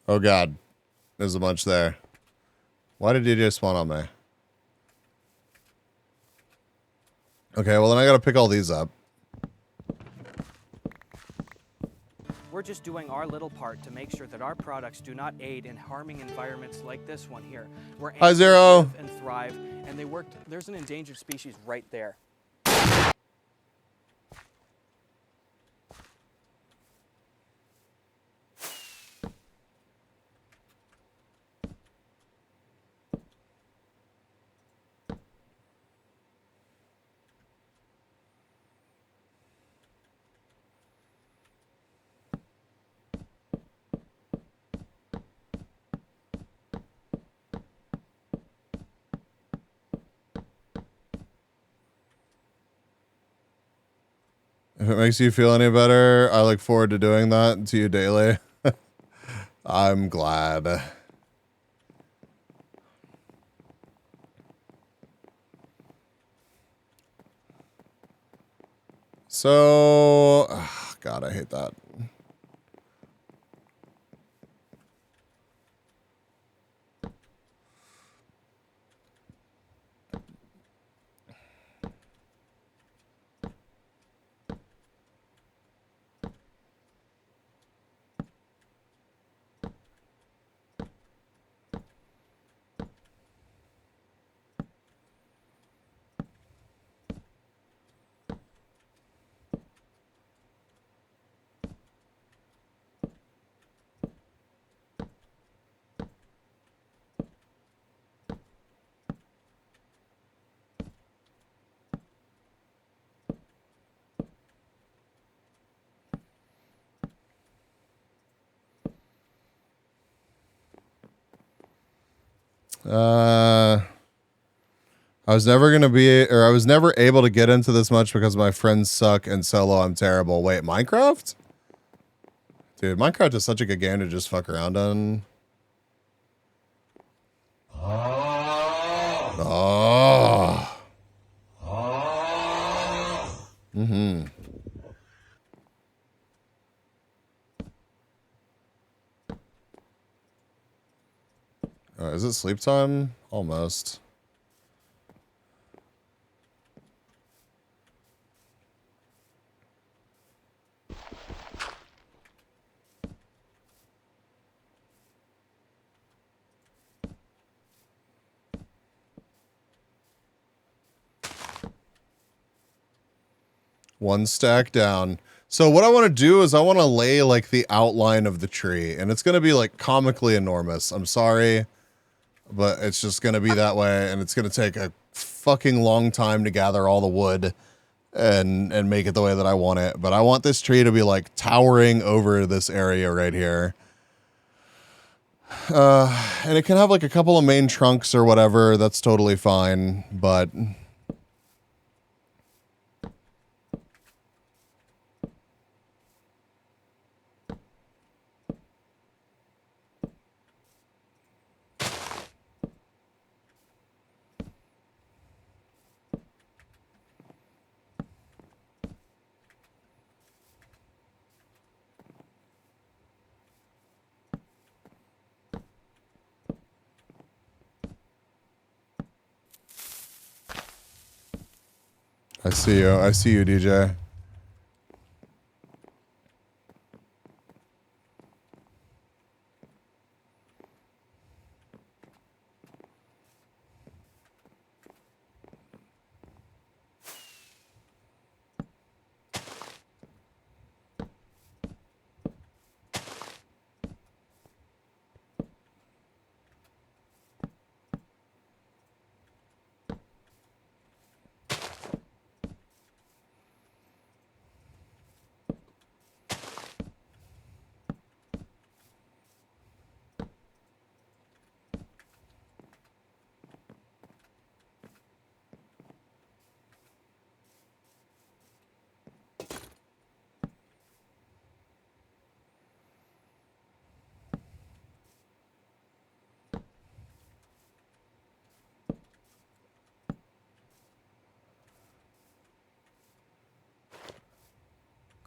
Oh god. There's a bunch there. Why did you just spawn on me? Okay, well then I gotta pick all these up. We're just doing our little part to make sure that our products do not aid in harming environments like this one here, where Hi, animals Zero. live and thrive, and they worked. There's an endangered species right there. If it makes you feel any better, I look forward to doing that to you daily. I'm glad. So, God, I hate that. I was never able to get into this much because my friends suck and solo I'm terrible. Wait, Minecraft? Dude, Minecraft is such a good game to just fuck around on. Oh. Mm-hmm. Is it sleep time? Almost. One stack down. So what I want to do is I want to lay like the outline of the tree, and it's going to be like comically enormous. I'm sorry, but it's just going to be that way, and it's going to take a fucking long time to gather all the wood and make it the way that I want it. But I want this tree to be like towering over this area right here. And it can have like a couple of main trunks or whatever. That's totally fine, but I see you. I see you, DJ.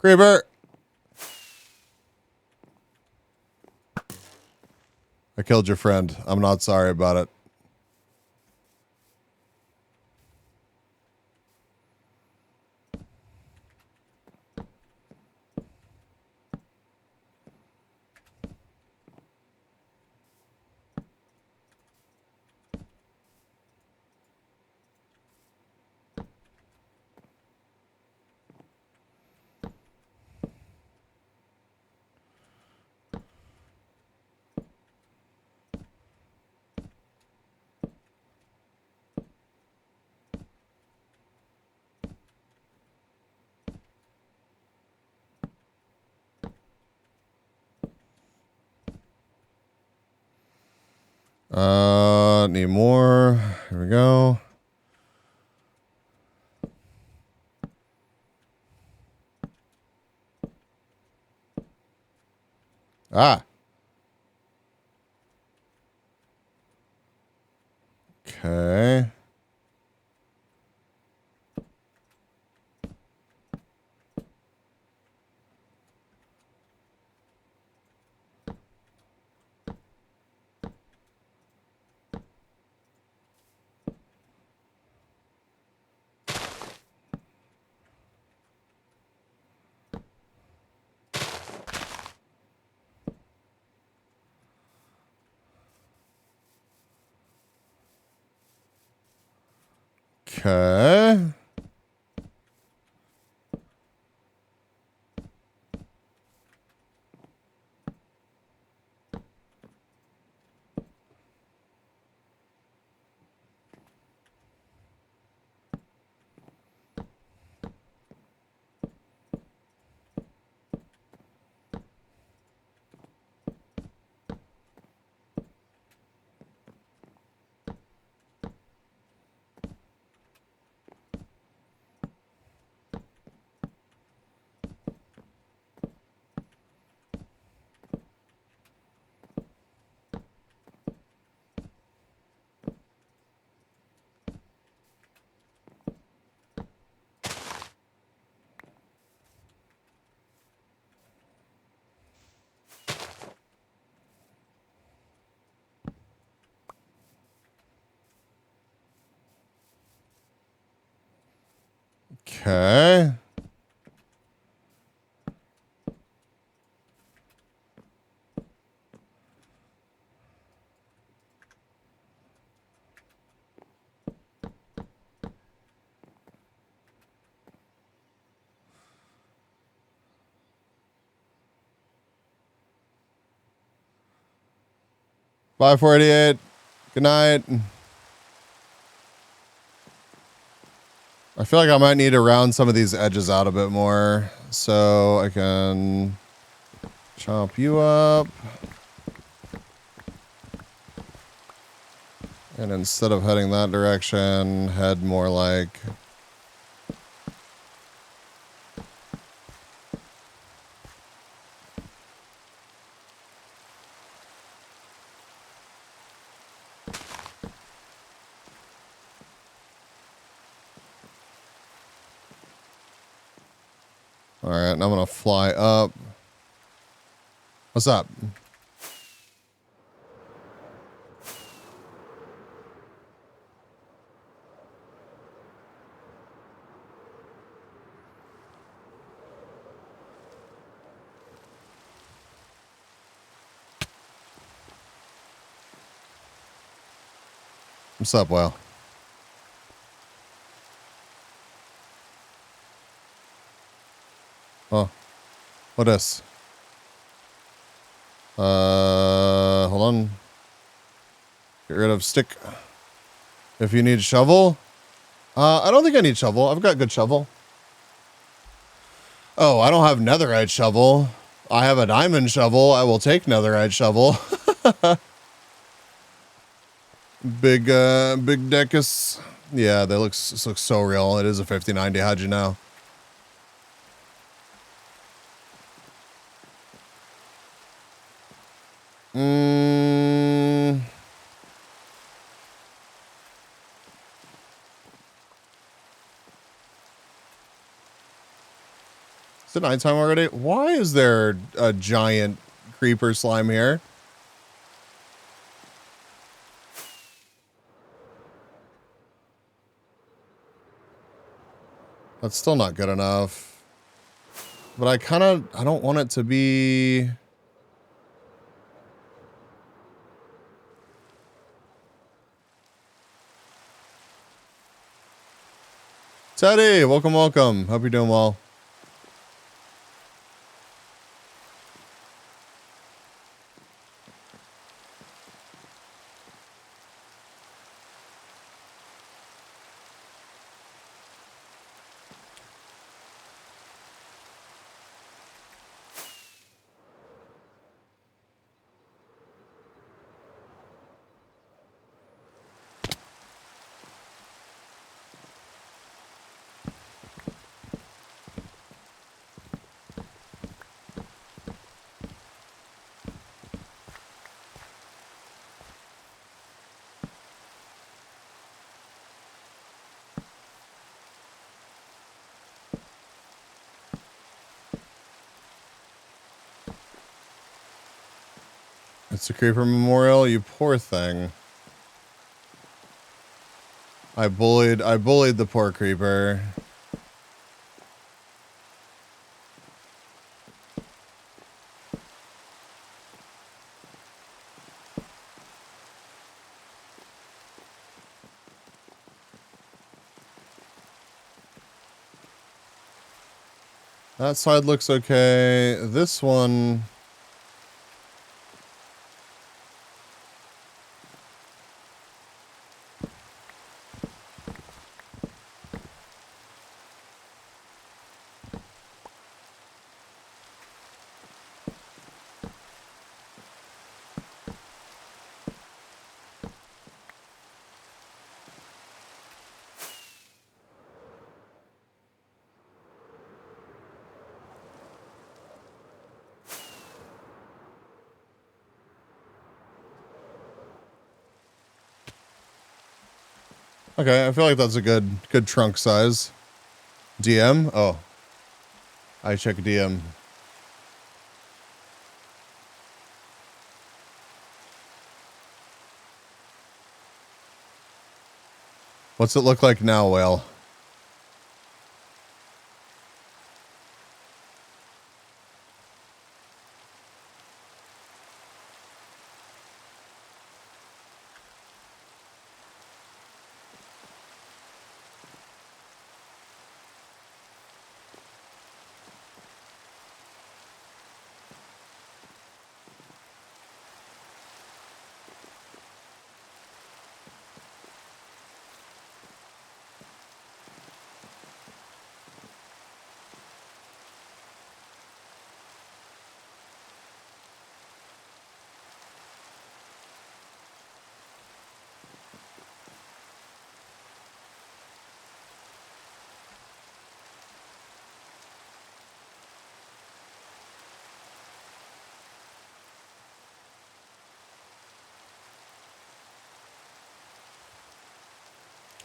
Creeper. I killed your friend. I'm not sorry about it. Need more. Here we go. Ah. Okay. Okay. Okay. Bye, 488. Good night. I feel like I might need to round some of these edges out a bit more so I can chop you up. And instead of heading that direction, head more like... All right, and I'm going to fly up. What's up? What's up, Will? Oh, what is? Hold on. Get rid of stick. If you need shovel. I don't think I need shovel. I've got good shovel. Oh, I don't have netherite shovel. I have a diamond shovel. I will take netherite shovel. Big Deckus. Yeah, that looks so real. It is a 5090. How'd you know? Is it nighttime already? Why is there a giant creeper slime here? That's still not good enough. But I don't want it to be... Teddy, welcome, welcome. Hope you're doing well. It's a creeper memorial, you poor thing. I bullied the poor creeper. That side looks okay. This one... Okay, I feel like that's a good trunk size. DM? Oh. I check DM. What's it look like now, Whale?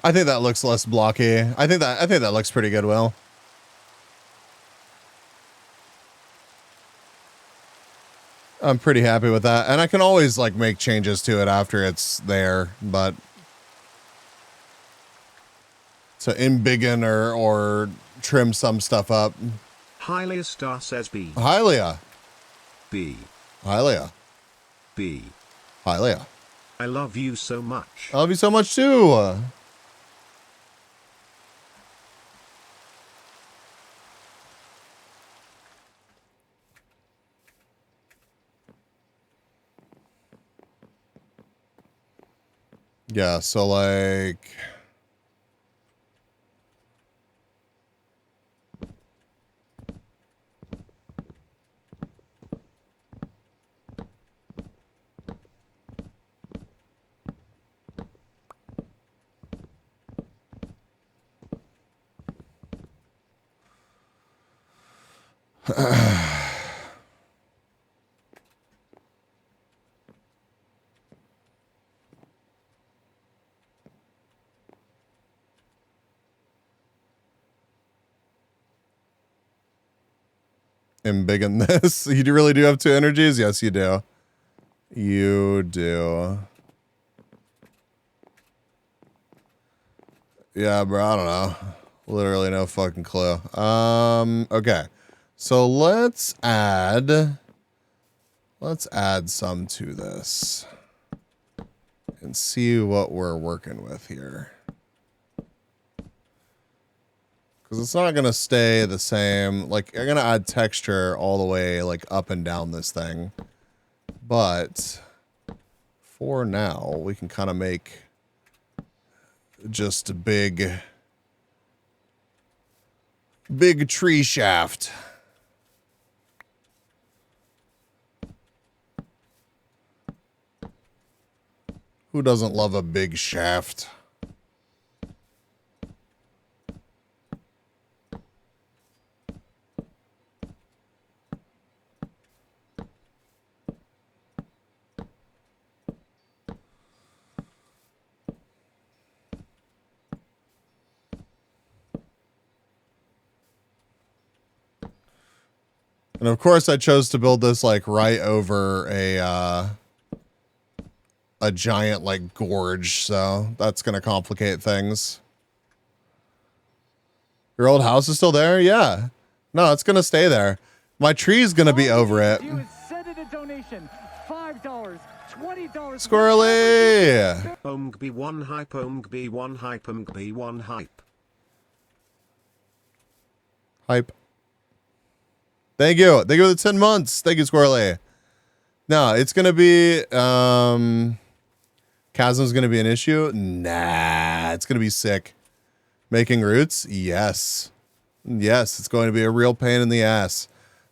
I think that looks less blocky. I think that looks pretty good, Will. I'm pretty happy with that. And I can always like make changes to it after it's there, but to embiggen or trim some stuff up. Hylia Star says B. Hylia. B. Hylia. B. Hylia. I love you so much. I love you so much too. Yeah, so like am big in this. You really do have two energies? Yes, you do. You do. Yeah, bro, I don't know. Literally no fucking clue. Okay. So let's add some to this and see what we're working with here. Because it's not going to stay the same. Like, I'm going to add texture all the way, like, up and down this thing. But for now, we can kind of make just a big tree shaft. Who doesn't love a big shaft? And of course I chose to build this like right over a giant like gorge, so that's going to complicate things. Your old house is still there? Yeah. No, it's going to stay there. My tree's going to be over it. Send in a donation. $5, $20. Squirrely! Omgb 1 hype, Omgb 1 hype, Omgb 1 hype. Hype. Thank you. Thank you for the 10 months. Thank you, Squirrely. No, it's going to be, Chasm's going to be an issue? Nah, it's going to be sick. Making roots? Yes. Yes, it's going to be a real pain in the ass.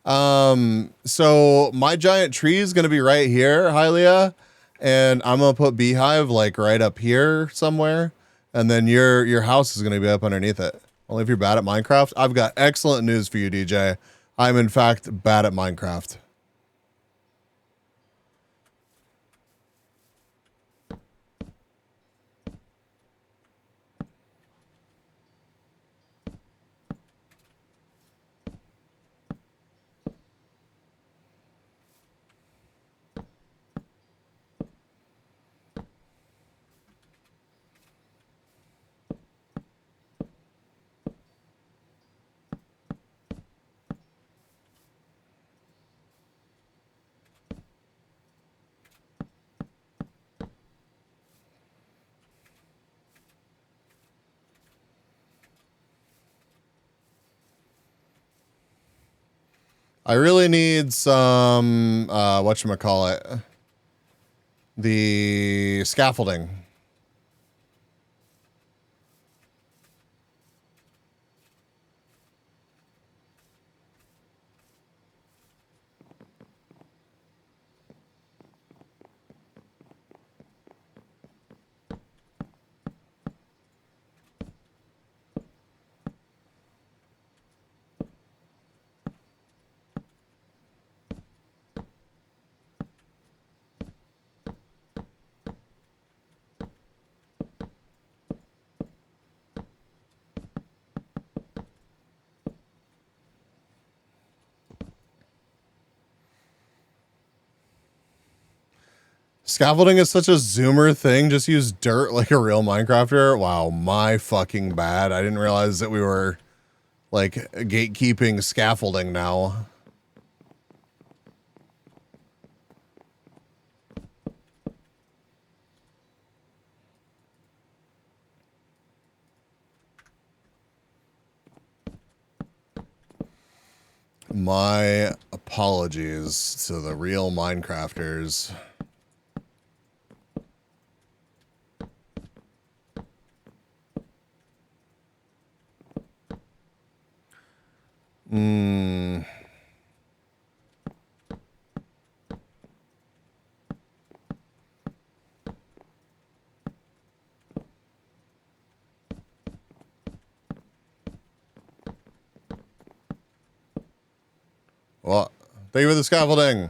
So my giant tree is going to be right here, Hylia, and I'm going to put Beehive like right up here somewhere, and then your house is going to be up underneath it. Only if you're bad at Minecraft. I've got excellent news for you, DJ. I'm in fact bad at Minecraft. I really need some, whatchamacallit, the scaffolding. Scaffolding is such a zoomer thing. Just use dirt like a real Minecrafter. Wow, my fucking bad. I didn't realize that we were like gatekeeping scaffolding now. My apologies to the real Minecrafters. Well, thank you for the scaffolding.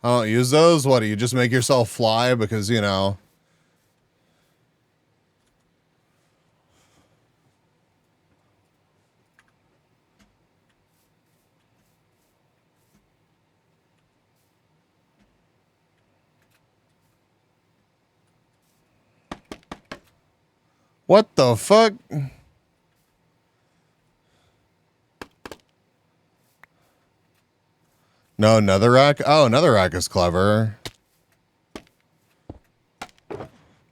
I don't use those. What, do you just make yourself fly because, you know? What the fuck? No, netherrack? Oh, netherrack is clever.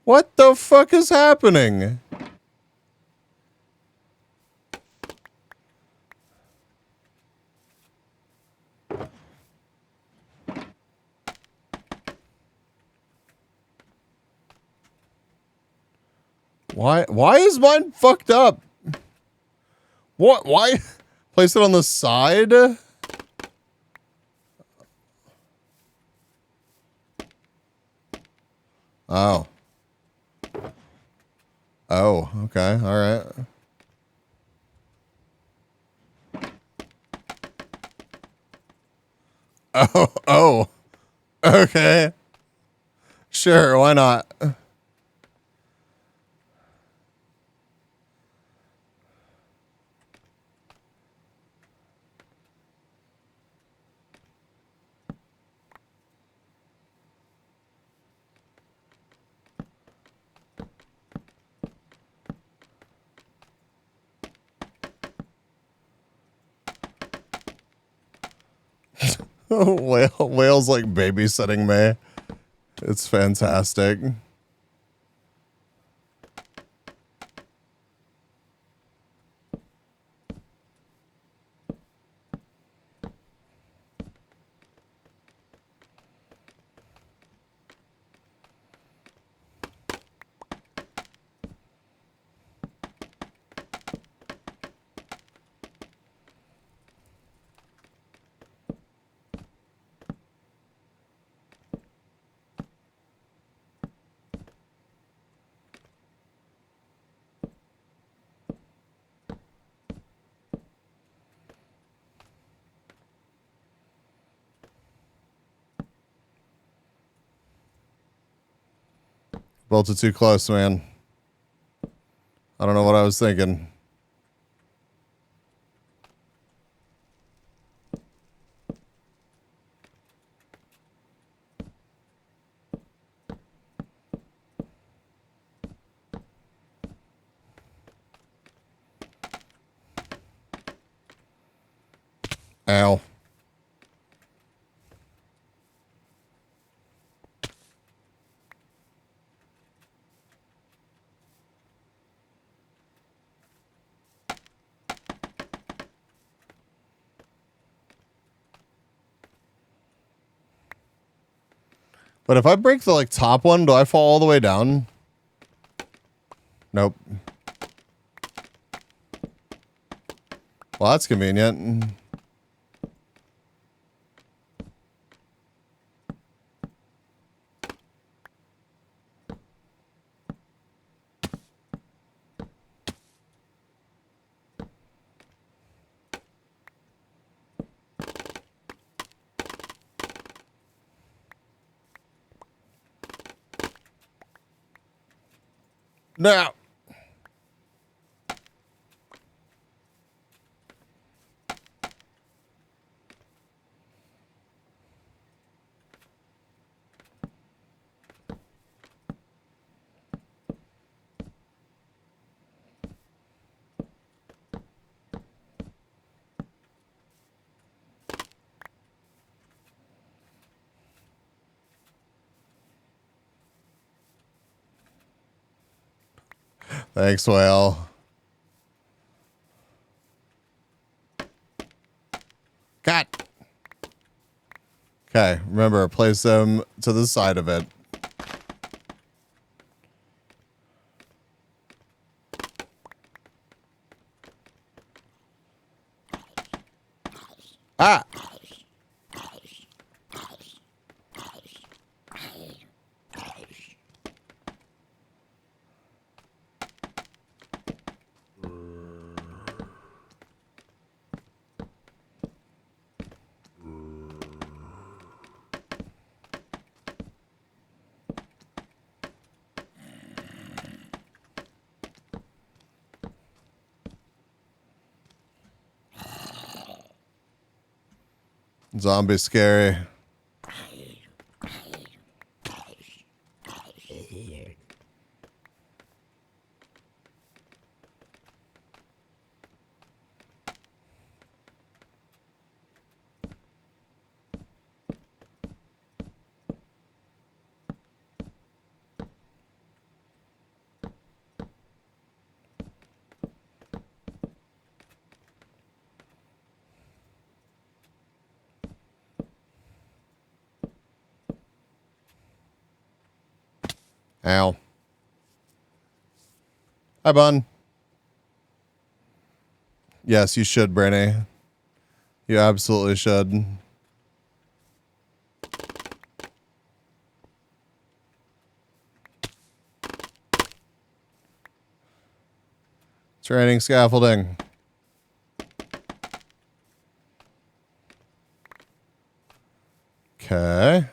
What the fuck is happening? Why is mine fucked up? What? Why? Place it on the side? Oh. Oh, okay. All right. Oh. Okay. Sure, why not? Whale's like babysitting me. It's fantastic. Built it too close, man. I don't know what I was thinking. Ow. But if I break the like top one, do I fall all the way down? Nope. Well, that's convenient. No. Thanks, Whale. Cut. Okay, remember, place them to the side of it. Ah! Zombie scary. Ow. Hi, Bun. Yes, you should, Branny. You absolutely should. Training scaffolding. Okay.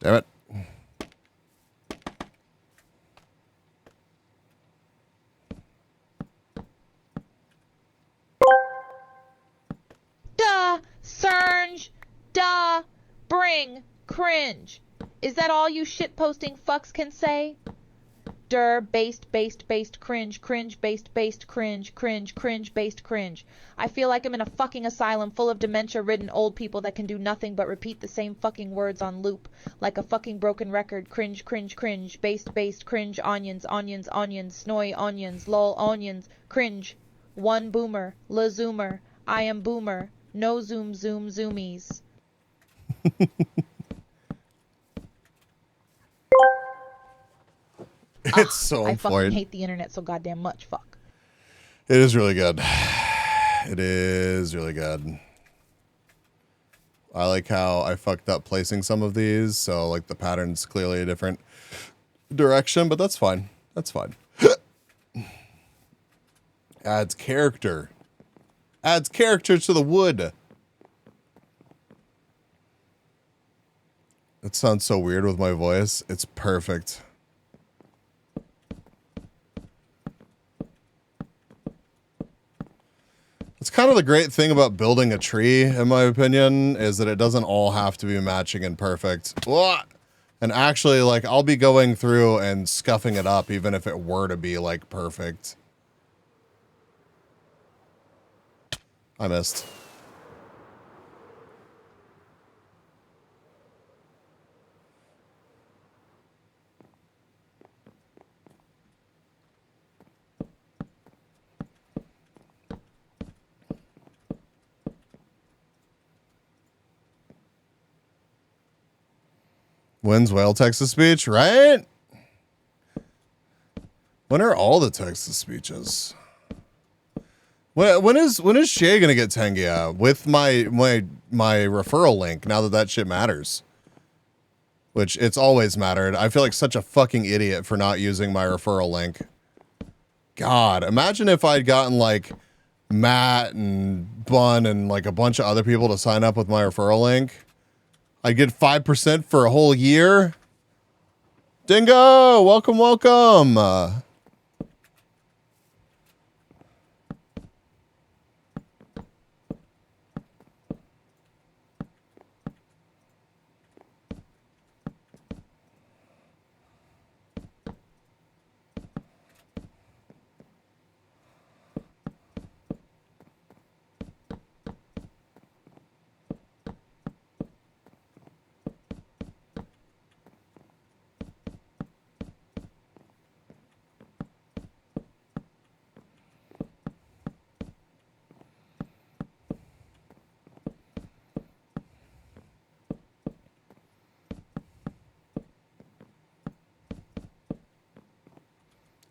Damn it. Duh, Surge, duh, bring, cringe. Is that all you shitposting fucks can say? Based, cringe, based, cringe, based, cringe. I feel like I'm in a fucking asylum full of dementia-ridden old people that can do nothing but repeat the same fucking words on loop, like a fucking broken record. Cringe, based, cringe, onions, snoy onions, lol onions, cringe. One boomer, la zoomer, I am boomer, no zoomies. It's so I fucking important. hate the internet so goddamn much. Fuck. It is really good. It is really good. I like how I fucked up placing some of these, so like the pattern's clearly a different direction, but that's fine. That's fine. Adds character. Adds character to the wood. It sounds so weird with my voice. It's perfect. It's kind of the great thing about building a tree, in my opinion, is that it doesn't all have to be matching and perfect. And actually, like, I'll be going through and scuffing it up, even if it were to be, like, perfect. I missed. When's whale Texas speech, right? When are all the Texas speeches? When is Shay gonna get Tengia with my referral link? Now that shit matters, which it's always mattered. I feel like such a fucking idiot for not using my referral link. God, imagine if I'd gotten like Matt and Bun and like a bunch of other people to sign up with my referral link, I get 5% for a whole year. Dingo, welcome, welcome.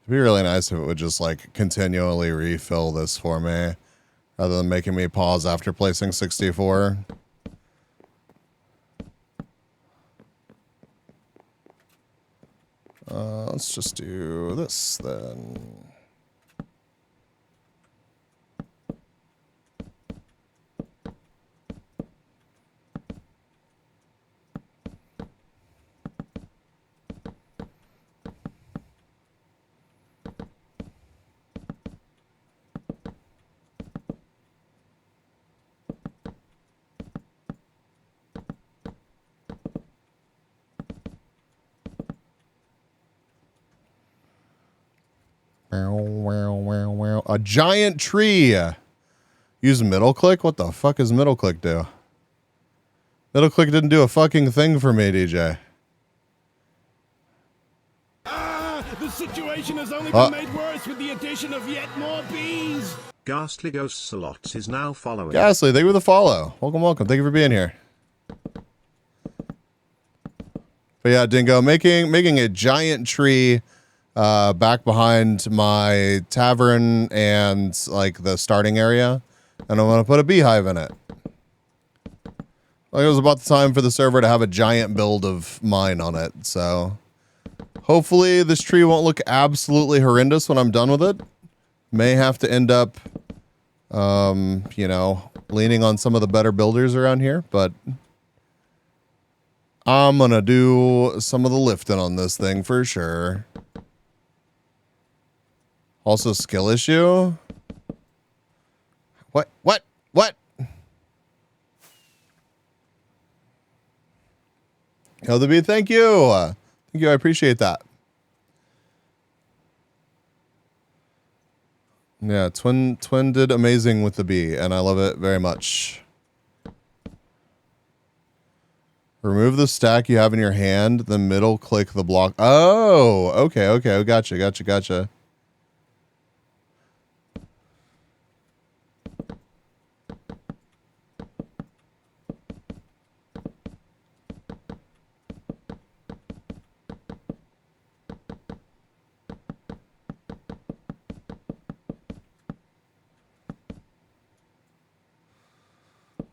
It'd be really nice if it would just like continually refill this for me rather than making me pause after placing 64. Let's just do this then. A giant tree. Use middle click? What the fuck does middle click do? Middle click didn't do a fucking thing for me, DJ. The situation has only been made worse with the addition of yet more bees. Ghastly Ghosts a lot is now following. Ghastly, thank you for the follow. Welcome, welcome. Thank you for being here. But yeah, Dingo, making a giant tree back behind my tavern and like the starting area, and I'm gonna put a beehive in it. Like, it was about the time for the server to have a giant build of mine on it, so hopefully this tree won't look absolutely horrendous when I'm done with it. May have to end up, you know, leaning on some of the better builders around here, but I'm gonna do some of the lifting on this thing for sure. Also, skill issue. What? Oh, the bee, thank you. Thank you, I appreciate that. Yeah, Twin did amazing with the bee, and I love it very much. Remove the stack you have in your hand, then middle click the block. Oh, okay, gotcha.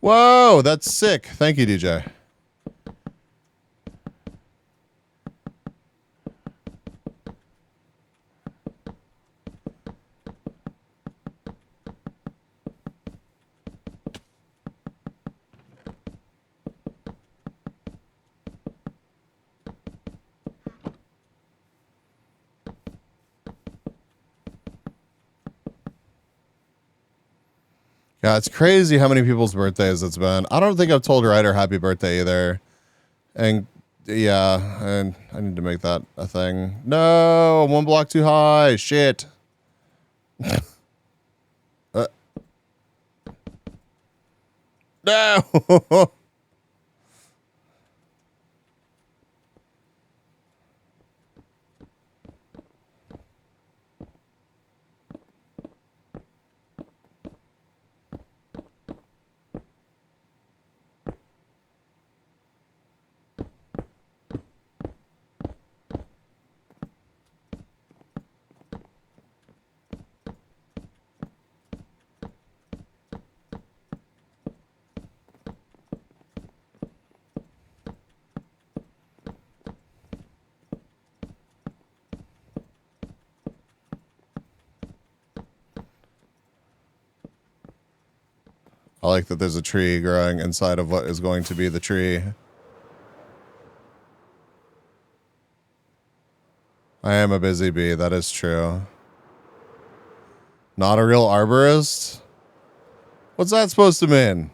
Whoa, that's sick. Thank you, DJ. Yeah, it's crazy how many people's birthdays it's been. I don't think I've told Ryder happy birthday either. And yeah, and I need to make that a thing. No, I'm one block too high. Shit. No. like that there's a tree growing inside of what is going to be the tree. I am a busy bee, that is true. Not a real arborist? What's that supposed to mean?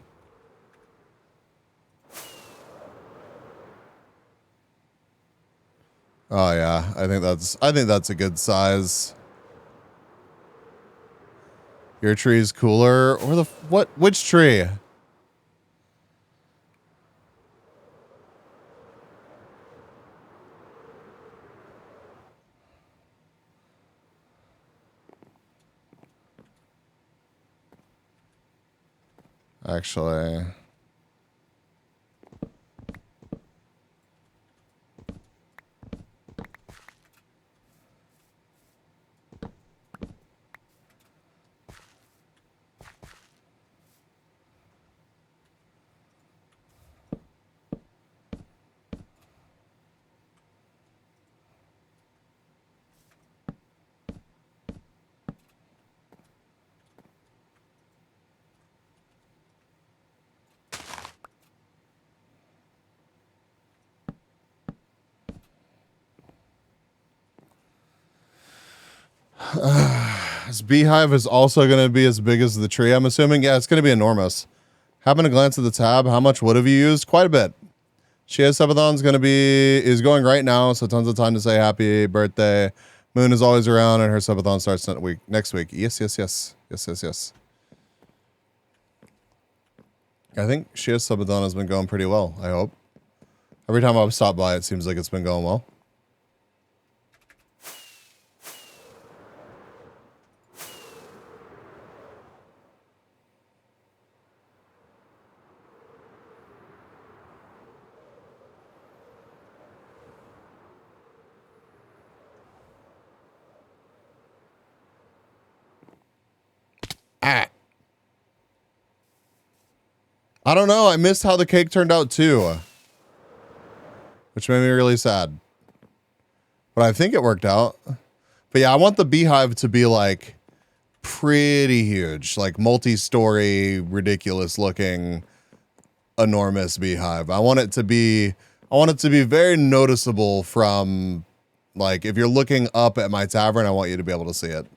Oh yeah, I think that's a good size. Your tree's cooler, or the what? Which tree? Actually. This beehive is also going to be as big as the tree, I'm assuming. Yeah, it's going to be enormous. Happen to glance at the tab. How much wood have you used? Quite a bit. Shia's subathon is going right now, so tons of time to say happy birthday. Moon is always around, and her subathon starts next week. Yes. I think Shia's subathon has been going pretty well, I hope. Every time I've stopped by, it seems like it's been going well. I don't know. I missed how the cake turned out too, which made me really sad. But I think it worked out. But yeah, I want the beehive to be like pretty huge, like multi-story, ridiculous looking, enormous beehive. I want it to be very noticeable from, like, if you're looking up at my tavern, I want you to be able to see it.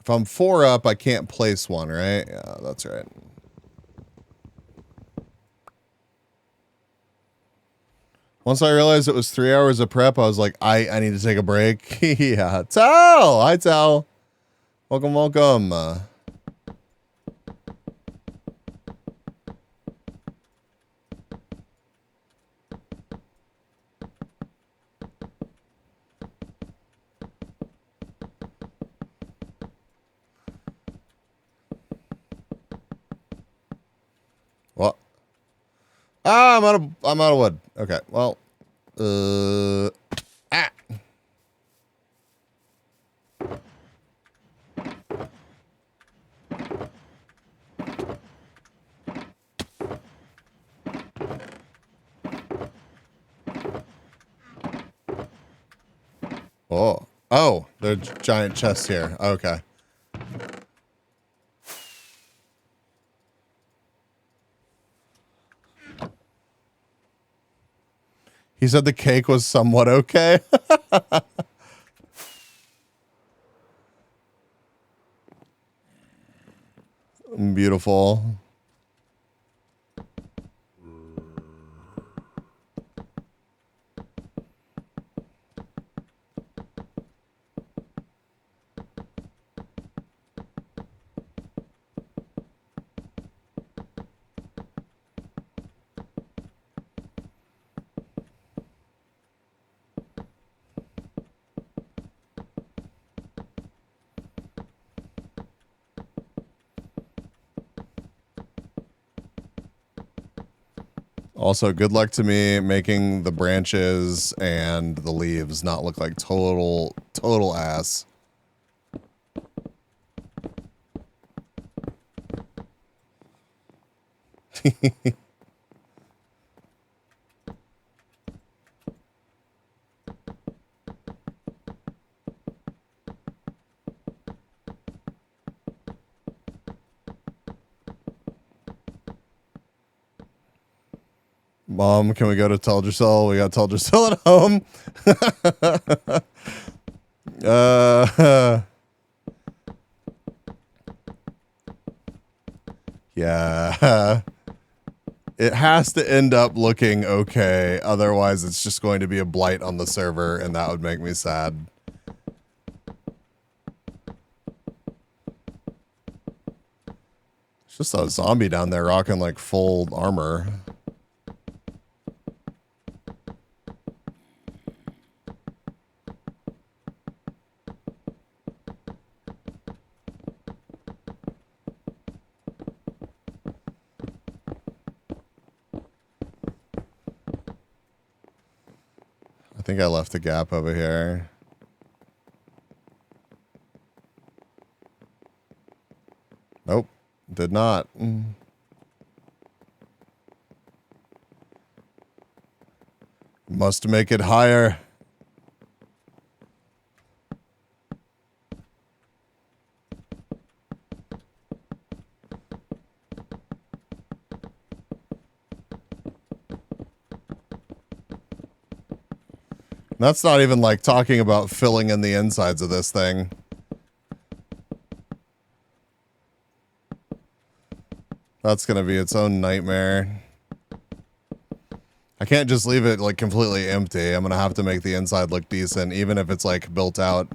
If I'm 4 up, I can't place one, right? Yeah, that's right. Once I realized it was 3 hours of prep, I was like, I need to take a break. Yeah. Tal! Hi, Tal. Welcome. What? Ah, I'm out of wood. Okay, well, Oh, there's giant chests here. Okay. He said the cake was somewhat okay. Beautiful. Also, good luck to me making the branches and the leaves not look like total ass. Mom, can we go to Teldrassil? We got Teldrassil at home. Yeah. It has to end up looking okay. Otherwise, it's just going to be a blight on the server, and that would make me sad. It's just a zombie down there rocking like full armor. I think I left a gap over here. Nope, did not. Must make it higher. That's not even like talking about filling in the insides of this thing. That's going to be its own nightmare. I can't just leave it like completely empty. I'm going to have to make the inside look decent, even if it's like built out.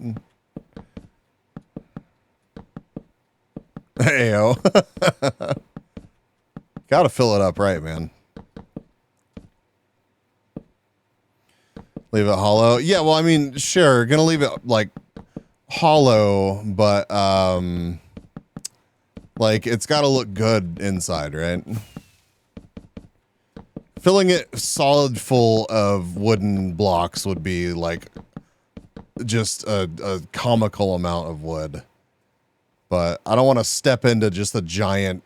Heyo. Gotta fill it up right, man. Leave it hollow. Yeah, well, I mean, sure, gonna leave it like hollow, but like it's gotta look good inside, right? Filling it solid full of wooden blocks would be like just a comical amount of wood. But I don't want to step into just a giant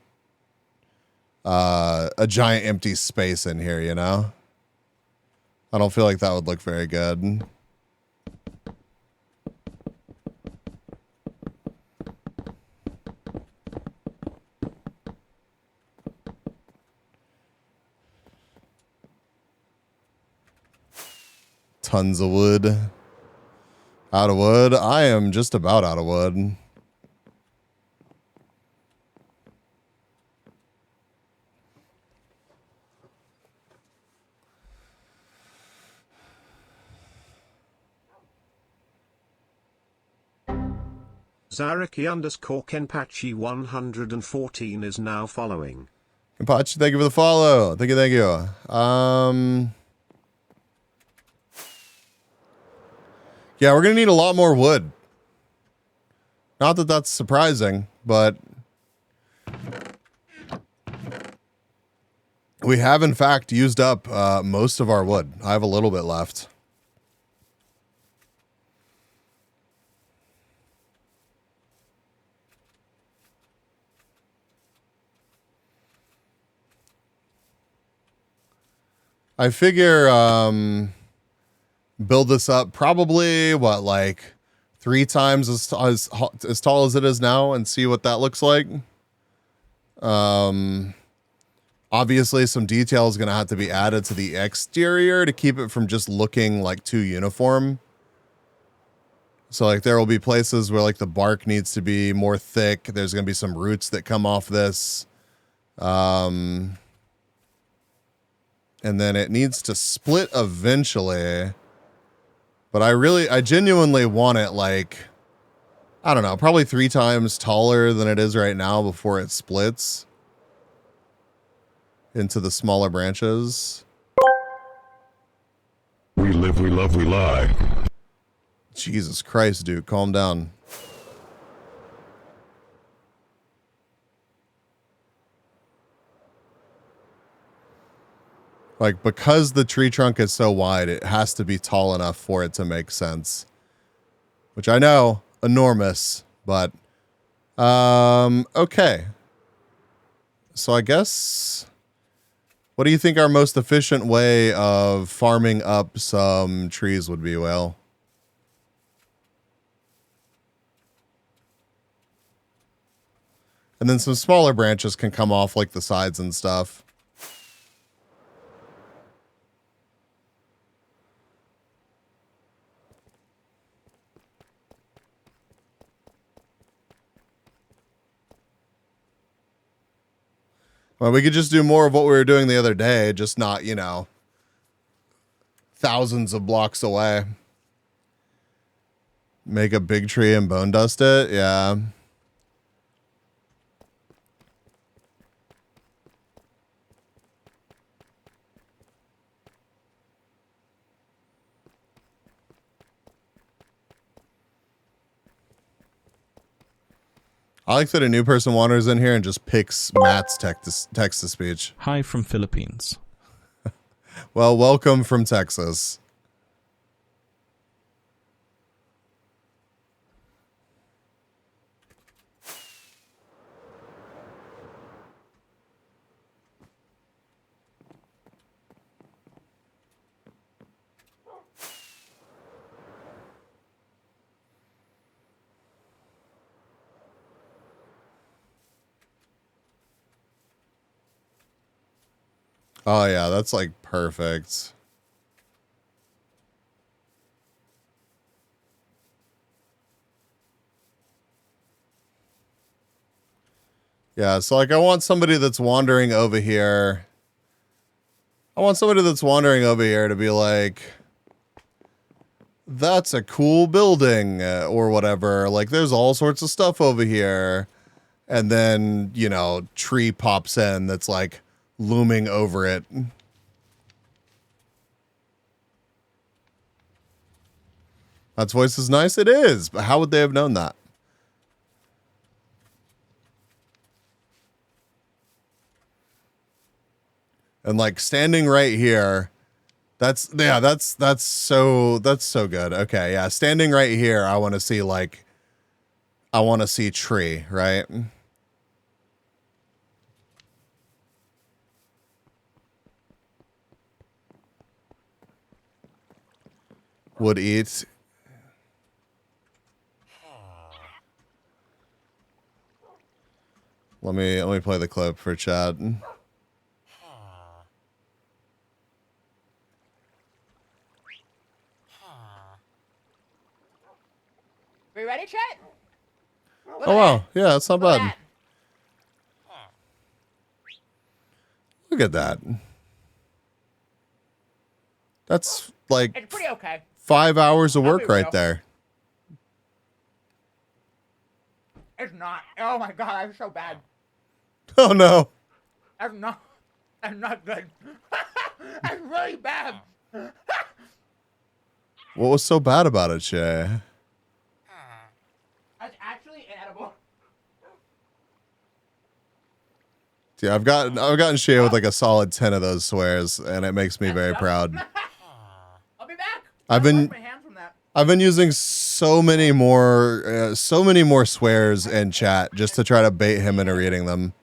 empty space in here, you know? I don't feel like that would look very good. Tons of wood. Out of wood? I am just about out of wood. Zaraki_Kenpachi 114 is now following. Kenpachi, thank you for the follow. Thank you, thank you. Yeah, we're gonna need a lot more wood. Not that that's surprising, but we have in fact used up most of our wood. I have a little bit left. I figure build this up probably what, like 3 times as tall as it is now, and see what that looks like. Obviously some detail is going to have to be added to the exterior to keep it from just looking like too uniform. So like there will be places where like the bark needs to be more thick. There's going to be some roots that come off this. And then it needs to split eventually. But I genuinely want it like, I don't know, probably 3 times taller than it is right now before it splits into the smaller branches. We live, we love, we lie. Jesus Christ, dude, calm down. Like, because the tree trunk is so wide, it has to be tall enough for it to make sense. Which I know, enormous, but okay. So I guess, what do you think our most efficient way of farming up some trees would be, Whale? And then some smaller branches can come off like the sides and stuff. Well, we could just do more of what we were doing the other day, just not, you know, thousands of blocks away. Make a big tree and bone dust it? Yeah. I like that a new person wanders in here and just picks Matt's text-to-speech. Hi from Philippines. Well, welcome from Texas. Oh yeah, that's like perfect. Yeah, so like I want somebody that's wandering over here. I want somebody that's wandering over here to be like, that's a cool building or whatever. Like there's all sorts of stuff over here. And then, you know, tree pops in that's like looming over it. That's voice is nice. It is. But how would they have known that? And like standing right here, that's so good. Okay, yeah, standing right here, I want to see like, I want to see tree, right? Would eat. Let me play the clip for Chad. We ready, Chet? Oh wow, yeah, that's not bad. Look at that. That's like It's pretty okay. 5 hours of I'll work be right real. there. It's not. Oh my god, that's so bad. Oh no. That's not good. That's really bad. What was so bad about it, Shay? That's actually inedible. Yeah, I've gotten Shay with like a solid 10 of those swears, and it makes me very proud. I'll be back. I've been using so many more swears in chat just to try to bait him into reading them.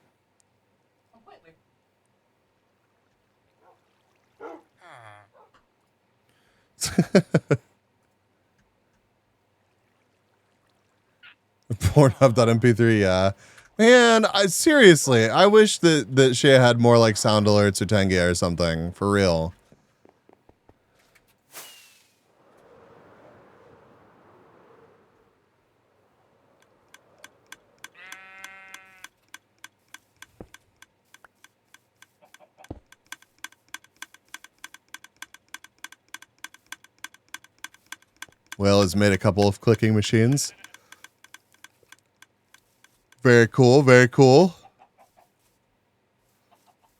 Pornhub.mp3, yeah. Man, seriously, I wish that Shay had more like sound alerts or Tengia or something, for real. Will has made a couple of clicking machines. Very cool, very cool.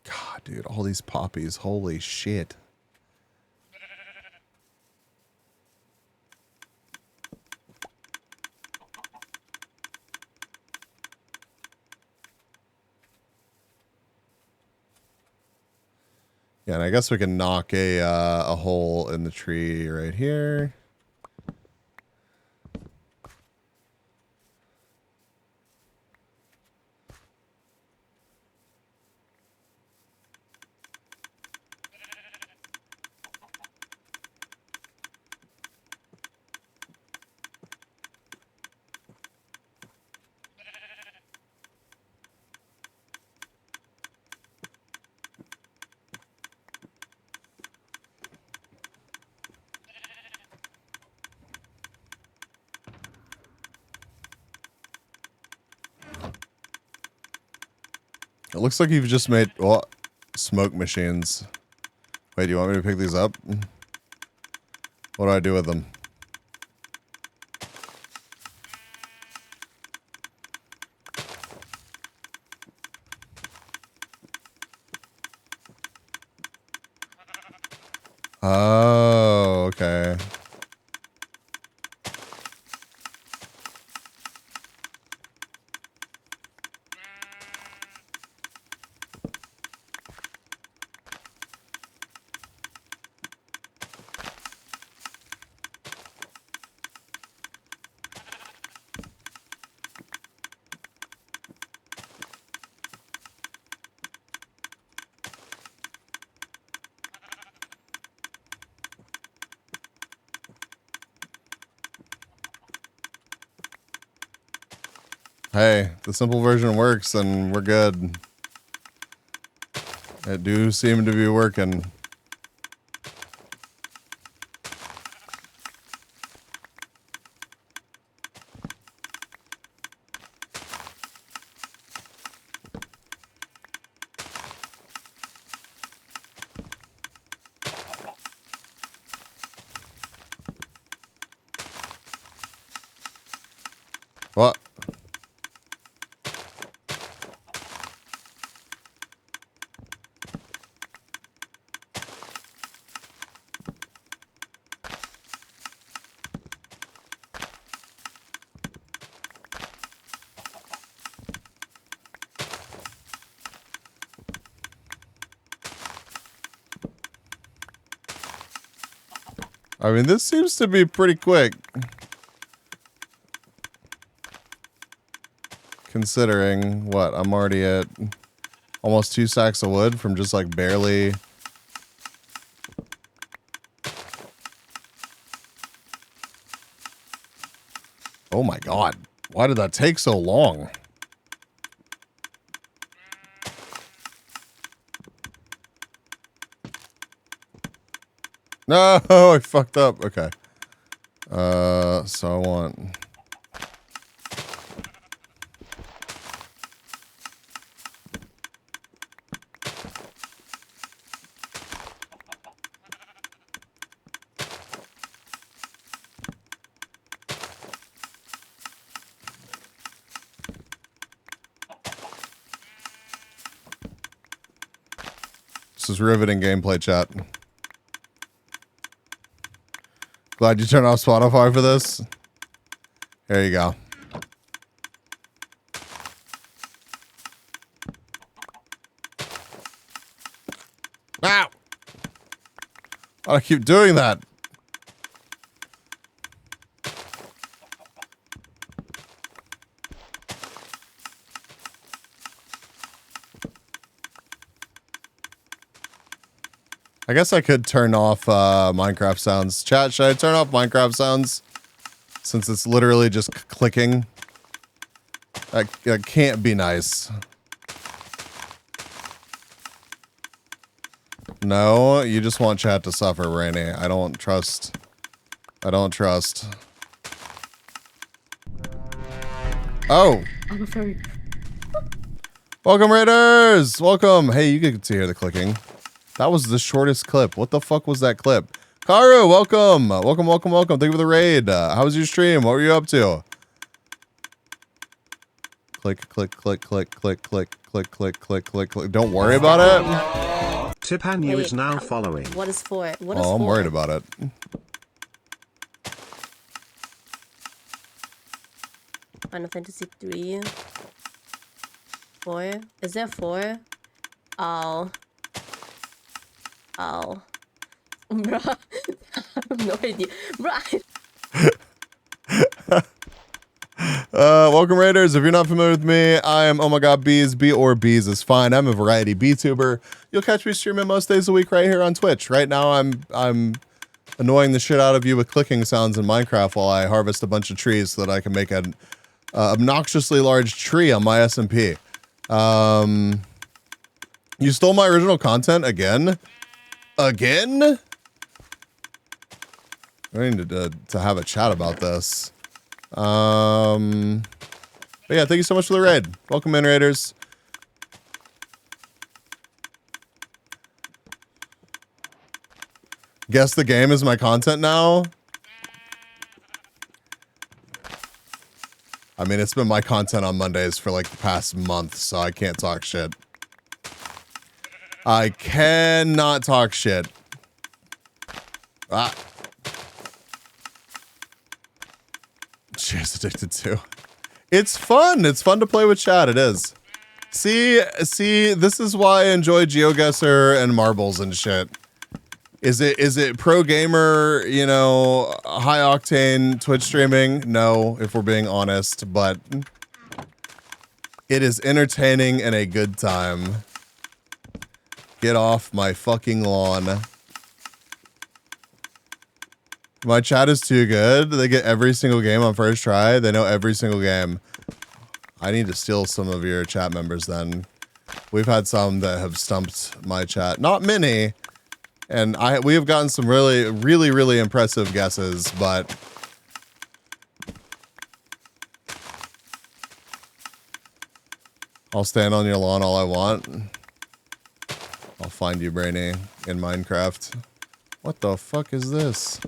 God, dude, all these poppies, holy shit. Yeah, and I guess we can knock a hole in the tree right here. It looks like you've just made smoke machines. Wait, do you want me to pick these up? What do I do with them? Oh, okay. Hey, the simple version works and we're good. It do seem to be working. What? I mean, this seems to be pretty quick. Considering what, I'm already at almost 2 sacks of wood from just like barely. Oh my God. Why did that take so long? No, I fucked up. Okay. So I want. This is riveting gameplay, chat. Glad you turned off Spotify for this. There you go. Ow! Why do I keep doing that? I guess I could turn off Minecraft sounds. Chat, should I turn off Minecraft sounds? Since it's literally just clicking. That can't be nice. No, you just want chat to suffer, Rainy. I don't trust. Oh. I'm sorry. Welcome, Raiders! Welcome. Hey, you get to hear the clicking. That was the shortest clip. What the fuck was that clip? Karu, welcome. Welcome. Thank you for the raid. How was your stream? What were you up to? Click. Don't worry about it. Tipanyu is now following. What is for it? What is I'm worried about it. Final Fantasy 3. 4? Is there 4? Oh. Bruh. I have no idea. Bruh. Welcome, Raiders. If you're not familiar with me, I am Oh My God Bees. B or Bees is fine. I'm a variety BTuber. You'll catch me streaming most days of the week right here on Twitch. Right now, I'm annoying the shit out of you with clicking sounds in Minecraft while I harvest a bunch of trees so that I can make an obnoxiously large tree on my SMP. You stole my original content again? Again? I need to have a chat about this. But yeah, thank you so much for the raid. Welcome in, Raiders. Guess the game is my content now. I mean, it's been my content on Mondays for like the past month, so I can't talk shit. I cannot talk shit. Ah. She's addicted to. It's fun. It's fun to play with chat. It is. See, this is why I enjoy GeoGuessr and marbles and shit. Is it pro gamer, you know, high octane Twitch streaming? No, if we're being honest, but it is entertaining and a good time. Get off my fucking lawn. My chat is too good. They get every single game on first try. They know every single game. I need to steal some of your chat members then. We've had some that have stumped my chat. Not many. And we have gotten some really impressive guesses, but I'll stand on your lawn all I want. I'll find you, Brainy, in Minecraft. What the fuck is this?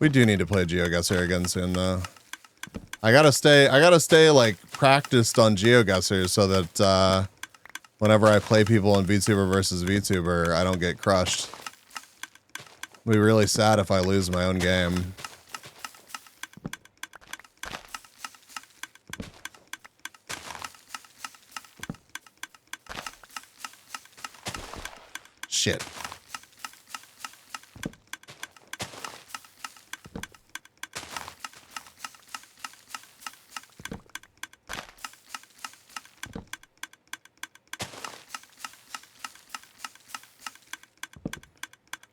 We do need to play GeoGuessr again soon, though. I gotta stay like practiced on GeoGuessr so that whenever I play people in VTuber versus VTuber, I don't get crushed. It'll be really sad if I lose my own game. Shit.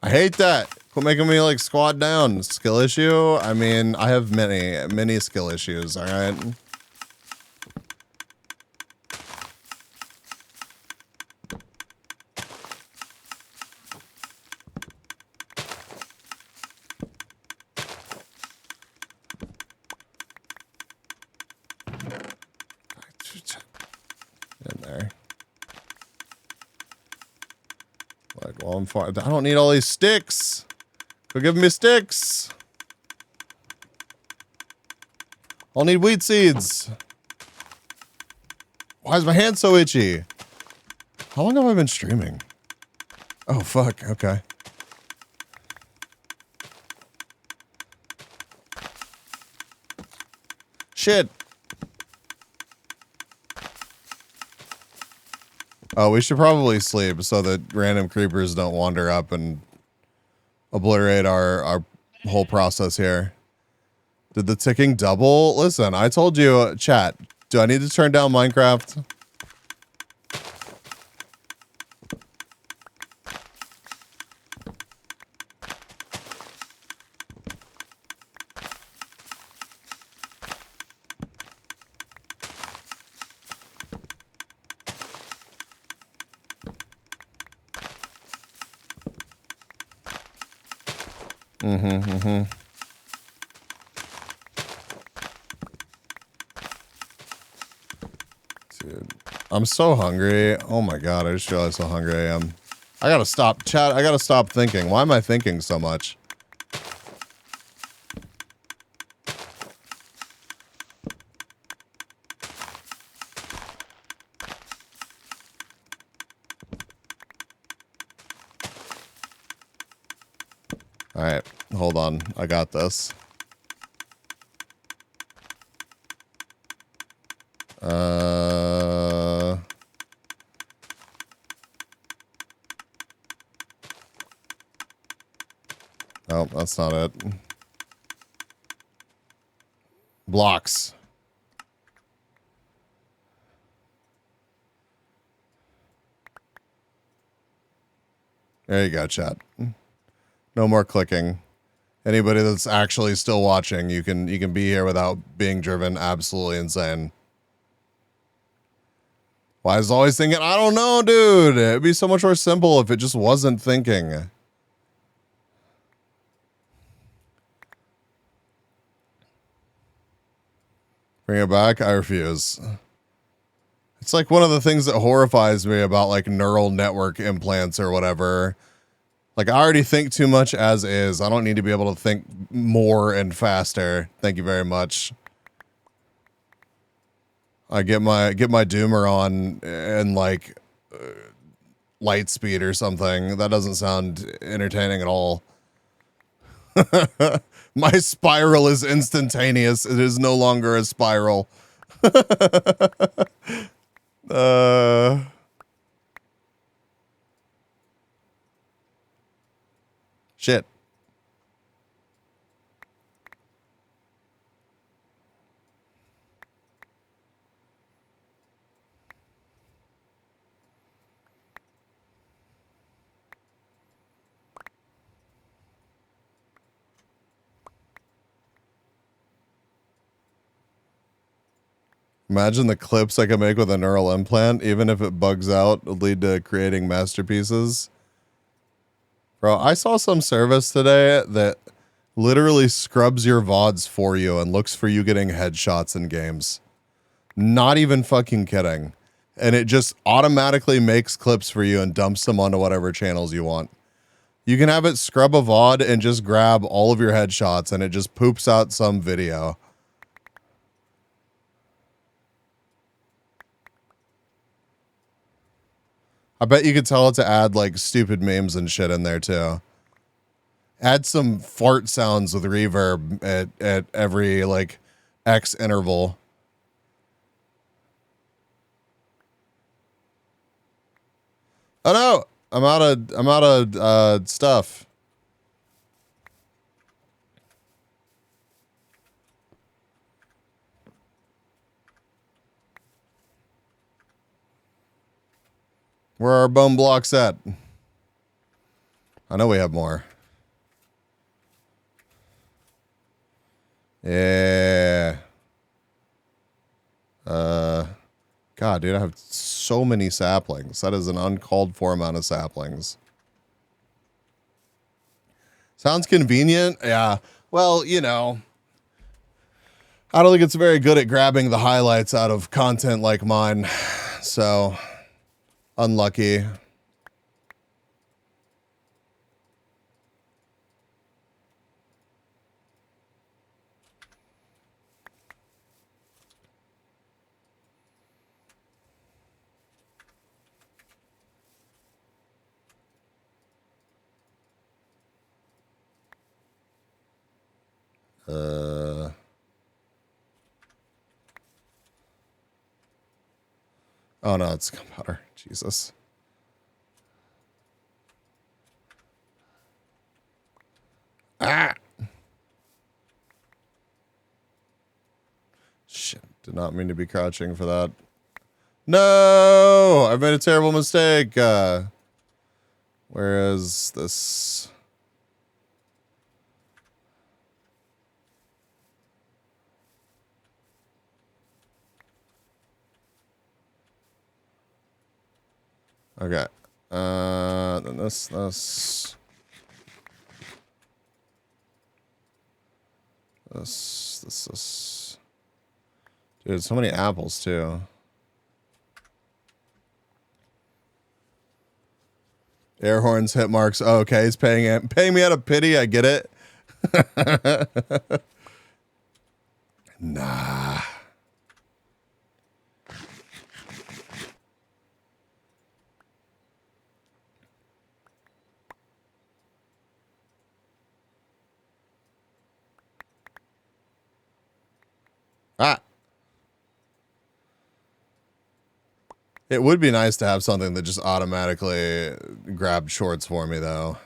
I hate that. Quit making me like squat down. Skill issue? I mean, I have many skill issues, all right? In there. Like, well, I'm fine. I don't need all these sticks. Go give me sticks. I'll need wheat seeds. Why is my hand so itchy? How long have I been streaming? Oh, fuck. Okay. Shit. Oh, we should probably sleep so that random creepers don't wander up and obliterate our whole process here. Did the ticking double? Listen, I told you, chat, do I need to turn down Minecraft? Dude, I'm so hungry. Oh my god, I just realized how hungry I am. I gotta stop, chat. I gotta stop thinking. Why am I thinking so much? All right, hold on. I got this. Oh, that's not it. Blocks. There you go, chat. No more clicking. Anybody that's actually still watching, you can be here without being driven absolutely insane. Why is it always thinking? I don't know, dude. It'd be so much more simple if it just wasn't thinking. Bring it back? I refuse. It's like one of the things that horrifies me about like neural network implants or whatever. Like I already think too much as is. I don't need to be able to think more and faster. Thank you very much. I get my doomer on and like light speed or something. That doesn't sound entertaining at all. My spiral is instantaneous. It is no longer a spiral. Shit. Imagine the clips I can make with a neural implant, even if it bugs out, it'll lead to creating masterpieces. Bro, I saw some service today that literally scrubs your VODs for you and looks for you getting headshots in games. Not even fucking kidding. And it just automatically makes clips for you and dumps them onto whatever channels you want. You can have it scrub a VOD and just grab all of your headshots and it just poops out some video. I bet you could tell it to add like stupid memes and shit in there too. Add some fart sounds with reverb at every like X interval. Oh no, I'm out of stuff. Where are our bone blocks at? I know we have more. Yeah. God, dude, I have so many saplings. That is an uncalled for amount of saplings. Sounds convenient. Yeah. Well, you know, I don't think it's very good at grabbing the highlights out of content like mine. So, unlucky. Oh no, it's gunpowder. Jesus. Ah! Shit, did not mean to be crouching for that. No! I've made a terrible mistake. Where is this? Okay. Then this. Dude, so many apples too. Air horns, hit marks. Oh, okay, he's paying me out of pity. I get it. Nah. Ah. It would be nice to have something that just automatically grabbed shorts for me, though.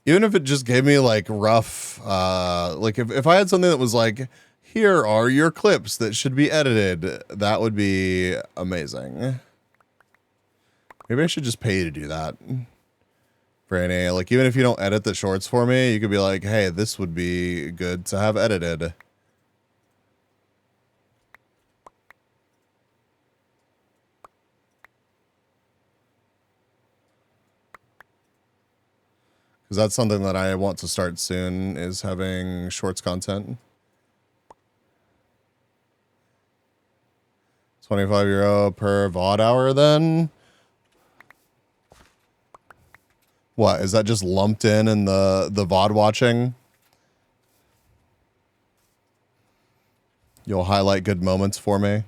Even if it just gave me, like, rough... like, if I had something that was like, here are your clips that should be edited, that would be amazing. Maybe I should just pay to do that. For any... Like, even if you don't edit the shorts for me, you could be like, hey, this would be good to have edited. Because that's something that I want to start soon, is having shorts content. €25 per VOD hour then? What, is that just lumped in the VOD watching? You'll highlight good moments for me.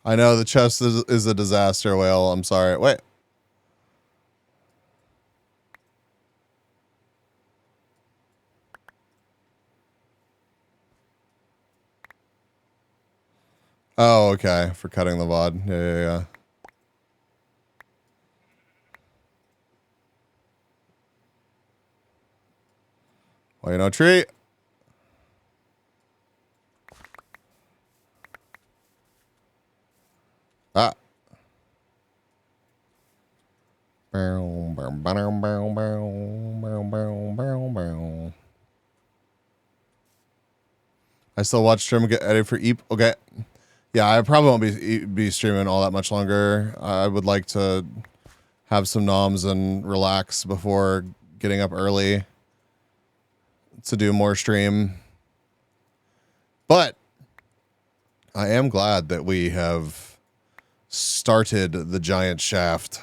I know the chest is a disaster, Whale. I'm sorry. Wait. Oh, okay. For cutting the VOD. Yeah. Well, you know, treat. Ah. I still watch stream get edited for Eep. Okay. Yeah, I probably won't be streaming all that much longer. I would like to have some noms and relax before getting up early to do more stream. But I am glad that we have started the giant shaft.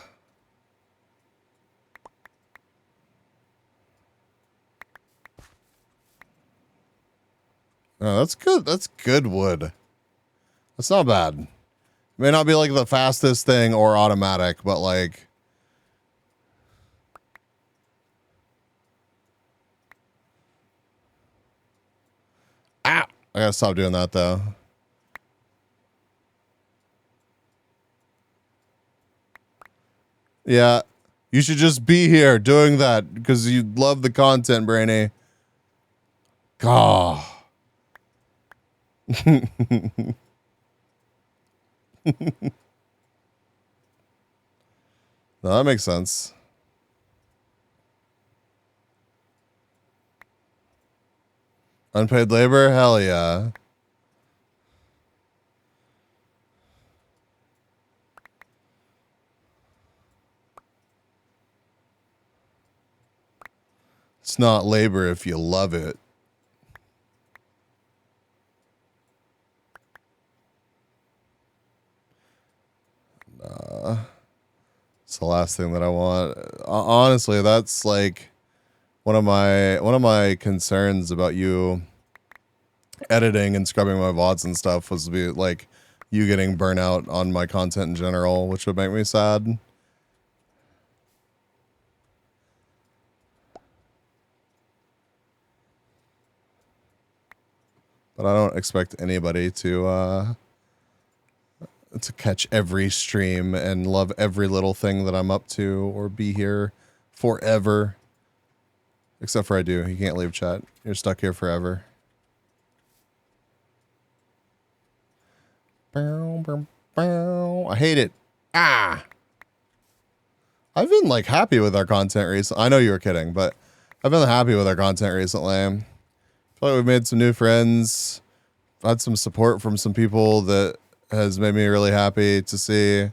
Oh, that's good. That's good wood. That's not bad. May not be like the fastest thing or automatic, but like... Ah! I gotta stop doing that though. Yeah. You should just be here doing that because you love the content, Brainy. God. No, that makes sense. Unpaid labor? Hell yeah. It's not labor if you love it. It's the last thing that I want. Honestly, that's like one of my concerns about you editing and scrubbing my VODs and stuff was to be like you getting burnout on my content in general, which would make me sad. But I don't expect anybody to catch every stream and love every little thing that I'm up to or be here forever. Except for I do. You can't leave chat. You're stuck here forever. I hate it. Ah! I've been like happy with our content recently. I know you were kidding, but I've been happy with our content recently. I feel like we've made some new friends. I've had some support from some people that has made me really happy to see.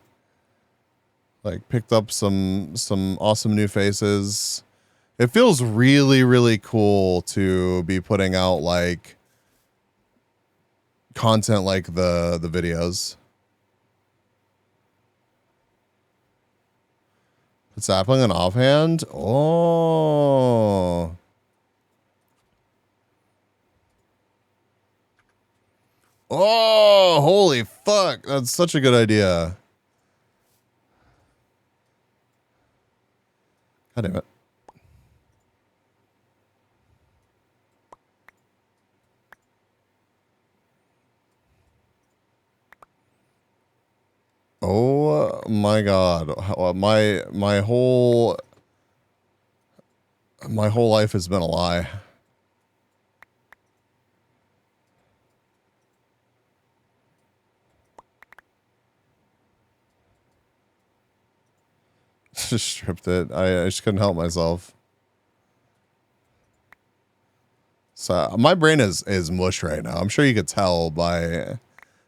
Like picked up some awesome new faces. It feels really, really cool to be putting out like content like the videos. It's happening an offhand. Oh. Oh, holy fuck. That's such a good idea. God damn it. Oh my god. My whole life has been a lie. just stripped it. I just couldn't help myself. So my brain is mush right now. I'm sure you could tell by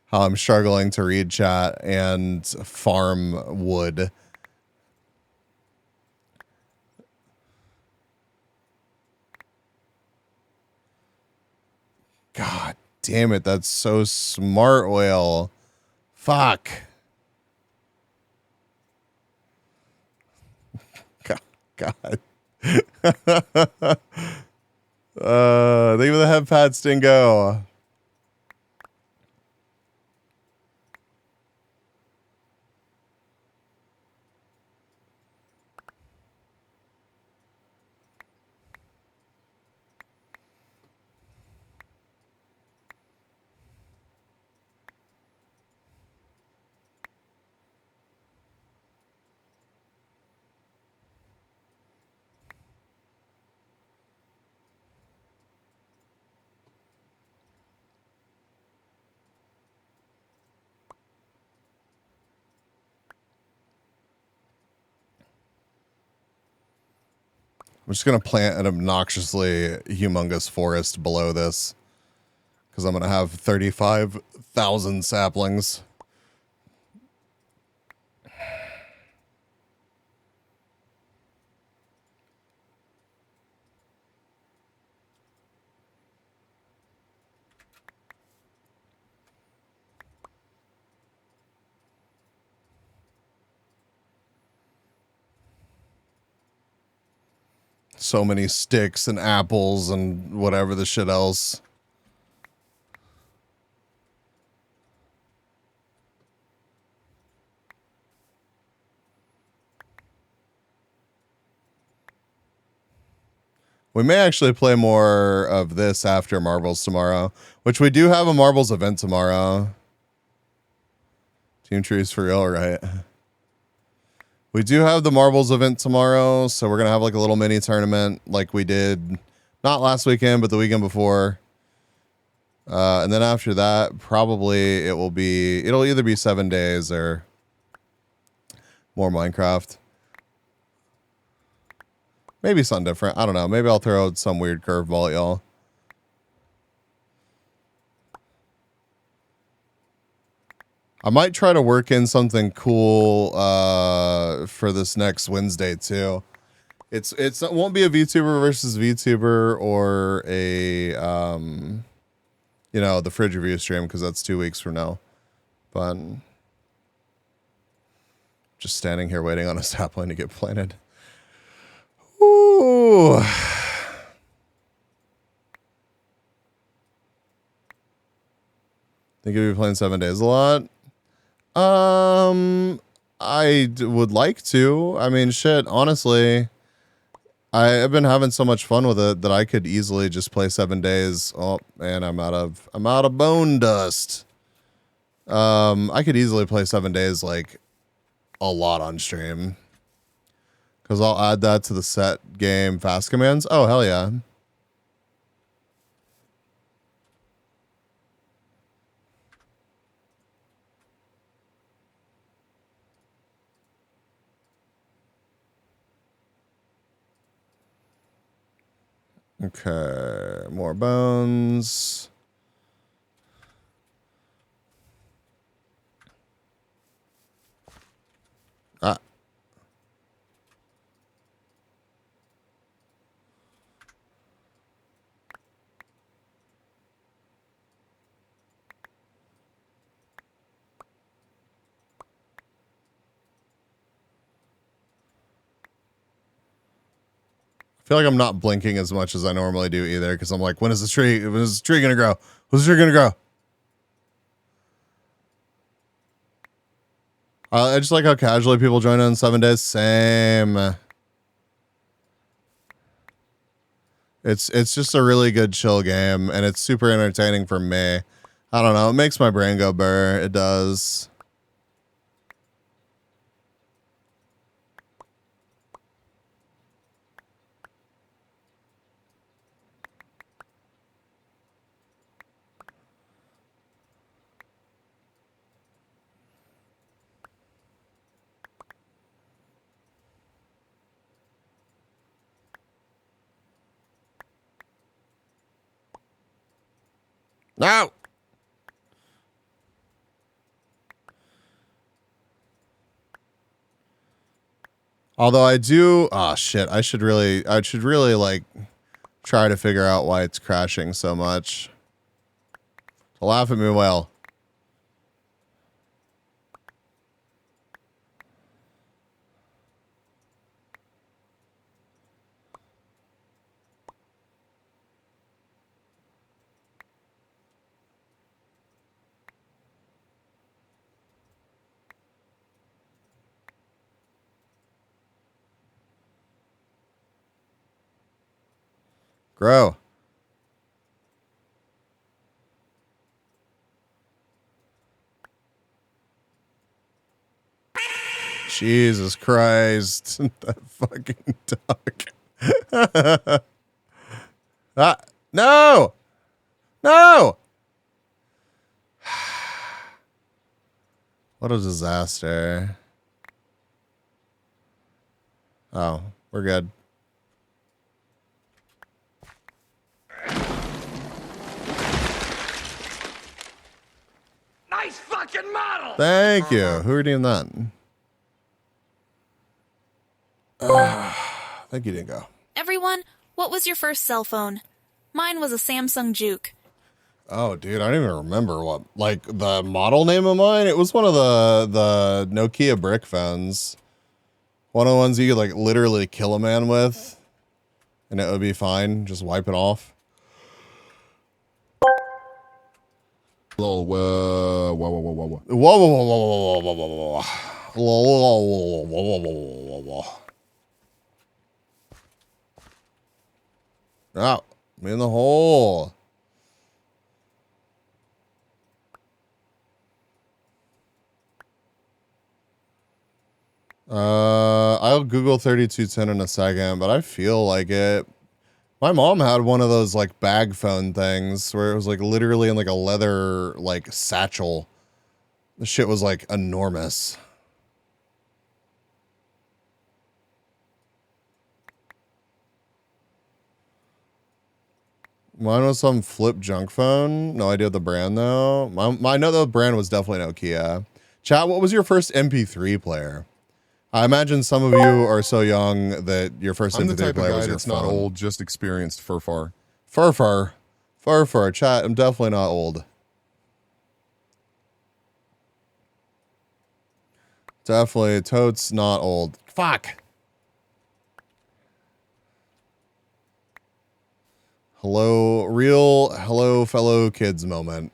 how I'm struggling to read chat and farm wood. God damn it, that's so smart, Oil. Fuck. God. Think of the head pad, Stingo. I'm just going to plant an obnoxiously humongous forest below this because I'm going to have 35,000 saplings. So many sticks and apples and whatever the shit else. We may actually play more of this after Marbles tomorrow, which we do have a Marbles event tomorrow. Team Trees for real, right? We do have the Marbles event tomorrow, so we're going to have like a little mini tournament like we did not last weekend, but the weekend before. And then after that, probably it'll either be 7 days or more Minecraft. Maybe something different. I don't know. Maybe I'll throw out some weird curveball at y'all. I might try to work in something cool for this next Wednesday too. It won't be a VTuber versus VTuber or a the fridge review stream because that's 2 weeks from now. But just standing here waiting on a sapling to get planted. Ooh. Think you'll be playing 7 days a lot? I would like to. I mean, shit, honestly, I've been having so much fun with it that I could easily just play 7 days. Oh, man, I'm out of bone dust. I could easily play 7 days like a lot on stream. Because I'll add that to the set game fast commands. Oh, hell yeah. Okay, more bones. Ah. I feel like I'm not blinking as much as I normally do either because I'm like, when is this tree gonna grow? When's the tree gonna grow? I just like how casually people join in 7 days. Same. It's just a really good chill game and it's super entertaining for me. I don't know. It makes my brain go burr. It does. No. Although I do, oh shit, I should really like try to figure out why it's crashing so much. Laugh at me well. Grow. Jesus Christ. That fucking dog. Ah, no! No! What a disaster. Oh, we're good. Nice fucking model! Thank you. Who are doing that? Thank you, Dingo. Everyone, what was your first cell phone? Mine was a Samsung Juke. Oh, dude, I don't even remember what, like, the model name of mine. It was one of the Nokia brick phones. One of the ones you could, like, literally kill a man with, and it would be fine. Just wipe it off. Whoa, whoa, whoa, whoa, whoa, whoa. Whoa, whoa, whoa, whoa, whoa, whoa, whoa, whoa, whoa. Whoa, whoa, whoa, whoa, whoa, whoa, whoa. Oh, I'm in the hole. I'll Google 3210 in a second, but I feel like it. My mom had one of those like bag phone things where it was like literally in like a leather like satchel. The shit was like enormous. Mine was some flip junk phone. No idea the brand though. I know the brand was definitely Nokia. Chat, what was your first MP3 player? I imagine some of you are so young that your first I'm the MP3 type of player guy was your that's phone. not old, just experienced. Fur. Fur. Chat, I'm definitely not old. Definitely, totes not old. Fuck. Hello fellow kids moment.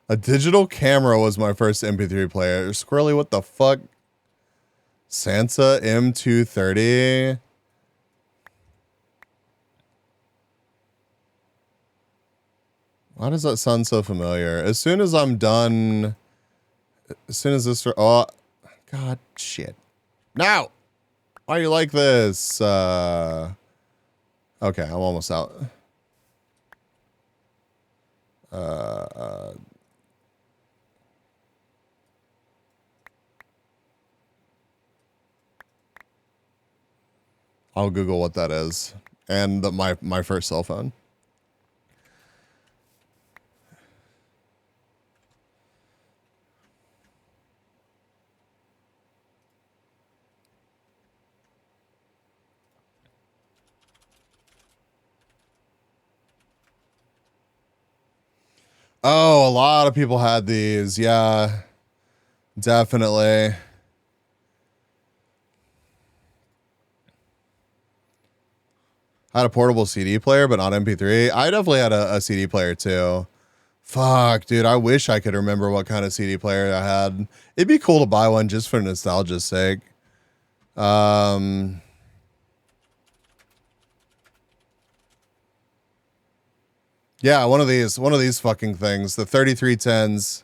A digital camera was my first MP3 player. Squirrely, what the fuck? Sansa M230. Why does that sound so familiar? As soon as I'm done, as soon as this, oh, God, shit. Now, why are you like this? Okay, I'm almost out. I'll Google what that is. And my first cell phone. Oh, a lot of people had these. Yeah, definitely. I had a portable CD player, but not MP3. I definitely had a CD player too. Fuck, dude. I wish I could remember what kind of CD player I had. It'd be cool to buy one just for nostalgia's sake. Yeah, one of these fucking things. The 3310s.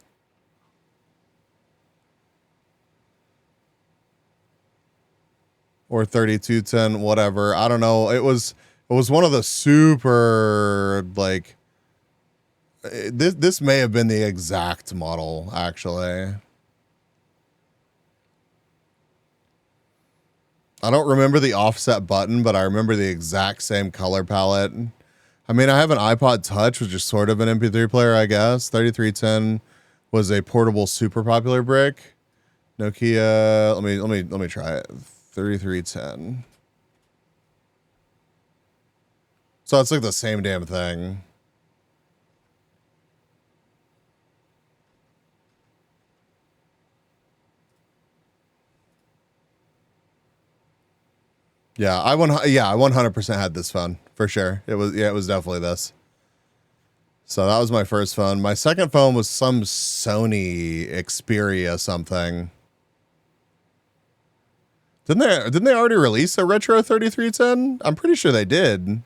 Or 3210, whatever. I don't know. It was one of the super like this may have been the exact model actually. I don't remember the offset button, but I remember the exact same color palette. I mean, I have an iPod Touch, which is sort of an MP3 player, I guess. 3310 was a portable, super popular brick. Nokia. Let me try it. 3310. So it's like the same damn thing. Yeah, I 100% had this phone for sure. It was definitely this. So that was my first phone. My second phone was some Sony Xperia something. Didn't they already release a retro 3310? I'm pretty sure they did.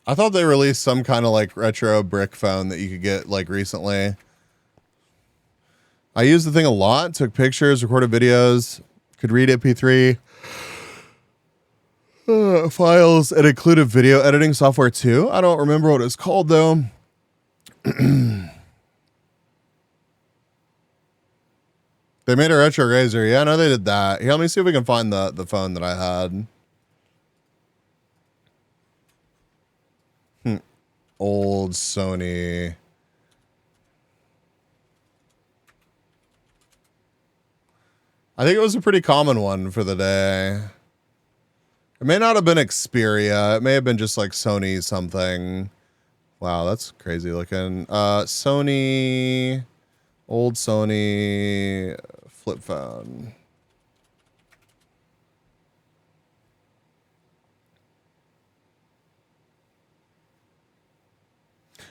I thought they released some kind of like retro brick phone that you could get like recently. I used the thing a lot, took pictures, recorded videos, could read MP3 files. It included video editing software too. I don't remember what it's called though. They made a retro razor. Yeah, I know they did that. Here, let me see if we can find the phone that I had. Old Sony. I think it was a pretty common one for the day. It may not have been Xperia. It may have been just like Sony something. Wow, that's crazy looking. Sony, old Sony flip phone.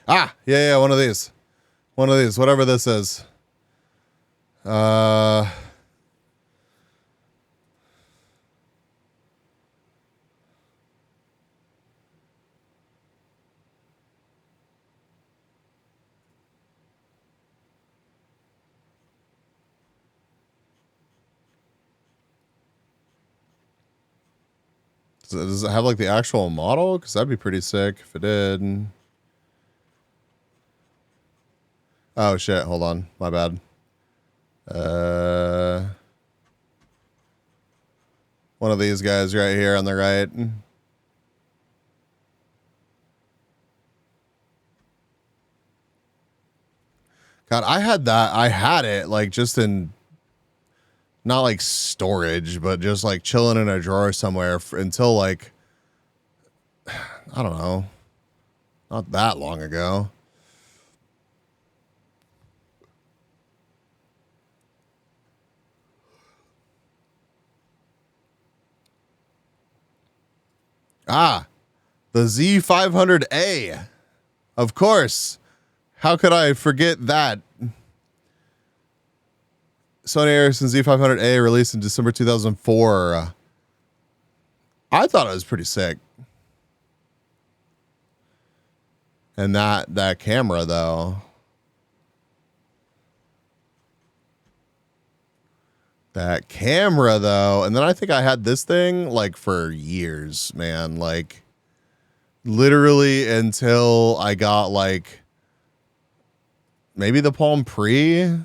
Ah, yeah, one of these. One of these, whatever this is. Does it have like the actual model? Because that'd be pretty sick if it did. Oh shit, hold on. My bad. One of these guys right here on the right. God, I had that. I had it like just in, not like storage, but just like chilling in a drawer somewhere until like, I don't know, not that long ago. Ah, the Z500A. Of course. How could I forget that? Sony Ericsson Z500A released in December 2004. I thought it was pretty sick. And that camera though. That camera though. And then I think I had this thing like for years, man. Like literally until I got like maybe the Palm Pre.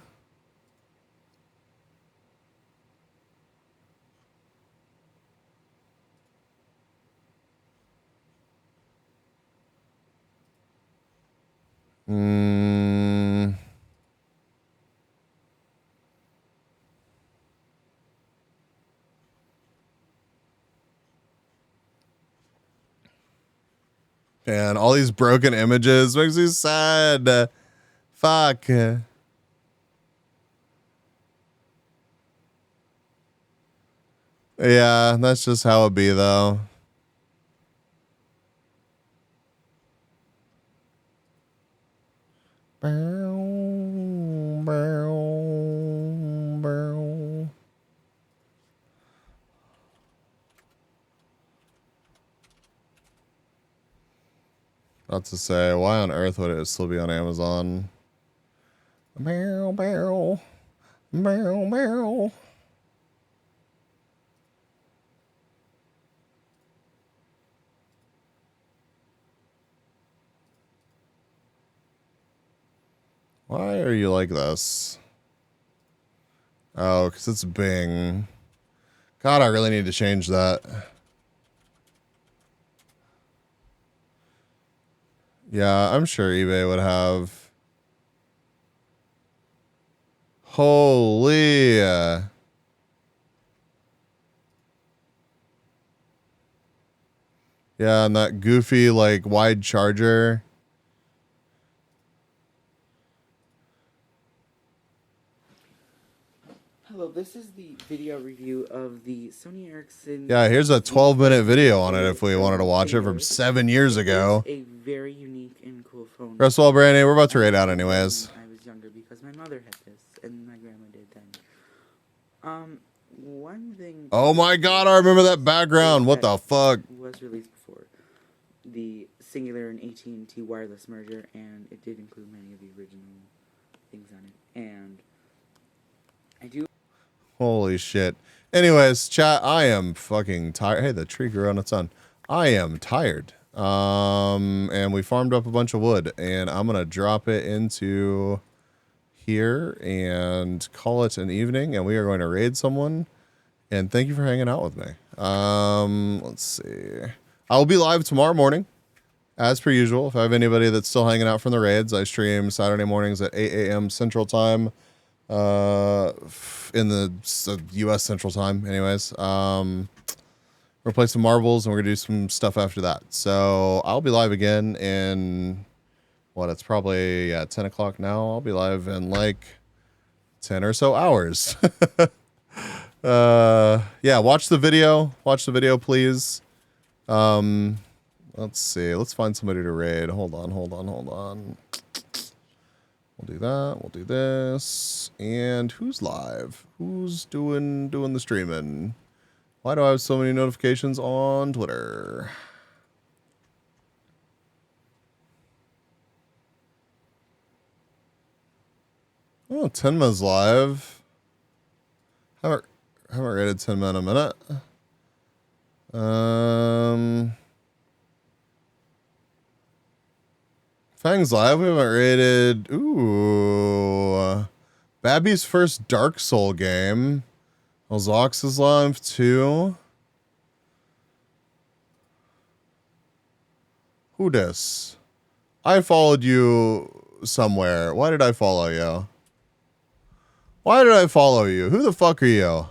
And all these broken images makes me sad. Fuck. Yeah, that's just how it be though. Not to say, why on earth would it still be on Amazon? Meow, meow. Meow, meow. Why are you like this? Oh, because it's Bing. God, I really need to change that. Yeah, I'm sure eBay would have. Holy. Yeah, and that goofy, like, wide charger. Hello, this is the video review of the Sony Ericsson. Yeah, here's a 12-minute video on it if we wanted to watch it from 7 years ago. It's a very unique and cool phone. Rest well, Brandy. We're about to raid out anyways. I was younger because my mother had this and my grandma did then. One thing. Oh my God, I remember that background. What the fuck? Was released before the Singular and AT&T wireless merger, and it did include many of the original things on it. And I do. Holy shit. Anyways, chat, I am fucking tired. Hey, the tree grew on its own. I am tired. And we farmed up a bunch of wood, and I'm gonna drop it into here and call it an evening, and we are going to raid someone. And thank you for hanging out with me. Let's see. I will be live tomorrow morning, as per usual. If I have anybody that's still hanging out from the raids, I stream Saturday mornings at 8 a.m. Central Time. In the U.S. Central Time, anyways. We're play some marbles, and we're gonna do some stuff after that. So I'll be live again in what? It's probably 10 o'clock now. I'll be live in like 10 or so hours. Yeah, watch the video. Watch the video, please. Let's see. Let's find somebody to raid. Hold on. We'll do that. We'll do this. And who's live? Who's doing the streaming? Why do I have so many notifications on Twitter? Oh, Tenma's live. Haven't rated Tenma in a minute. Fang's live. We haven't rated. Ooh. Babby's first Dark Soul game. Zox is live too. Who dis? I followed you somewhere. Why did I follow you? Why did I follow you? Who the fuck are you?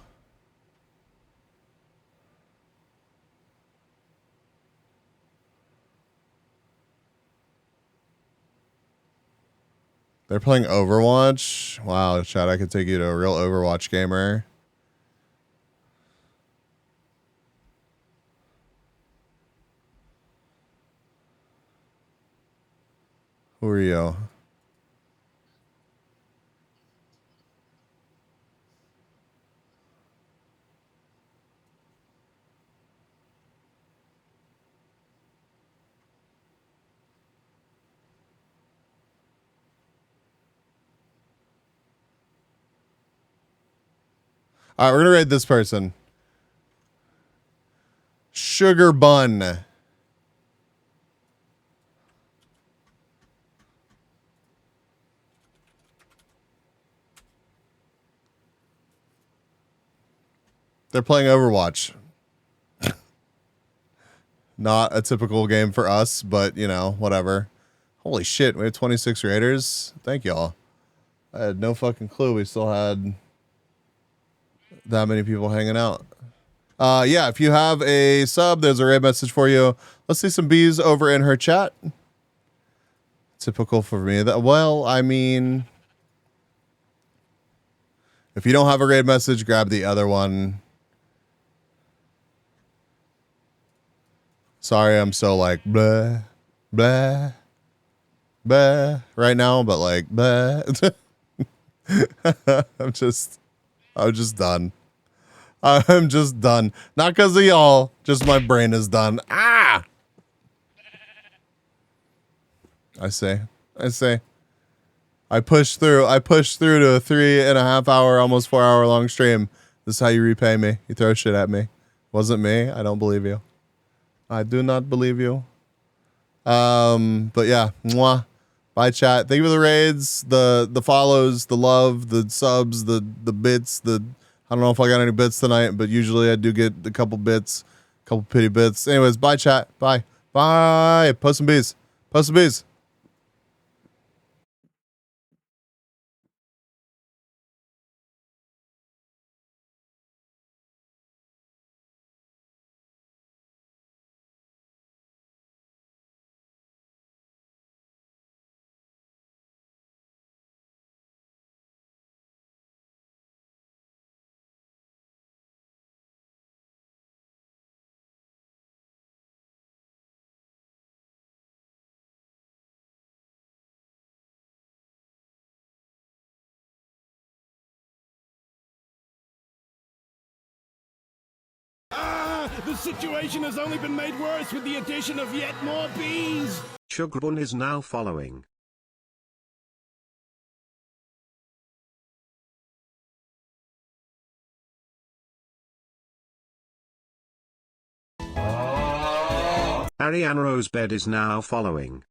They're playing Overwatch? Wow, chat, I could take you to a real Overwatch gamer. Who are you? All right, we're gonna raid this person. Sugar Bun. They're playing Overwatch. Not a typical game for us, but you know, whatever. Holy shit, we have 26 raiders. Thank y'all. I had no fucking clue we still had that many people hanging out. Yeah, if you have a sub, there's a raid message for you. Let's see some bees over in her chat. Typical for me. Well, I mean, if you don't have a raid message, grab the other one. Sorry, I'm so like blah, blah, blah right now, but like blah. I'm just done. I'm just done. Not because of y'all, just my brain is done. Ah! I say. I pushed through to a 3.5 hour, almost 4 hour long stream. This is how you repay me. You throw shit at me. Wasn't me. I don't believe you. I do not believe you. But yeah, mwah. Bye chat. Thank you for the raids, the follows, the love, the subs, the bits, I don't know if I got any bits tonight, but usually I do get a couple bits, couple pity bits. Anyways, bye chat. Bye. Bye. Post some bees. Post some bees. The situation has only been made worse with the addition of yet more bees. Sugarun is now following. Ariana Rosebed is now following.